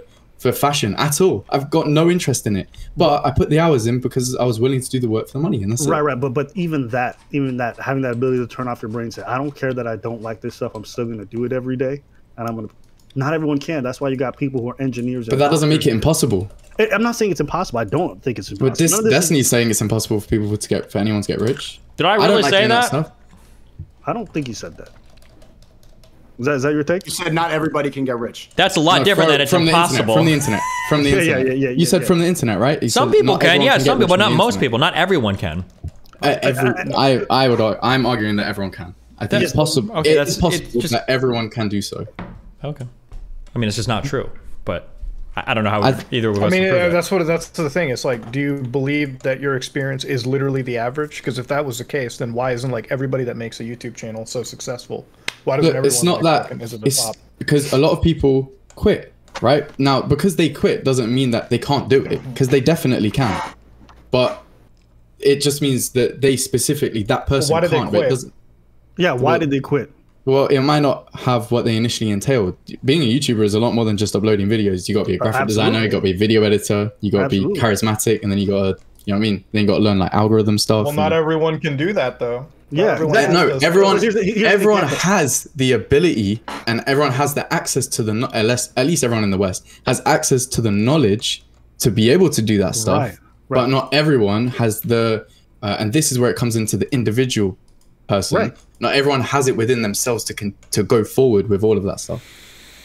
fashion at all. I've got no interest in it, but I put the hours in because I was willing to do the work for the money, and that's right. But even that, having that ability to turn off your brain and say, I don't care that I don't like this stuff. I'm still going to do it every day, and I'm going to. Not everyone can. That's why you got people who are engineers. But that doesn't make it impossible. I'm not saying it's impossible. I don't think it's impossible. But this Destiny's saying it's impossible for people for anyone to get rich. Did I really say that? I don't think you said that. Is that your take? You said not everybody can get rich. That's a lot different than it's impossible. From the internet. You said from the internet, right? Some people can, yeah. Some people, but not most people. Not everyone can. I'm arguing that everyone can. I think it's possible. Okay, it's possible that everyone can do so. Okay. I mean, it's just not true, but I don't know how either of us. I mean, that's the thing. It's like, do you believe that your experience is literally the average? Because if that was the case, then why isn't like everybody that makes a YouTube channel so successful? Why doesn't everyone? It's not that. It's because a lot of people quit, right? Now, because they quit doesn't mean that they can't do it, because they definitely can. But it just means that they specifically, that person why did can't. They quit? But it doesn't. Yeah, why did they quit? Well, it might not have what they initially entailed. Being a YouTuber is a lot more than just uploading videos. You got to be a graphic designer, you got to be a video editor, you got to be charismatic, and then you got to, you know what I mean? Then you got to learn like algorithm stuff. Well, not everyone can do that though. Yeah, everyone has the ability, and everyone has the access to the, at least everyone in the West has access to the knowledge to be able to do that stuff. Right. But not everyone has the, and this is where it comes into the individual person. Right. Not everyone has it within themselves to go forward with all of that stuff.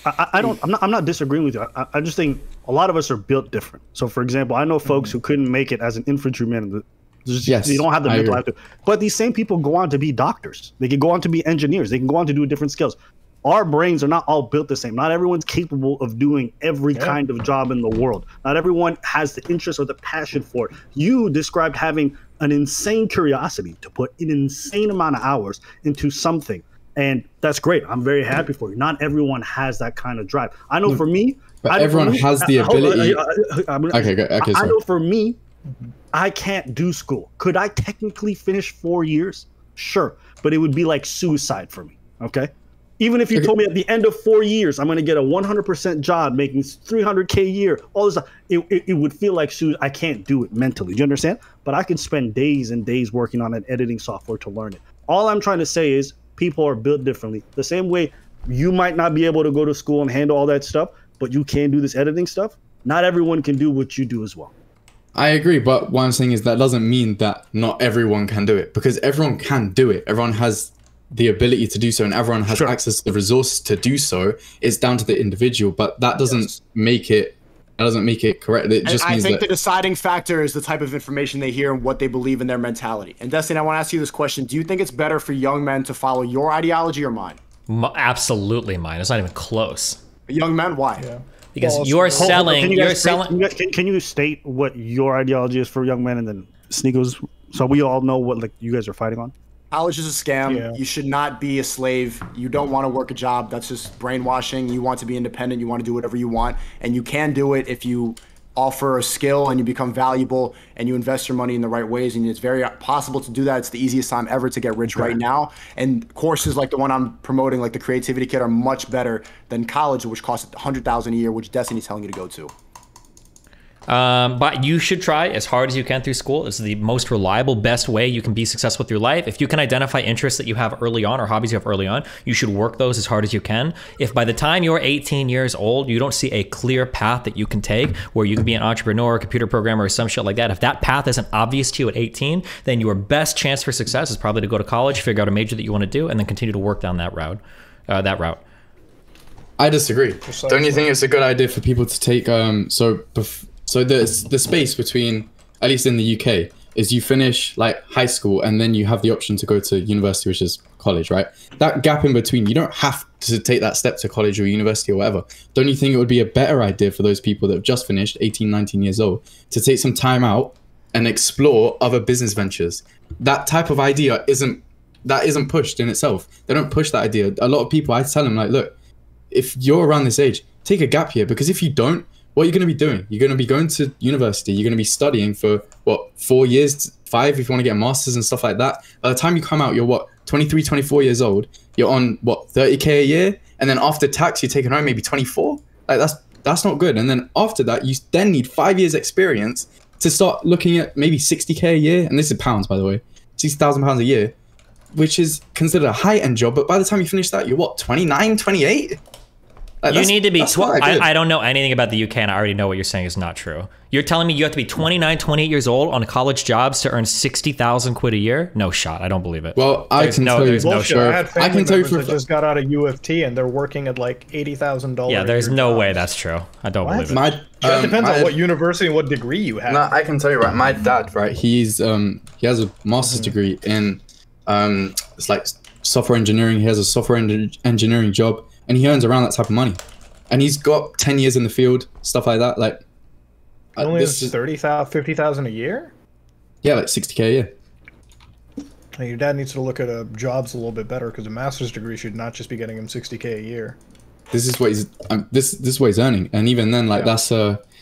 I'm not disagreeing with you. I just think a lot of us are built different. So, for example, I know folks who couldn't make it as an infantryman. They don't have the mental life to. But these same people go on to be doctors. They can go on to be engineers. They can go on to do different skills. Our brains are not all built the same. Not everyone's capable of doing every kind of job in the world. Not everyone has the interest or the passion for it. You described having an insane curiosity to put an insane amount of hours into something. And that's great. I'm very happy for you. Not everyone has that kind of drive. I know for me. But everyone has the ability. I know for me, I can't do school. Could I technically finish 4 years? Sure, but it would be like suicide for me. Okay. Even if you told me at the end of 4 years, I'm going to get a 100% job making $300K a year, all this stuff, it would feel like I can't do it mentally. Do you understand? But I can spend days and days working on an editing software to learn it. All I'm trying to say is people are built differently. The same way you might not be able to go to school and handle all that stuff, but you can do this editing stuff. Not everyone can do what you do as well. I agree, but what I'm saying is that doesn't mean that not everyone can do it, because everyone can do it. Everyone has the ability to do so, and everyone has access to the resources to do so. It's down to the individual, but that doesn't make it. That doesn't make it correct. It just means I think the deciding factor is the type of information they hear and what they believe in their mentality. And Destiny, I want to ask you this question: do you think it's better for young men to follow your ideology or mine? Absolutely mine. It's not even close. Young men, why? Yeah. Because you're selling. Can you state what your ideology is for young men, and then Sneako's, so we all know what like you guys are fighting on? College is a scam. Yeah. You should not be a slave. You don't want to work a job. That's just brainwashing. You want to be independent. You want to do whatever you want. And you can do it if you offer a skill and you become valuable and you invest your money in the right ways. And it's very possible to do that. It's the easiest time ever to get rich right now. And courses like the one I'm promoting, like the Creativity Kit, are much better than college, which costs $100,000 a year, which Destiny's telling you to go to. But you should try as hard as you can through school. It's the most reliable, best way you can be successful with your life. If you can identify interests that you have early on or hobbies you have early on, you should work those as hard as you can. If by the time you're 18 years old, you don't see a clear path that you can take where you can be an entrepreneur, a computer programmer, or some shit like that, if that path isn't obvious to you at 18, then your best chance for success is probably to go to college, figure out a major that you want to do, and then continue to work down that route. I disagree. Don't you think it's a good idea for people to take So the space between, at least in the UK, is you finish like high school and then you have the option to go to university, which is college, right? That gap in between, you don't have to take that step to college or university or whatever. Don't you think it would be a better idea for those people that have just finished, 18, 19 years old, to take some time out and explore other business ventures? That type of idea isn't pushed in itself. They don't push that idea. A lot of people, I tell them like, look, if you're around this age, take a gap year, because if you don't, what are you going to be doing? You're going to be going to university. You're going to be studying for, what, 4 years, 5 if you want to get a master's and stuff like that. By the time you come out, you're, what, 23, 24 years old. You're on, what, 30K a year? And then after tax, you're taking home maybe 24? Like, that's not good. And then after that, you then need 5 years experience to start looking at maybe 60K a year. And this is pounds, by the way. £60,000 a year, which is considered a high-end job. But by the time you finish that, you're, what, 29, 28? Like, you need to be, I don't know anything about the UK, and I already know what you're saying is not true. You're telling me you have to be 29, 28 years old on college jobs to earn 60,000 quid a year? No shot. I don't believe it. Well, I can tell you. I can tell you that just got out of U of T and they're working at like $80,000. Yeah, there's no way that's true. I don't believe it. That depends on what university and what degree you have. No, I can tell you, right. My dad, right, he has a master's degree in it's like software engineering. He has a software engineering job. And he earns around that type of money, and he's got 10 years in the field, stuff like that. Like, only 30,000, 50,000 a year. Yeah, like 60K a year. Now, your dad needs to look at jobs a little bit better, because a master's degree should not just be getting him 60K a year. This is what he's this is what he's earning, and even then, like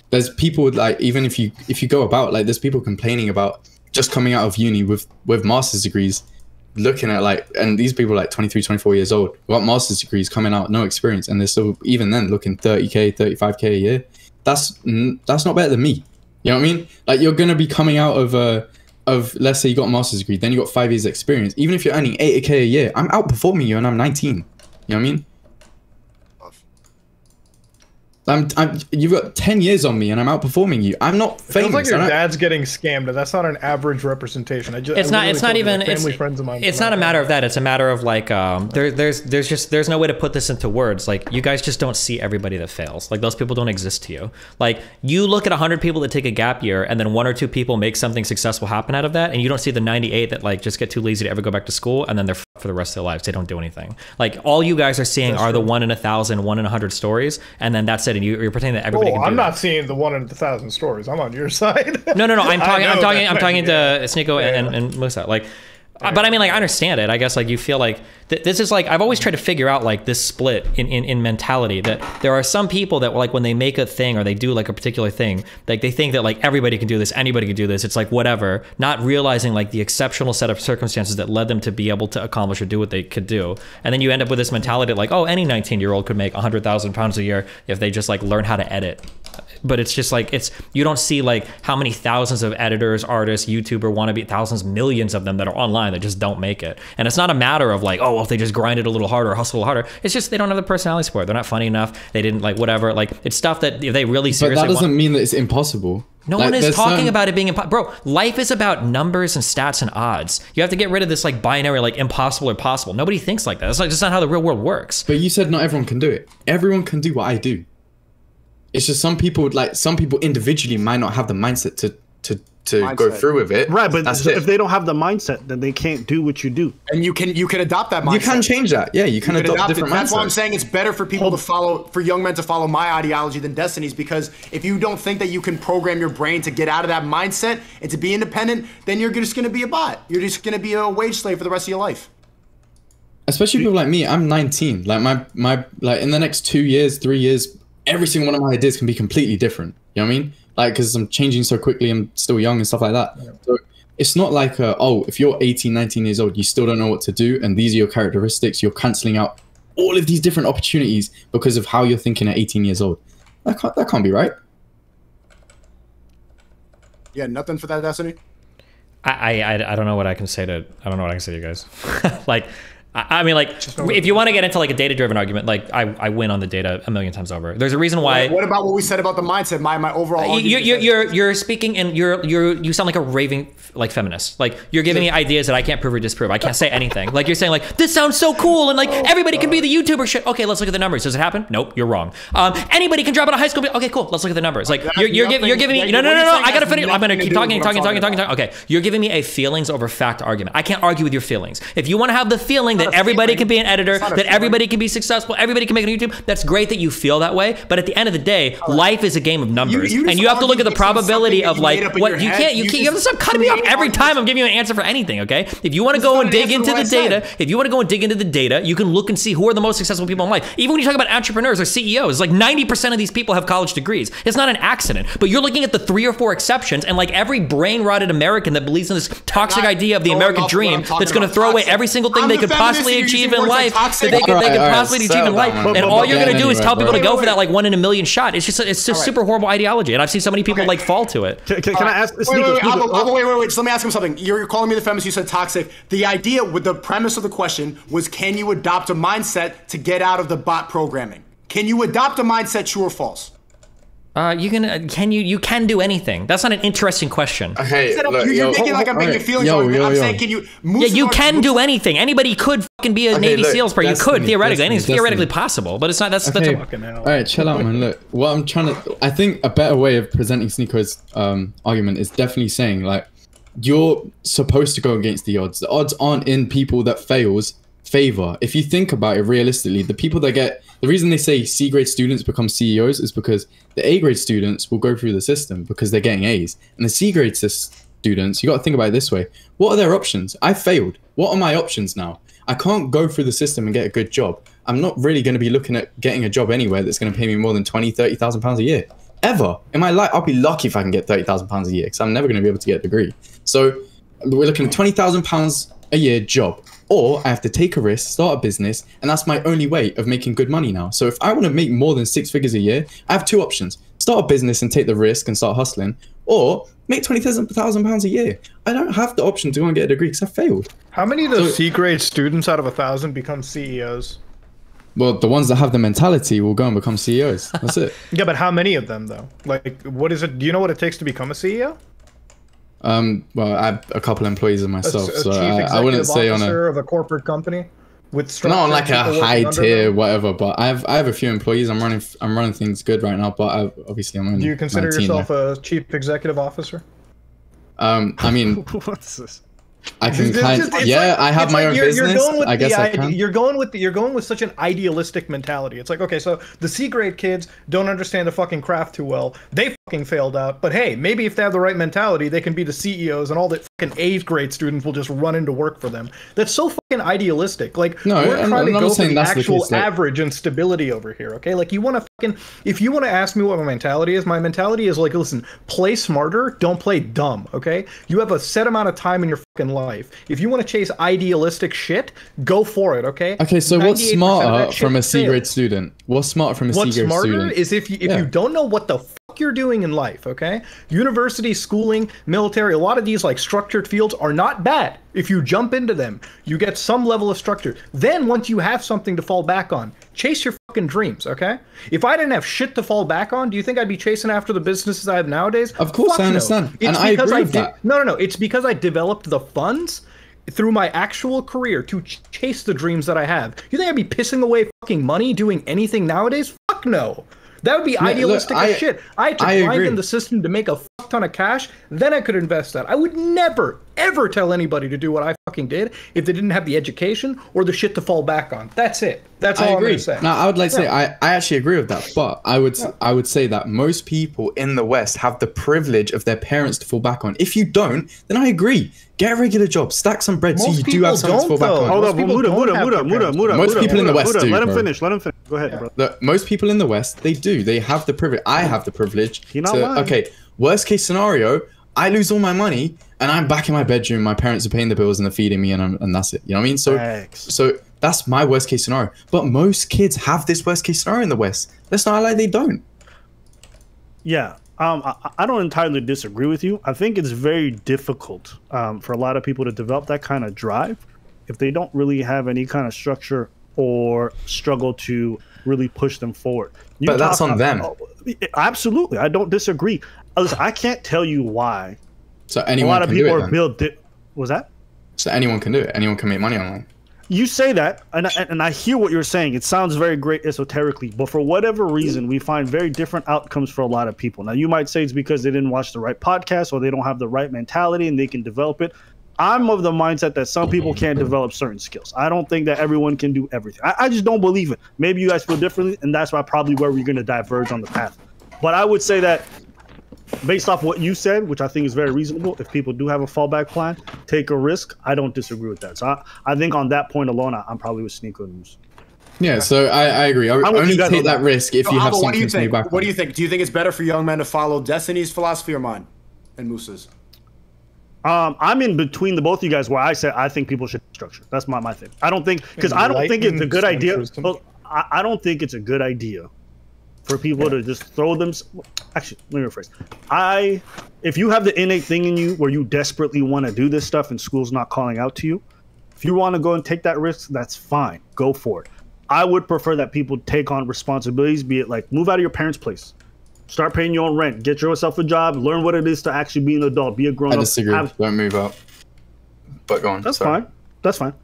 there's people with, like, even if you go about, like, there's people complaining about just coming out of uni with master's degrees. Looking at, like, and these people are like 23, 24 years old, got master's degrees, coming out, no experience, and they're still, even then, looking 30K, 35K a year. That's not better than me. You know what I mean? Like, you're gonna be coming out of let's say you got a master's degree, then you got 5 years experience. Even if you're earning 80K a year, I'm outperforming you, and I'm 19. You know what I mean? You've got 10 years on me, and I'm outperforming you. I'm not famous. Feels like your dad's getting scammed, and that's not an average representation. It's not a matter of that. It's a matter of, like, there's no way to put this into words. Like, you guys just don't see everybody that fails. Like, those people don't exist to you. Like, you look at 100 people that take a gap year, and then 1 or 2 people make something successful happen out of that, and you don't see the 98 that, like, just get too lazy to ever go back to school, and then they're for the rest of their lives. They don't do anything. Like, all you guys are seeing are the 1 in 1,000, 1 in 100 stories, and then that's it. And you're pretending that everybody can do I'm not seeing the 1 in 1,000 stories. I'm on your side. No. I'm talking to Sneako and Musa. Like, But I mean, like, I understand it. I guess, like, you feel like this is like, I've always tried to figure out like this split in mentality, that there are some people that, like, when they make a thing or they do like a particular thing, like they think that like everybody can do this, anybody can do this. It's like whatever, not realizing like the exceptional set of circumstances that led them to be able to accomplish or do what they could do. And then you end up with this mentality like, oh, any 19-year-old could make £100,000 a year if they just like learn how to edit. But it's just like, you don't see like how many thousands of editors, artists, YouTuber, wannabe, thousands, millions of them that are online that just don't make it. And it's not a matter of like, oh, well, if they just grind it a little harder or hustle a little harder. It's just they don't have the personality for it. They're not funny enough. They didn't like whatever. Like, it's stuff that if they really seriously But that doesn't mean that it's impossible. No one is talking about it being impossible. Bro, life is about numbers and stats and odds. You have to get rid of this like binary, like impossible or possible. Nobody thinks like that. That's like just not how the real world works. But you said not everyone can do it. Everyone can do what I do. It's just some people individually might not have the mindset to go through with it. Right, but if they don't have the mindset, then they can't do what you do. And you can adopt that mindset. You can change that. Yeah, you can adopt a different mindset. That's why I'm saying it's better for people for young men to follow my ideology than Destiny's, because if you don't think that you can program your brain to get out of that mindset and to be independent, then you're just going to be a bot. You're just going to be a wage slave for the rest of your life. Especially people like me. I'm 19. Like my in the next 2 years, 3 years, every single one of my ideas can be completely different. You know what I mean? Like, because I'm changing so quickly, I'm still young and stuff like that. Yeah. So it's not like, oh, if you're 18, 19 years old, you still don't know what to do, and these are your characteristics, you're cancelling out all of these different opportunities because of how you're thinking at 18 years old. That can't be right. Yeah, nothing for that, Destiny? I don't know what I can say to you guys. Like, I mean, like, if you want to get into like a data-driven argument, like I win on the data a million times over. There's a reason why. What about what we said about the mindset? My overall argument. You're speaking and you sound like a raving like feminist. Like, you're giving me ideas that I can't prove or disprove. I can't say anything. Like, you're saying like, this sounds so cool and like everybody can be the YouTuber shit. Okay, let's look at the numbers. Does it happen? Nope, you're wrong. Anybody can drop out of high school. Okay, cool. Let's look at the numbers. Like, you're giving me no. I gotta finish. I'm gonna keep talking. Okay, you're giving me a feelings over fact argument. I can't argue with your feelings. If you want to have the feeling that everybody can be an editor, that everybody can be successful, everybody can make it on YouTube, that's great that you feel that way. But at the end of the day, life is a game of numbers, and you have to look at the probability of like what you can't. You have to stop cutting me off every time I'm giving you an answer for anything. Okay, if you want to go and dig into the data, you can look and see who are the most successful people in life. Even when you talk about entrepreneurs or CEOs, like 90% of these people have college degrees. It's not an accident. But you're looking at the 3 or 4 exceptions, and like every brain-rotted American that believes in this toxic idea of the American dream that's going to throw away every single thing they could possibly achieve in life, that they could possibly achieve in life, and all you're going to do is tell people to go for that like 1 in a million shot. It's just super horrible ideology, and I've seen so many people like fall to it. Can I ask? Wait. Just let me ask him something. You're calling me the feminist. You said toxic. The idea with the premise of the question was, can you adopt a mindset to get out of the bot programming? Can you adopt a mindset, true or false? You can do anything. That's not an interesting question. Okay, you're making like I'm making feelings. I'm saying, can you? You can do anything. Anybody could fucking be a Navy SEALs player. You could theoretically. Anything's theoretically possible, but it's not. That's all right, chill out, man. Look, what I'm trying to. I think a better way of presenting Sneako's argument is definitely saying like, you're supposed to go against the odds. The odds aren't in people that fails favor. If you think about it realistically, the people that get the reason they say C grade students become CEOs is because the A grade students will go through the system because they're getting A's, and the C grade students, you got to think about it this way: what are their options? I failed. What are my options now? I can't go through the system and get a good job. I'm not really going to be looking at getting a job anywhere that's going to pay me more than £20,000-30,000 a year. Ever in my life, I'll be lucky if I can get £30,000 a year, because I'm never going to be able to get a degree. So we're looking at £20,000 a year job. Or I have to take a risk, start a business, and that's my only way of making good money now. So if I want to make more than 6 figures a year, I have 2 options. Start a business and take the risk and start hustling, or make £20,000 a year. I don't have the option to go and get a degree because I failed. How many of those C-grade students out of 1,000 become CEOs? Well, the ones that have the mentality will go and become CEOs. That's it. Yeah, but how many of them, though? Like, what is it? Do you know what it takes to become a CEO? Well, I have a couple employees of myself, so I wouldn't say on of a corporate company with not on like a high tier whatever, but I have a few employees. I'm running things good right now, but obviously I'm only. Do you consider yourself a chief executive officer? I mean, what's this? I can I have my own business. I guess I can. You're going with such an idealistic mentality. It's like, okay, so the C grade kids don't understand the fucking craft too well. They fucking failed out. But hey, maybe if they have the right mentality, they can be the CEOs, and all the fucking 8th grade students will just run into work for them. That's so fucking idealistic. Like, No, we're trying to go for the actual case, like, average and stability over here, okay? Like, you want to fucking, if you want to ask me what my mentality is like, listen, play smarter, don't play dumb, okay? You have a set amount of time in your fucking life. If you want to chase idealistic shit, go for it, okay? Okay, so what's smarter from a C grade student? What's smarter from a C grade student? What's smarter is if you don't know what the fuck you're doing in life, okay? University, schooling, military, a lot of these like structured fields are not bad. If you jump into them, you get some level of structure. Then once you have something to fall back on, chase your fucking dreams, okay? If I didn't have shit to fall back on, do you think I'd be chasing after the businesses I have nowadays? Of course, Fuck I understand. No. And I agree with that. No. It's because I developed the funds through my actual career to chase the dreams that I have. You think I'd be pissing away fucking money doing anything nowadays? Fuck no. That would be idealistic as shit. I had to grind in the system to make a fuck ton of cash, then I could invest that. I would never, ever tell anybody to do what I fucking did if they didn't have the education or the shit to fall back on. That's it. That's all I'm gonna say. Now, I would like to say I actually agree with that, but I would say that most people in the West have the privilege of their parents to fall back on. If you don't, then I agree. Get a regular job, stack some bread, so you do have something to fall back on. Hold up, Muta. Most people in the West do. Let him finish. Go ahead, bro. Most people in the West, they do. They have the privilege. I have the privilege. You're not lying. Okay, worst case scenario, I lose all my money and I'm back in my bedroom. My parents are paying the bills and they're feeding me, and that's it. You know what I mean? So that's my worst case scenario. But most kids have this worst case scenario in the West. Let's not lie, they don't. Yeah. I don't entirely disagree with you. I think it's very difficult for a lot of people to develop that kind of drive if they don't really have any kind of structure or struggle to really push them forward. But that's on them. Absolutely. I don't disagree. Listen, I can't tell you why. So anyone a lot of people are built. Was that? So anyone can do it. Anyone can make money online. You say that, and I hear what you're saying. It sounds very great esoterically, but for whatever reason, we find very different outcomes for a lot of people. Now, you might say it's because they didn't watch the right podcast or they don't have the right mentality and they can develop it. I'm of the mindset that some people can't develop certain skills. I don't think that everyone can do everything. I just don't believe it. Maybe you guys feel differently, and that's probably where we're going to diverge on the path. But I would say that based off what you said, which I think is very reasonable, if people do have a fallback plan, take a risk. I don't disagree with that. So I think on that point alone, I'm probably with Sneako and Moose. Yeah, so I agree. I would only take that risk if you have something to move back on. What do you think? Do you think it's better for young men to follow Destiny's philosophy or mine and Moose's? I'm in between the both of you guys where I say I think people should structure. That's my thing. I don't think, because I don't think it's a good idea. Well, I don't think it's a good idea for people to just throw them. Actually, let me rephrase. If you have the innate thing in you where you desperately want to do this stuff and school's not calling out to you, if you want to go and take that risk, that's fine. Go for it. I would prefer that people take on responsibilities, be it like move out of your parents' place, start paying your own rent, get yourself a job, learn what it is to actually be an adult, be a grown up. I disagree. Don't move out. But go on. That's fine. That's fine.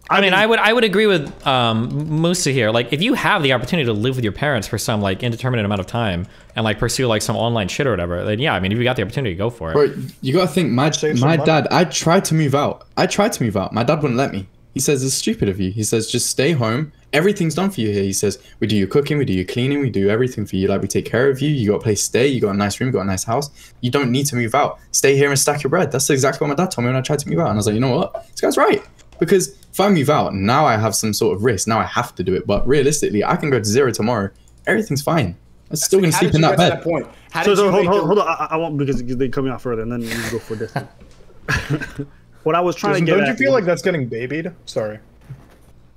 I mean, I would agree with Musa here. Like, if you have the opportunity to live with your parents for some like indeterminate amount of time and like pursue like some online shit or whatever, then yeah, I mean, if you got the opportunity, go for it. Bro, you gotta think. My dad. I tried to move out. My dad wouldn't let me. He says it's stupid of you. He says just stay home. Everything's done for you here. He says we do your cooking, we do your cleaning, we do everything for you. Like we take care of you. You got a place to stay. You got a nice room. You got a nice house. You don't need to move out. Stay here and stack your bread. That's exactly what my dad told me when I tried to move out. And I was like, you know what? This guy's right. Because if I move out, now I have some sort of risk. Now I have to do it. But realistically, I can go to 0 tomorrow. Everything's fine. I'm still going to sleep in that bed. Hold on. I won't, because they cut me off further, and then you go for this. What I was trying to get Don't you feel like that's getting babied? Sorry.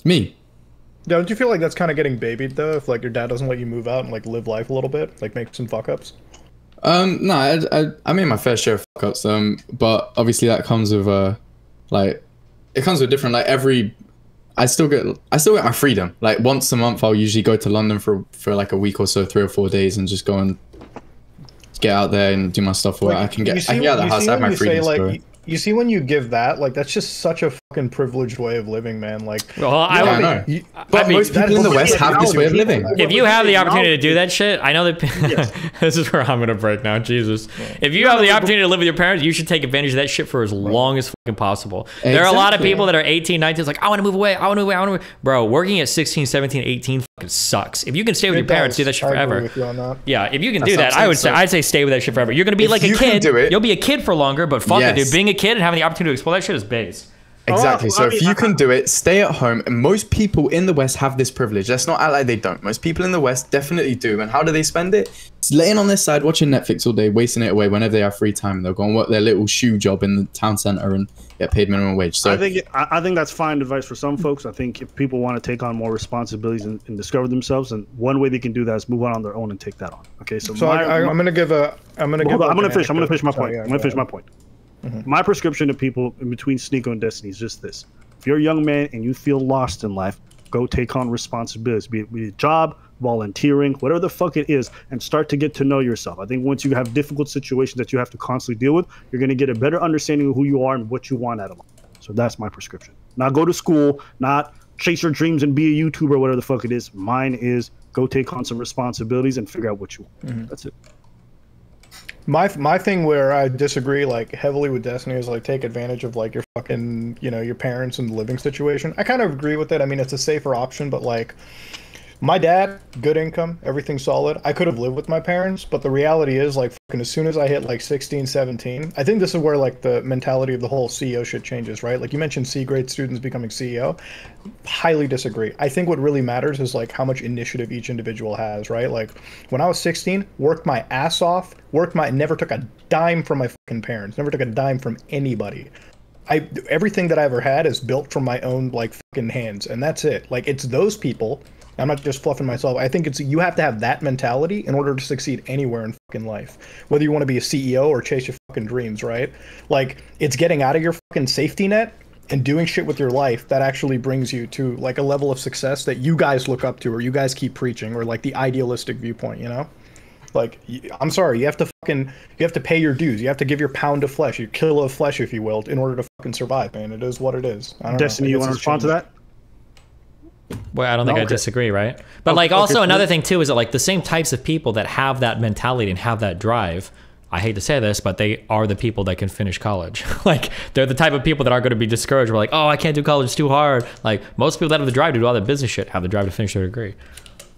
Me? Don't you feel like that's kind of getting babied, though? If, like, your dad doesn't let you move out and, like, live life a little bit? Like, make some fuck-ups? No, I made my fair share of fuck-ups. But obviously that comes with, like... It comes with different, like, I still get my freedom. Like, once a month, I'll usually go to London for like a week or so, 3 or 4 days, and just go and get out there and do my stuff. Where I can get out of the house, I have my freedom. You see when you give that, like, that's just such a fucking privileged way of living, man. Like, Well, I know. But mean, most people in the West have this way of living. if you have the opportunity to do that shit, I know that this is where I'm gonna break now. Jesus, if you have the opportunity to live with your parents, you should take advantage of that shit for as long as fucking possible. Exactly. There are a lot of people that are 18, 19, it's like, I want to move away, I want to move away, I want to move. Bro, working at 16, 17, 18 fucking sucks. If you can stay with your parents, do that shit forever. Yeah, if you can do that, I'd say stay with that shit forever. You're gonna be like a kid. You'll be a kid for longer, but fuck it, dude. Being a kid and having the opportunity to explore that shit is base. Exactly. So if you can do it, stay at home. And most people in the West have this privilege. Let's not act like they don't. Most people in the West definitely do. And how do they spend it? It's laying on their side, watching Netflix all day, wasting it away whenever they have free time. They'll go and work their little shoe job in the town center and get paid minimum wage. So I think that's fine advice for some folks. I think if people want to take on more responsibilities and discover themselves, and one way they can do that is move on their own and take that on. Okay, so I'm gonna finish my point. My prescription to people in between Sneako and Destiny is just this: if you're a young man and you feel lost in life, go take on responsibilities, be it a job, volunteering, whatever the fuck it is, and start to get to know yourself. I think once you have difficult situations that you have to constantly deal with, you're going to get a better understanding of who you are and what you want out of life. So that's my prescription. Not go to school, not chase your dreams and be a YouTuber, whatever the fuck it is. Mine is go take on some responsibilities and figure out what you want. That's it. My thing where I disagree like heavily with Destiny is like take advantage of like your fucking, you know, your parents and the living situation. I kind of agree with it. I mean, it's a safer option, but like my dad, good income, everything solid. I could have lived with my parents, but the reality is like fucking as soon as I hit like 16, 17, I think this is where like the mentality of the whole CEO shit changes, right? Like you mentioned C-grade students becoming CEO. Highly disagree. I think what really matters is like how much initiative each individual has, right? Like when I was 16, worked my ass off, never took a dime from my fucking parents, never took a dime from anybody. Everything that I ever had is built from my own like fucking hands, and that's it. Like it's those people. I'm not just fluffing myself. I think you have to have that mentality in order to succeed anywhere in fucking life. Whether you want to be a CEO or chase your fucking dreams, right? Like it's getting out of your fucking safety net and doing shit with your life that actually brings you to like a level of success that you guys look up to or you guys keep preaching, or like the idealistic viewpoint, you know? Like, I'm sorry, you have to pay your dues. You have to give your pound of flesh, your kilo of flesh, if you will, in order to fucking survive, man. It is what it is. I don't Destiny, know. you want to respond to that? Well, I don't think I disagree, right? But like also another thing too is that like the same types of people that have that mentality and have that drive, I hate to say this, but they are the people that can finish college. Like they're the type of people that are going to be discouraged. We're like, oh, I can't do college, it's too hard. Like most people that have the drive to do all that business shit have the drive to finish their degree.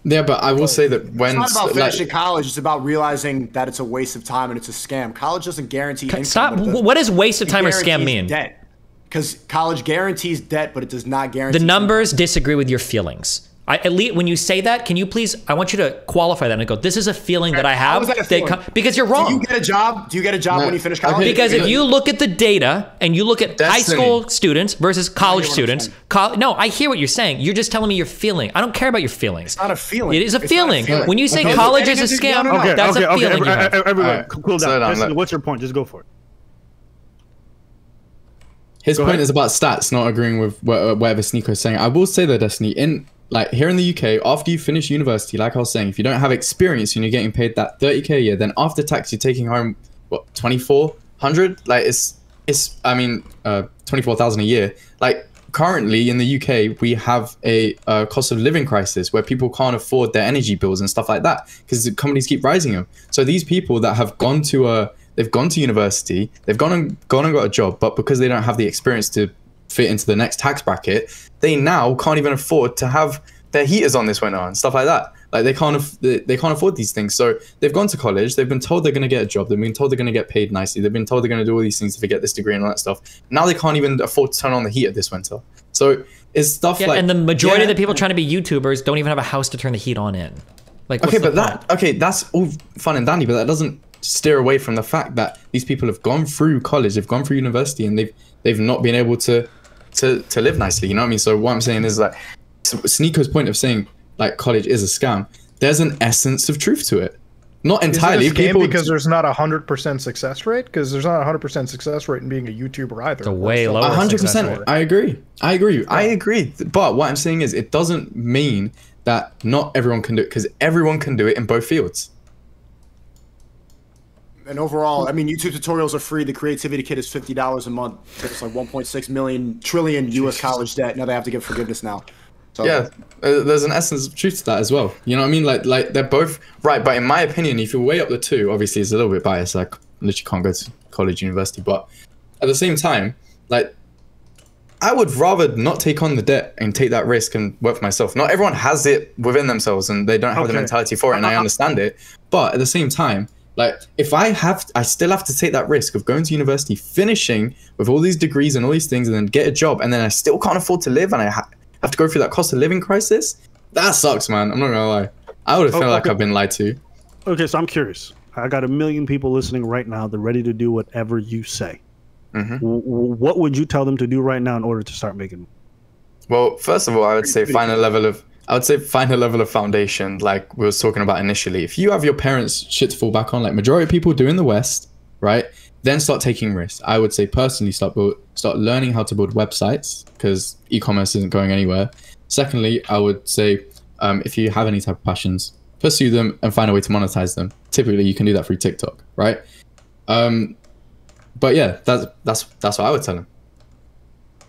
Yeah, but I will say that when it's not about finishing college, it's about realizing that it's a waste of time and it's a scam. College doesn't guarantee income. Stop. What does waste of time or scam mean? Debt. Because college guarantees debt, but it does not guarantee. The numbers disagree with your feelings. At least when you say that, can you please? I want you to qualify that and go. This is a feeling that I have. How is that a feeling? Because you're wrong. Do you get a job? Do you get a job when you finish college? Because if you look at the data and you look at high school students versus college students, no, I hear what you're saying. You're just telling me your feeling. I don't care about your feelings. It's not a feeling. It is a feeling. When you say college is a scam, that's a feeling. Everyone, cool down. What's your point? Just go for it. His point is about stats, not agreeing with whatever Sneako is saying. I will say that, Destiny, here in the UK, after you finish university, like I was saying, if you don't have experience and you're getting paid that 30k a year, then after tax you're taking home what 2,400? Like it's 24,000 a year. Like currently in the UK, we have a cost of living crisis where people can't afford their energy bills and stuff like that because the companies keep rising them. So these people that have gone to university, they've gone and got a job, but because they don't have the experience to fit into the next tax bracket, they now can't even afford to have their heaters on this winter and stuff like that. Like they can't afford these things. So they've gone to college, they've been told they're going to get a job, they've been told they're going to get paid nicely, they've been told they're going to do all these things to get this degree and all that stuff. Now they can't even afford to turn on the heater this winter. So it's stuff like, and the majority of the people trying to be YouTubers don't even have a house to turn the heat on in. Like, that's all fun and dandy, but that doesn't steer away from the fact that these people have gone through college, they've gone through university, and they've not been able to live nicely. You know what I mean? So what I'm saying is like Sneako's point of saying like college is a scam. There's an essence of truth to it. Not entirely. Is it a scam because there's not 100% success rate? Because there's not 100% success rate in being a YouTuber either. It's a way lower. 100%. I agree. Yeah. I agree. But what I'm saying is it doesn't mean that not everyone can do it, because everyone can do it in both fields. And overall, I mean, YouTube tutorials are free. The creativity kit is $50 a month. It's like 1.6 trillion US college debt. Now they have to give forgiveness now. So. Yeah, there's an essence of truth to that as well. You know what I mean? Like they're both right, but in my opinion, if you weigh up the two, obviously it's a little bit biased. Like literally can't go to college, university, but at the same time, like I would rather not take on the debt and take that risk and work for myself. Not everyone has it within themselves, and they don't have the mentality for it, and I understand it. But at the same time, like if I still have to take that risk of going to university, finishing with all these degrees and all these things, and then get a job, and then I still can't afford to live, and I have to go through that cost of living crisis. That sucks, man. I'm not gonna lie. I would have felt like I've been lied to. Okay, so I'm curious. I got 1 million people listening right now. They're ready to do whatever you say. What would you tell them to do right now in order to start making? Well, first of all, I would say find a level of foundation, like we was talking about initially. If you have your parents' shit to fall back on, like majority of people do in the West, right? Then start taking risks. I would say personally start learning how to build websites, because e-commerce isn't going anywhere. Secondly, I would say if you have any type of passions, pursue them and find a way to monetize them. Typically, you can do that through TikTok, right? But yeah, that's what I would tell them.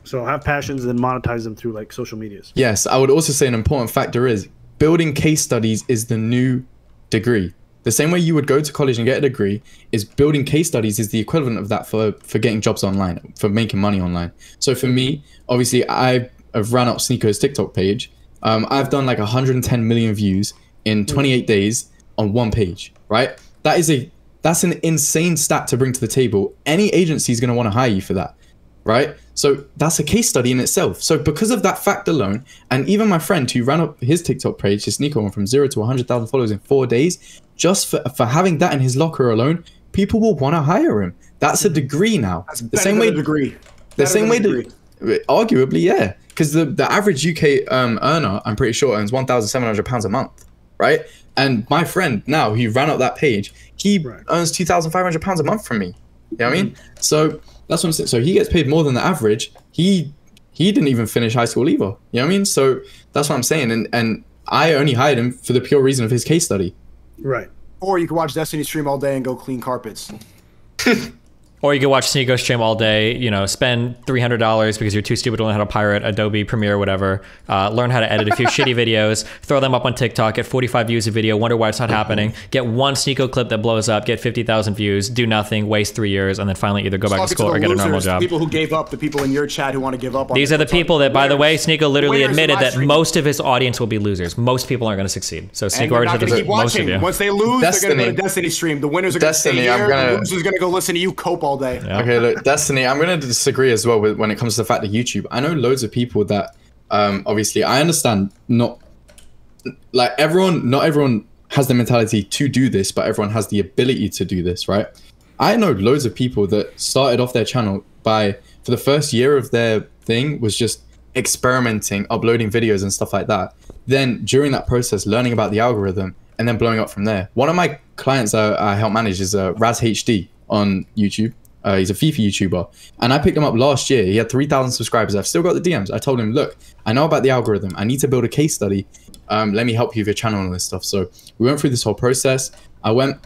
So have passions and monetize them through like social medias. Yes, I would also say an important factor is building case studies is the new degree. The same way you would go to college and get a degree, is building case studies is the equivalent of that for getting jobs online, for making money online. So for me, obviously, I have ran up Sneako's TikTok page. I've done like 110 million views in 28 days on one page, right? That's an insane stat to bring to the table. Any agency is going to want to hire you for that, right? So that's a case study in itself. So because of that fact alone, and even my friend who ran up his TikTok page, his Sneako, went from 0 to 100,000 followers in 4 days, just for having that in his locker alone, people will want to hire him. That's a degree now. That's the same way. Degree. The same way. Arguably, yeah. Because the average UK earner, I'm pretty sure, earns £1,700 a month, right? And my friend now, who ran up that page, he earns £2,500 a month from me. You know what I mean? So that's what I'm saying. So he gets paid more than the average. He didn't even finish high school either. You know what I mean? So that's what I'm saying. And I only hired him for the pure reason of his case study. Right. Or you can watch Destiny stream all day and go clean carpets. Or you could watch Sneako stream all day, you know, spend $300 because you're too stupid to learn how to pirate Adobe Premiere or whatever, learn how to edit a few shitty videos, throw them up on TikTok, get 45 views a video, wonder why it's not happening, get one Sneako clip that blows up, get 50,000 views, do nothing, waste 3 years, and then finally either go back to school or get a normal job. The people who gave up, the people in your chat who want to give up on These are the people that, by the way, Sneako literally admitted that most of his audience will be losers. Most people aren't going to succeed. So Sneako already said this, most of you. Once they lose, they're going to go to Destiny stream. The winners are going to stay here, the losers are going to go listen to you cope all day. Yeah. Okay, look. Destiny, I'm going to disagree as well when it comes to the fact that YouTube. I know loads of people that, obviously, I understand not everyone has the mentality to do this, but everyone has the ability to do this, right? I know loads of people that started off their channel for the first year of their thing was just experimenting, uploading videos and stuff like that. Then during that process, learning about the algorithm and then blowing up from there. One of my clients I help manage is Raz HD on YouTube. He's a FIFA YouTuber, and I picked him up last year. He had 3,000 subscribers. I've still got the DMs. I told him, look, I know about the algorithm. I need to build a case study. Let me help you with your channel and all this stuff. So we went through this whole process. I went,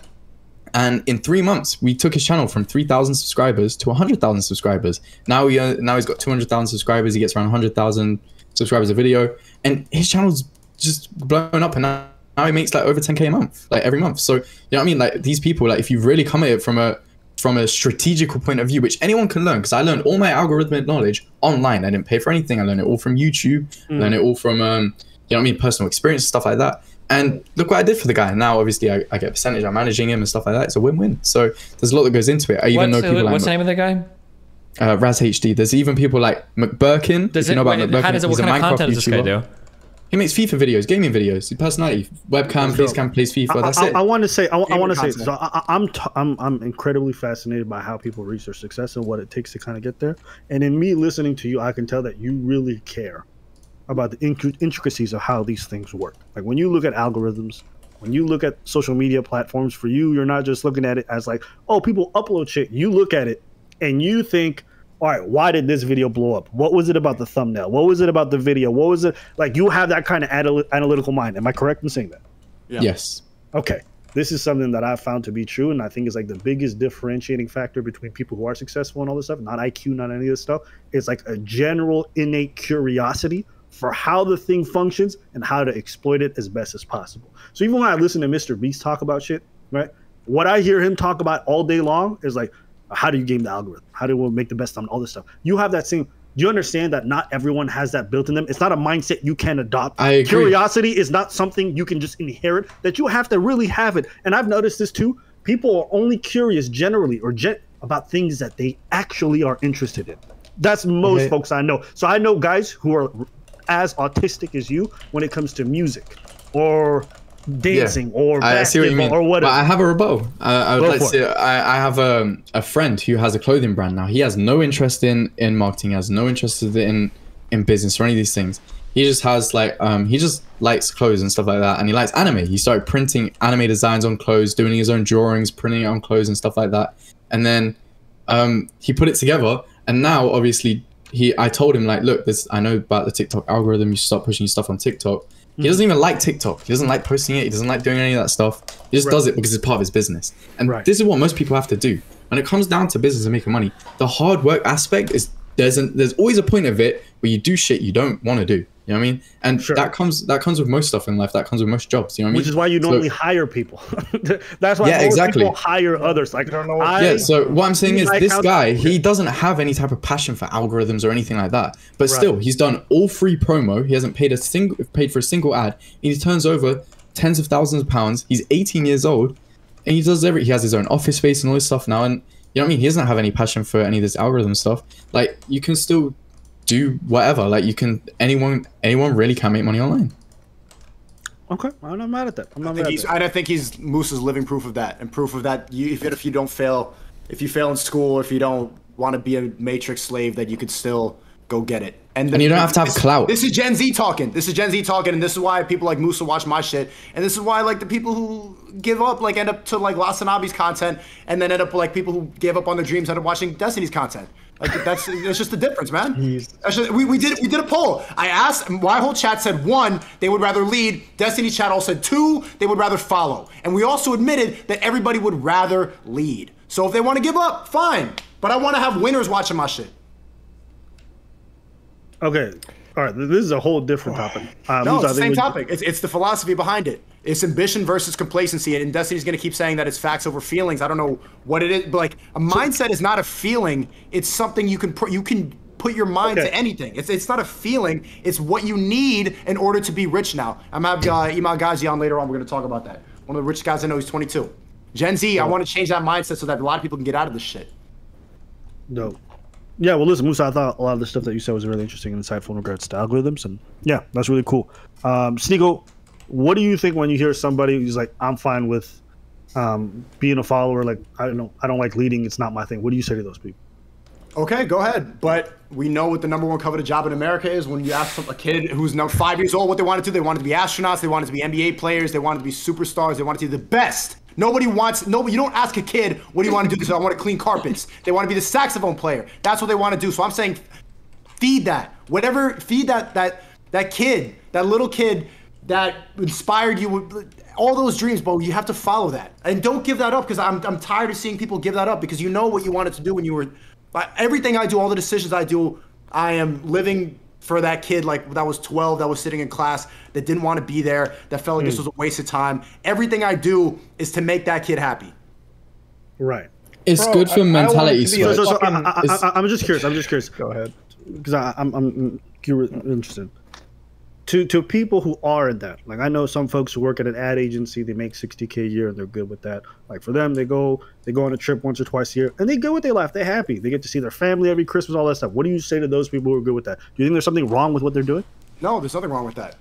and in 3 months, we took his channel from 3,000 subscribers to 100,000 subscribers. Now he's got 200,000 subscribers. He gets around 100,000 subscribers a video, and his channel's just blown up. And now he makes like over 10K a month, like every month. So you know what I mean? Like these people, like if you really come at it from a strategical point of view, which anyone can learn, because I learned all my algorithmic knowledge online. I didn't pay for anything. I learned it all from YouTube. Learned it all from, you know what I mean, personal experience, stuff like that. And look what I did for the guy. Now, obviously, I get a percentage. I'm managing him and stuff like that. It's a win-win. So there's a lot that goes into it. I even know people like... What's the name of the guy? Raz HD. There's even people like McBurkin. What kind of content does this guy do? He makes FIFA videos, gaming videos, personality, webcam, facecam, plays FIFA. That's it. I want to say. So I'm incredibly fascinated by how people reach their success and what it takes to kind of get there. And in me listening to you, I can tell that you really care about the intricacies of how these things work. Like when you look at algorithms, when you look at social media platforms, for you, you're not just looking at it as like, oh, people upload shit. You look at it and you think, all right, why did this video blow up? What was it about the thumbnail? What was it about the video? What was it? Like, you have that kind of analytical mind. Am I correct in saying that? Yeah. Yes. Okay. this is something that I've found to be true, and I think is like the biggest differentiating factor between people who are successful and all this stuff, not IQ, not any of this stuff. It's like a general innate curiosity for how the thing functions and how to exploit it as best as possible. So even when I listen to Mr. Beast talk about shit, right, what I hear him talk about all day long is like, how do you game the algorithm? How do we make the best on all this stuff? You have that same. Do you understand that not everyone has that built in them? It's not a mindset you can adopt. I agree. Curiosity is not something you can just inherit, that you have to really have it. And I've noticed this too. People are only curious generally or about things that they actually are interested in. That's most folks I know. So I know guys who are as autistic as you when it comes to music or dancing or basketball or whatever. But I have a rebuttal. I would like to say I have a friend who has a clothing brand now. He has no interest in marketing, has no interest in business or any of these things. He just has like he just likes clothes and stuff like that, and he likes anime. He started printing anime designs on clothes, doing his own drawings, printing it on clothes and stuff like that. And then he put it together, and now obviously I told him like, look, I know about the TikTok algorithm. You should start pushing your stuff on TikTok. He doesn't even like TikTok. He doesn't like posting it. He doesn't like doing any of that stuff. He just does it because it's part of his business. And this is what most people have to do. When it comes down to business and making money, the hard work aspect is there's always a point of it where you do shit you don't want to do. You know what I mean? And that comes with most stuff in life. That comes with most jobs. You know what I mean? Which is why you normally hire people. That's why people hire others. Like, so what I'm saying is this guy, he doesn't have any type of passion for algorithms or anything like that. But still, he's done all free promo. He hasn't paid for a single ad. And he turns over tens of thousands of pounds. He's 18 years old, and he does he has his own office space and all this stuff now. And you know what I mean? He doesn't have any passion for any of this algorithm stuff. Like, you can still do whatever. Like, you can anyone really can make money online. Okay, I'm not mad at that. I think he's Moose is living proof of that, and proof of that. Even if you don't fail, if you fail in school, or if you don't want to be a matrix slave, that you could still go get it. And you don't have to have clout. This is Gen Z talking. This is Gen Z talking, and this is why people like Moose will watch my shit. And this is why like the people who give up like end up to like Lasanabi's content, and then end up like people who gave up on their dreams end up watching Destiny's content. Like that's just the difference, man. We did a poll. I asked, my whole chat said 1, they would rather lead. Destiny chat all said 2, they would rather follow. And we also admitted that everybody would rather lead. So if they want to give up, fine. But I want to have winners watching my shit. Okay. All right. This is a whole different topic. No, it's the same topic. It's the philosophy behind it. It's ambition versus complacency. And Destiny's going to keep saying that it's facts over feelings. I don't know what it is, but like a mindset is not a feeling. It's something you can put your mind to anything. It's not a feeling. It's what you need in order to be rich now. I'm going to have Iman Ghazi on later on. We're going to talk about that. One of the richest guys I know, he's 22. Gen Z, I want to change that mindset so that a lot of people can get out of this shit. No. Yeah, well, listen, Musa, I thought a lot of the stuff that you said was really interesting and insightful in regards to algorithms, and yeah, that's really cool. Sneako, what do you think when you hear somebody who's like, I'm fine with being a follower, like, I don't like leading, it's not my thing. What do you say to those people? Okay, go ahead. But we know what the #1 coveted job in America is. When you ask a kid who's now 5 years old what they wanted to do, they wanted to be astronauts, they wanted to be NBA players, they wanted to be superstars, they wanted to be the best. You don't ask a kid, what do you want to do? Because I want to clean carpets. They want to be the saxophone player. That's what they want to do. So I'm saying feed that. Feed that kid, that little kid that inspired you with all those dreams, bro. You have to follow that. And don't give that up, because I'm tired of seeing people give that up, because you know what you wanted to do when you were... Everything I do, all the decisions I do, I am living for that kid like that was 12, that was sitting in class, that didn't want to be there, that felt like this was a waste of time. Everything I do is to make that kid happy. Right. It's good for mentality switch. So I'm just curious. Go ahead. Because I'm interested. To people who are in that, like I know some folks who work at an ad agency, they make $60K a year and they're good with that. Like for them, they go on a trip once or twice a year and they go with their life. They're happy. They get to see their family every Christmas, all that stuff. What do you say to those people who are good with that? Do you think there's something wrong with what they're doing? No, there's nothing wrong with that.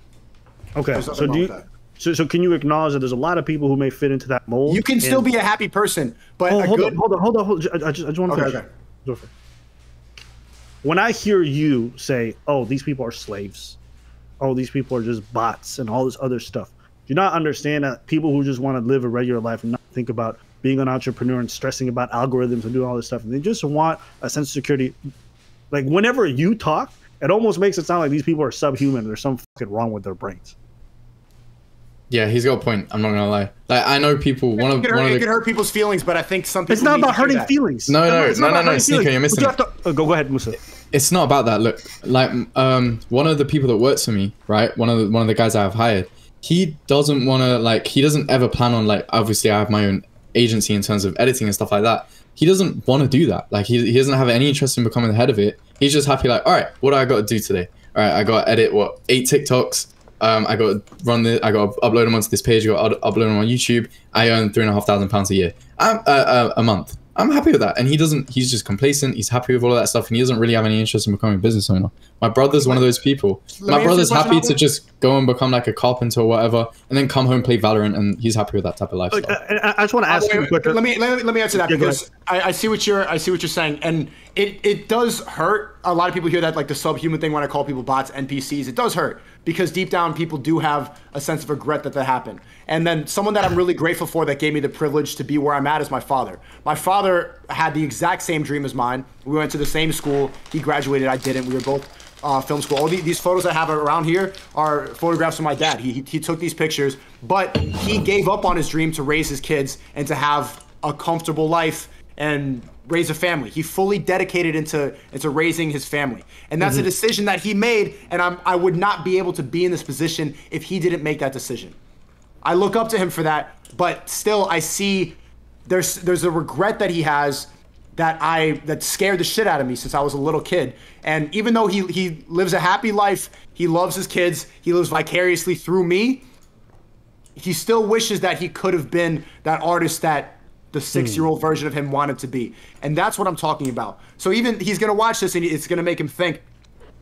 Okay, so can you acknowledge that there's a lot of people who may fit into that mold? You can still be a happy person, but hold on. I just want to finish. Okay. When I hear you say, "Oh, these people are slaves," "Oh, these people are just bots," and all this other stuff, do you not understand that people who just want to live a regular life and not think about being an entrepreneur and stressing about algorithms and doing all this stuff, and they just want a sense of security? Like whenever you talk, it almost makes it sound like these people are subhuman. There's something fucking wrong with their brains. Yeah, he's got a point. I'm not gonna lie. Like I know people. It could hurt people's feelings, but I think some people. It's not need about to hear hurting that. feelings. No, It's not about hurting Sneako, feelings. you're missing But you have to, go ahead, Musa. It's not about that. Look, like one of the people that works for me, right? One of the guys I have hired. He doesn't want to like. He doesn't ever plan on like. Obviously, I have my own agency in terms of editing and stuff like that. He doesn't want to do that. Like he doesn't have any interest in becoming the head of it. He's just happy like, all right, what do I got to do today? All right, I got to edit 8 TikToks. I got to run this. I got to upload them onto this page. I got to upload them on YouTube. I earn £3,500 a year. A month. I'm happy with that. And he doesn't. He's just complacent. He's happy with all of that stuff, and he doesn't really have any interest in becoming a business owner. My brother's one of those people. My brother's happy to just go and become like a carpenter or whatever, and then come home play Valorant, and he's happy with that type of lifestyle. I just want to ask you. Let me answer that because I see what you're saying, and it does hurt. A lot of people hear that like the subhuman thing when I call people bots, NPCs. It does hurt because deep down people do have a sense of regret that happened. And then someone that I'm really grateful for that gave me the privilege to be where I'm at is my father. My father had the exact same dream as mine. We went to the same school. He graduated. I didn't. We were both film school. All these photos I have around here are photographs of my dad. He took these pictures, but he gave up on his dream to raise his kids and to have a comfortable life and raise a family. He fully dedicated into raising his family. And that's a decision that he made, and I would not be able to be in this position if he didn't make that decision. I look up to him for that, but still I see there's a regret that he has that scared the shit out of me since I was a little kid. And even though he lives a happy life, he loves his kids, he lives vicariously through me, he still wishes that he could have been that artist that the 6-year-old version of him wanted to be. And that's what I'm talking about. So even he's going to watch this and it's going to make him think,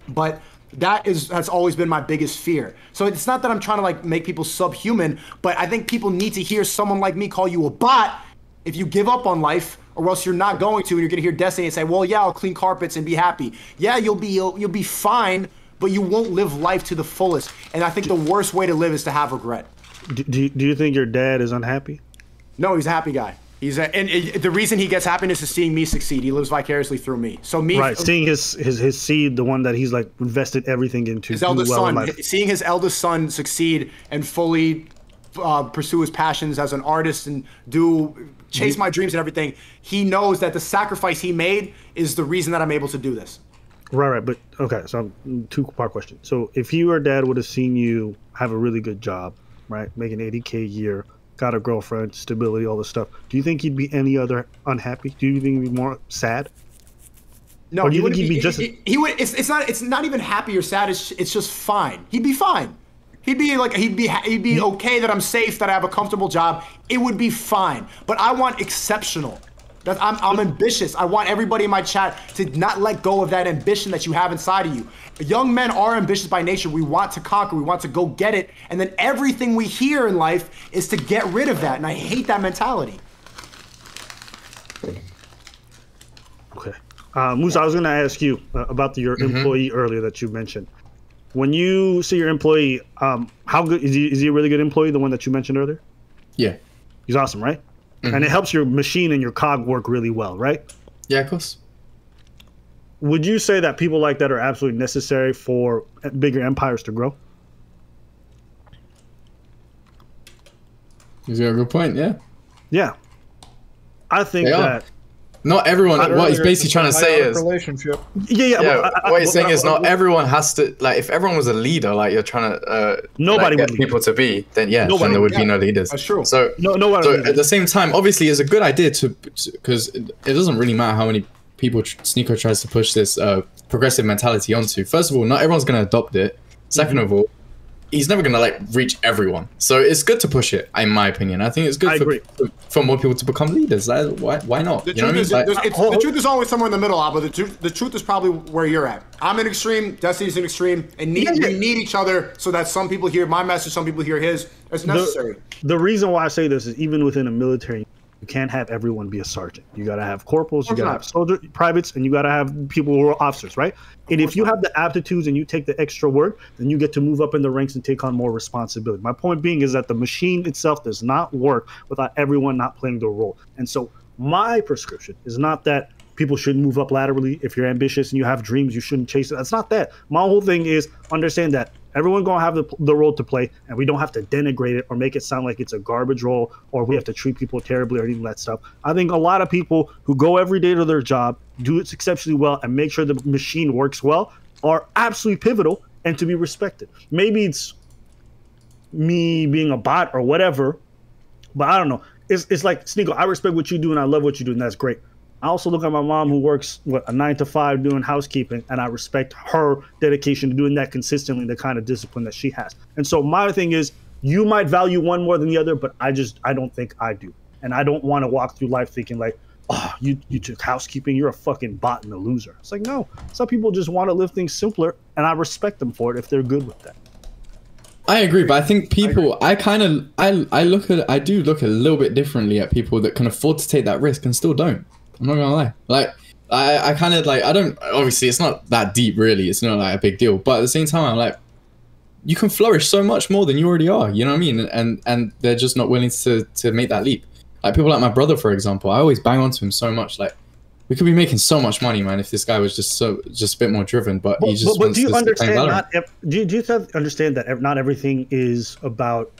but that's always been my biggest fear. So it's not that I'm trying to like make people subhuman, but I think people need to hear someone like me call you a bot if you give up on life, or else you're not going to, and you're going to hear Destiny and say, well, yeah, I'll clean carpets and be happy. Yeah, you'll be fine, but you won't live life to the fullest. And I think the worst way to live is to have regret. Do you think your dad is unhappy? No, he's a happy guy. And the reason he gets happiness is seeing me succeed. He lives vicariously through me. So right, seeing his seed, the one that he's like invested everything into. His eldest son, seeing his eldest son succeed and fully pursue his passions as an artist and chase my dreams and everything. He knows that the sacrifice he made is the reason that I'm able to do this. Right. But okay, so 2-part question. So if you or dad would have seen you have a really good job, right, making $80K a year, got a girlfriend, stability, all this stuff, do you think he'd be any other unhappy? Do you think he'd be more sad? No, or do you think he'd be just? He would. It's not even happy or sad. It's just fine. He'd be fine. He'd be okay that I'm safe, that I have a comfortable job. It would be fine. But I want exceptional. I'm ambitious. I want everybody in my chat to not let go of that ambition that you have inside of you. Young men are ambitious by nature. We want to conquer. We want to go get it. And then everything we hear in life is to get rid of that. And I hate that mentality. Okay. Musa, I was going to ask you about your employee earlier that you mentioned. When you see your employee, how good is he a really good employee, the one that you mentioned earlier? Yeah. He's awesome, right? And it helps your machine and your cog work really well, right? Yeah, of course. Would you say that people like that are absolutely necessary for bigger empires to grow? He's got a good point, yeah. Yeah. I think that... Not everyone. What he's basically trying to say is relationship. Yeah. What he's saying is not everyone has to like. If everyone was a leader, like you're trying to nobody get would people to be, then then there would be no leaders. That's true. So at the same time, obviously, it's a good idea because it doesn't really matter how many people Sneako tries to push this progressive mentality onto. First of all, not everyone's going to adopt it. Second of all, he's never gonna like reach everyone, so it's good to push it. In my opinion, I think it's good for more people to become leaders. Why not? The truth is always somewhere in the middle, Aba. The truth is probably where you're at. I'm an extreme, Destiny's an extreme, and we need each other so that some people hear my message, some people hear his. It's necessary. The reason why I say this is even within a military, you can't have everyone be a sergeant. You got to have corporals, you got to have soldier privates, and you got to have people who are officers, right? And if you have the aptitudes and you take the extra work, then you get to move up in the ranks and take on more responsibility. My point being is that the machine itself does not work without everyone not playing their role. And so my prescription is not that people shouldn't move up laterally. If you're ambitious and you have dreams, you shouldn't chase it. That's not that. My whole thing is understand that Everyone gonna have the role to play, and we don't have to denigrate it or make it sound like it's a garbage role or we have to treat people terribly or any of that stuff. I think a lot of people who go every day to their job, do it exceptionally well, and make sure the machine works well are absolutely pivotal and to be respected. Maybe it's me being a bot or whatever, but I don't know. It's like, Sneako, I respect what you do and I love what you do, and that's great. I also look at my mom who works, a 9 to 5 doing housekeeping, and I respect her dedication to doing that consistently, the kind of discipline that she has. And so my thing is, you might value one more than the other, but I don't think I do. And I don't want to walk through life thinking like, oh, you took housekeeping, you're a fucking bot and a loser. It's like, no, some people just want to live things simpler, and I respect them for it if they're good with that. I agree, but I think people, I do look a little bit differently at people that can afford to take that risk and still don't. I'm not gonna lie. Like, I kind of like, I don't, obviously it's not that deep really, it's not like a big deal, but at the same time, I'm like, you can flourish so much more than you already are, you know what I mean? And they're just not willing to make that leap. Like people like my brother, for example, I always bang onto him so much, like, we could be making so much money, man, if this guy was just a bit more driven. But he just. But do you understand? Do you understand that not everything is about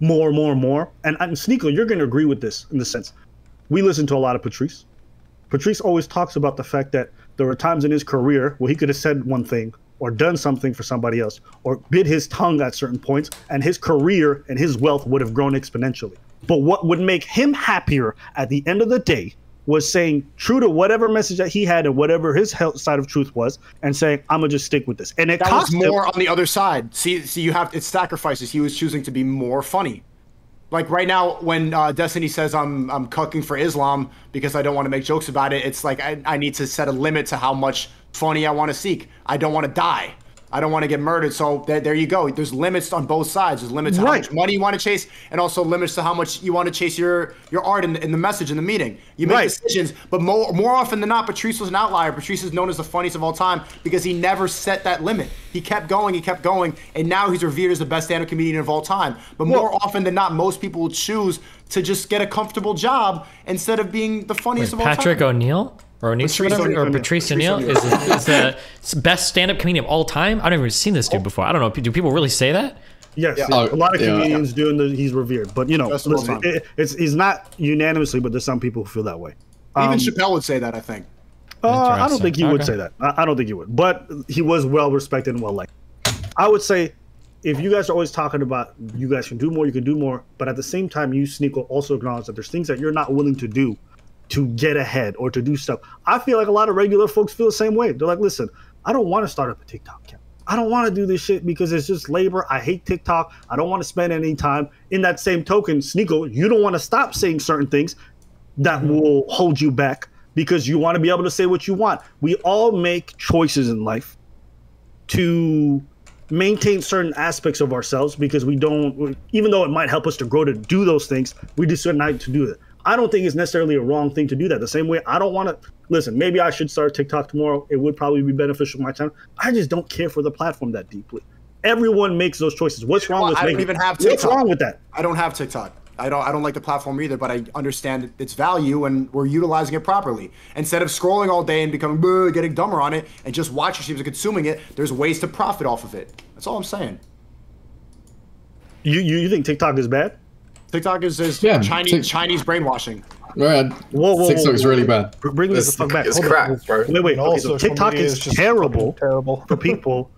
more? And Sneako, you're going to agree with this in the sense, we listen to a lot of Patrice. Patrice always talks about the fact that there were times in his career where he could have said one thing or done something for somebody else or bit his tongue at certain points, and his career and his wealth would have grown exponentially. But what would make him happier at the end of the day was saying true to whatever message that he had and whatever his side of truth was, and saying, I'm gonna just stick with this. And it cost him more on the other side. See, you have, it's sacrifices. He was choosing to be more funny. Like right now, when Destiny says I'm cucking for Islam because I don't want to make jokes about it, it's like I need to set a limit to how much funny I want to seek. I don't want to die. I don't want to get murdered. So there you go. There's limits on both sides. There's limits to how much money you want to chase, and also limits to how much you want to chase your art in the message in the meeting. You make decisions, but more often than not, Patrice was an outlier. Patrice is known as the funniest of all time because he never set that limit. He kept going, and now he's revered as the best stand-up comedian of all time. But more often than not, most people will choose to just get a comfortable job instead of being the funniest of all time. Patrick O'Neill? Or Patrice O'Neill is the best stand-up comedian of all time? I've never seen this dude before. I don't know. Do people really say that? Yes, a lot of comedians do, and he's revered. But you know, listen, he's not unanimously, but there's some people who feel that way. Even Chappelle would say that, I think. I don't think he would say that. I don't think he would. But he was well respected and well liked. I would say, if you guys are always talking about you guys can do more, you can do more, but at the same time, you, Sneako, also acknowledge that there's things that you're not willing to do to get ahead or to do stuff. I feel like a lot of regular folks feel the same way. They're like, listen, I don't want to start up a TikTok account. I don't want to do this shit because it's just labor. I hate TikTok. I don't want to spend any time. In that same token, Sneako, you don't want to stop saying certain things that will hold you back because you want to be able to say what you want. We all make choices in life to maintain certain aspects of ourselves because we don't, even though it might help us to grow to do those things, we decide not to do it. I don't think it's necessarily a wrong thing to do that. The same way I don't want to, listen, maybe I should start TikTok tomorrow. It would probably be beneficial to my time. I just don't care for the platform that deeply. Everyone makes those choices. What's wrong with I don't even have TikTok. What's wrong with that? I don't have TikTok. I don't like the platform either, but I understand its value and we're utilizing it properly. Instead of scrolling all day and becoming getting dumber on it and just watching streams and consuming it, there's ways to profit off of it. That's all I'm saying. You think TikTok is bad? TikTok is Chinese brainwashing. Right. Whoa, TikTok's really bad. Bring this the fuck back. It's crap, bro. Wait. Okay, so TikTok is terrible for people,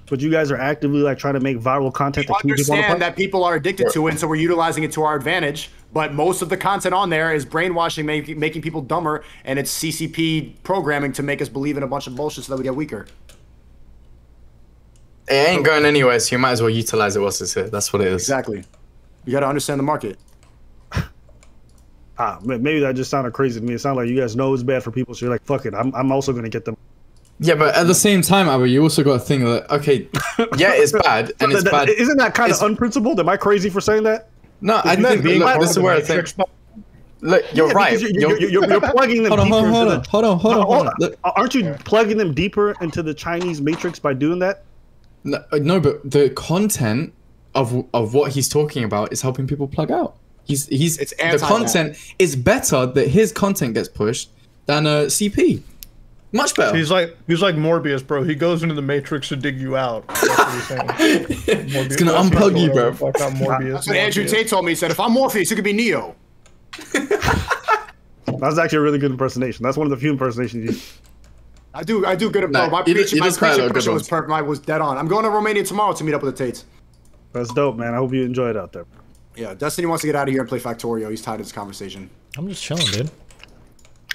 but you guys are actively like trying to make viral content. We understand that people are addicted to it, and so we're utilizing it to our advantage. But most of the content on there is brainwashing, making people dumber, and it's CCP programming to make us believe in a bunch of bullshit so that we get weaker. It ain't going anywhere, so you might as well utilize it whilst it's here. That's what it is. Exactly. You got to understand the market. Maybe that just sounded crazy to me. It sounded like you guys know it's bad for people, so you're like, fuck it, I'm also going to get them. Yeah, but at the same time, Aba, you also got to think that, okay, yeah, it's bad, and it's bad. Isn't that kind of unprincipled? Am I crazy for saying that? No, I think, look, this is where I think, look, you're right. You're plugging them deeper. Hold on. Look, aren't you plugging them deeper into the Chinese matrix by doing that? No, but the content of what he's talking about is helping people plug out. The content is better that his content gets pushed than CP. Much better. He's like Morbius, bro. He goes into the Matrix to dig you out. That's what he's saying. It's gonna unplug you, bro. Fuck out Morbius. That's what Andrew Tate told me. He said, if I'm Morpheus, you could be Neo. That's actually a really good impersonation. That's one of the few impersonations you. I do good at bro. My preaching impression was perfect. I was dead on. I'm going to Romania tomorrow to meet up with the Tates. That's dope, man. I hope you enjoy it out there. Yeah, Destiny wants to get out of here and play Factorio. He's tired of this conversation. I'm just chilling, dude.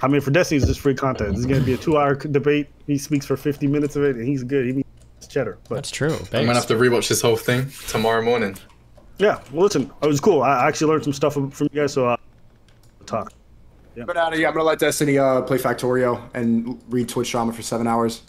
I mean, for Destiny, it's just free content. This is going to be a 2-hour debate. He speaks for 50 minutes of it, and he's good. He needs cheddar. But that's true. I'm gonna have to rewatch this whole thing tomorrow morning. Yeah, well, listen, it was cool. I actually learned some stuff from you guys, so I'll talk. Yeah. But out of here, I'm gonna let Destiny play Factorio and read Twitch drama for 7 hours.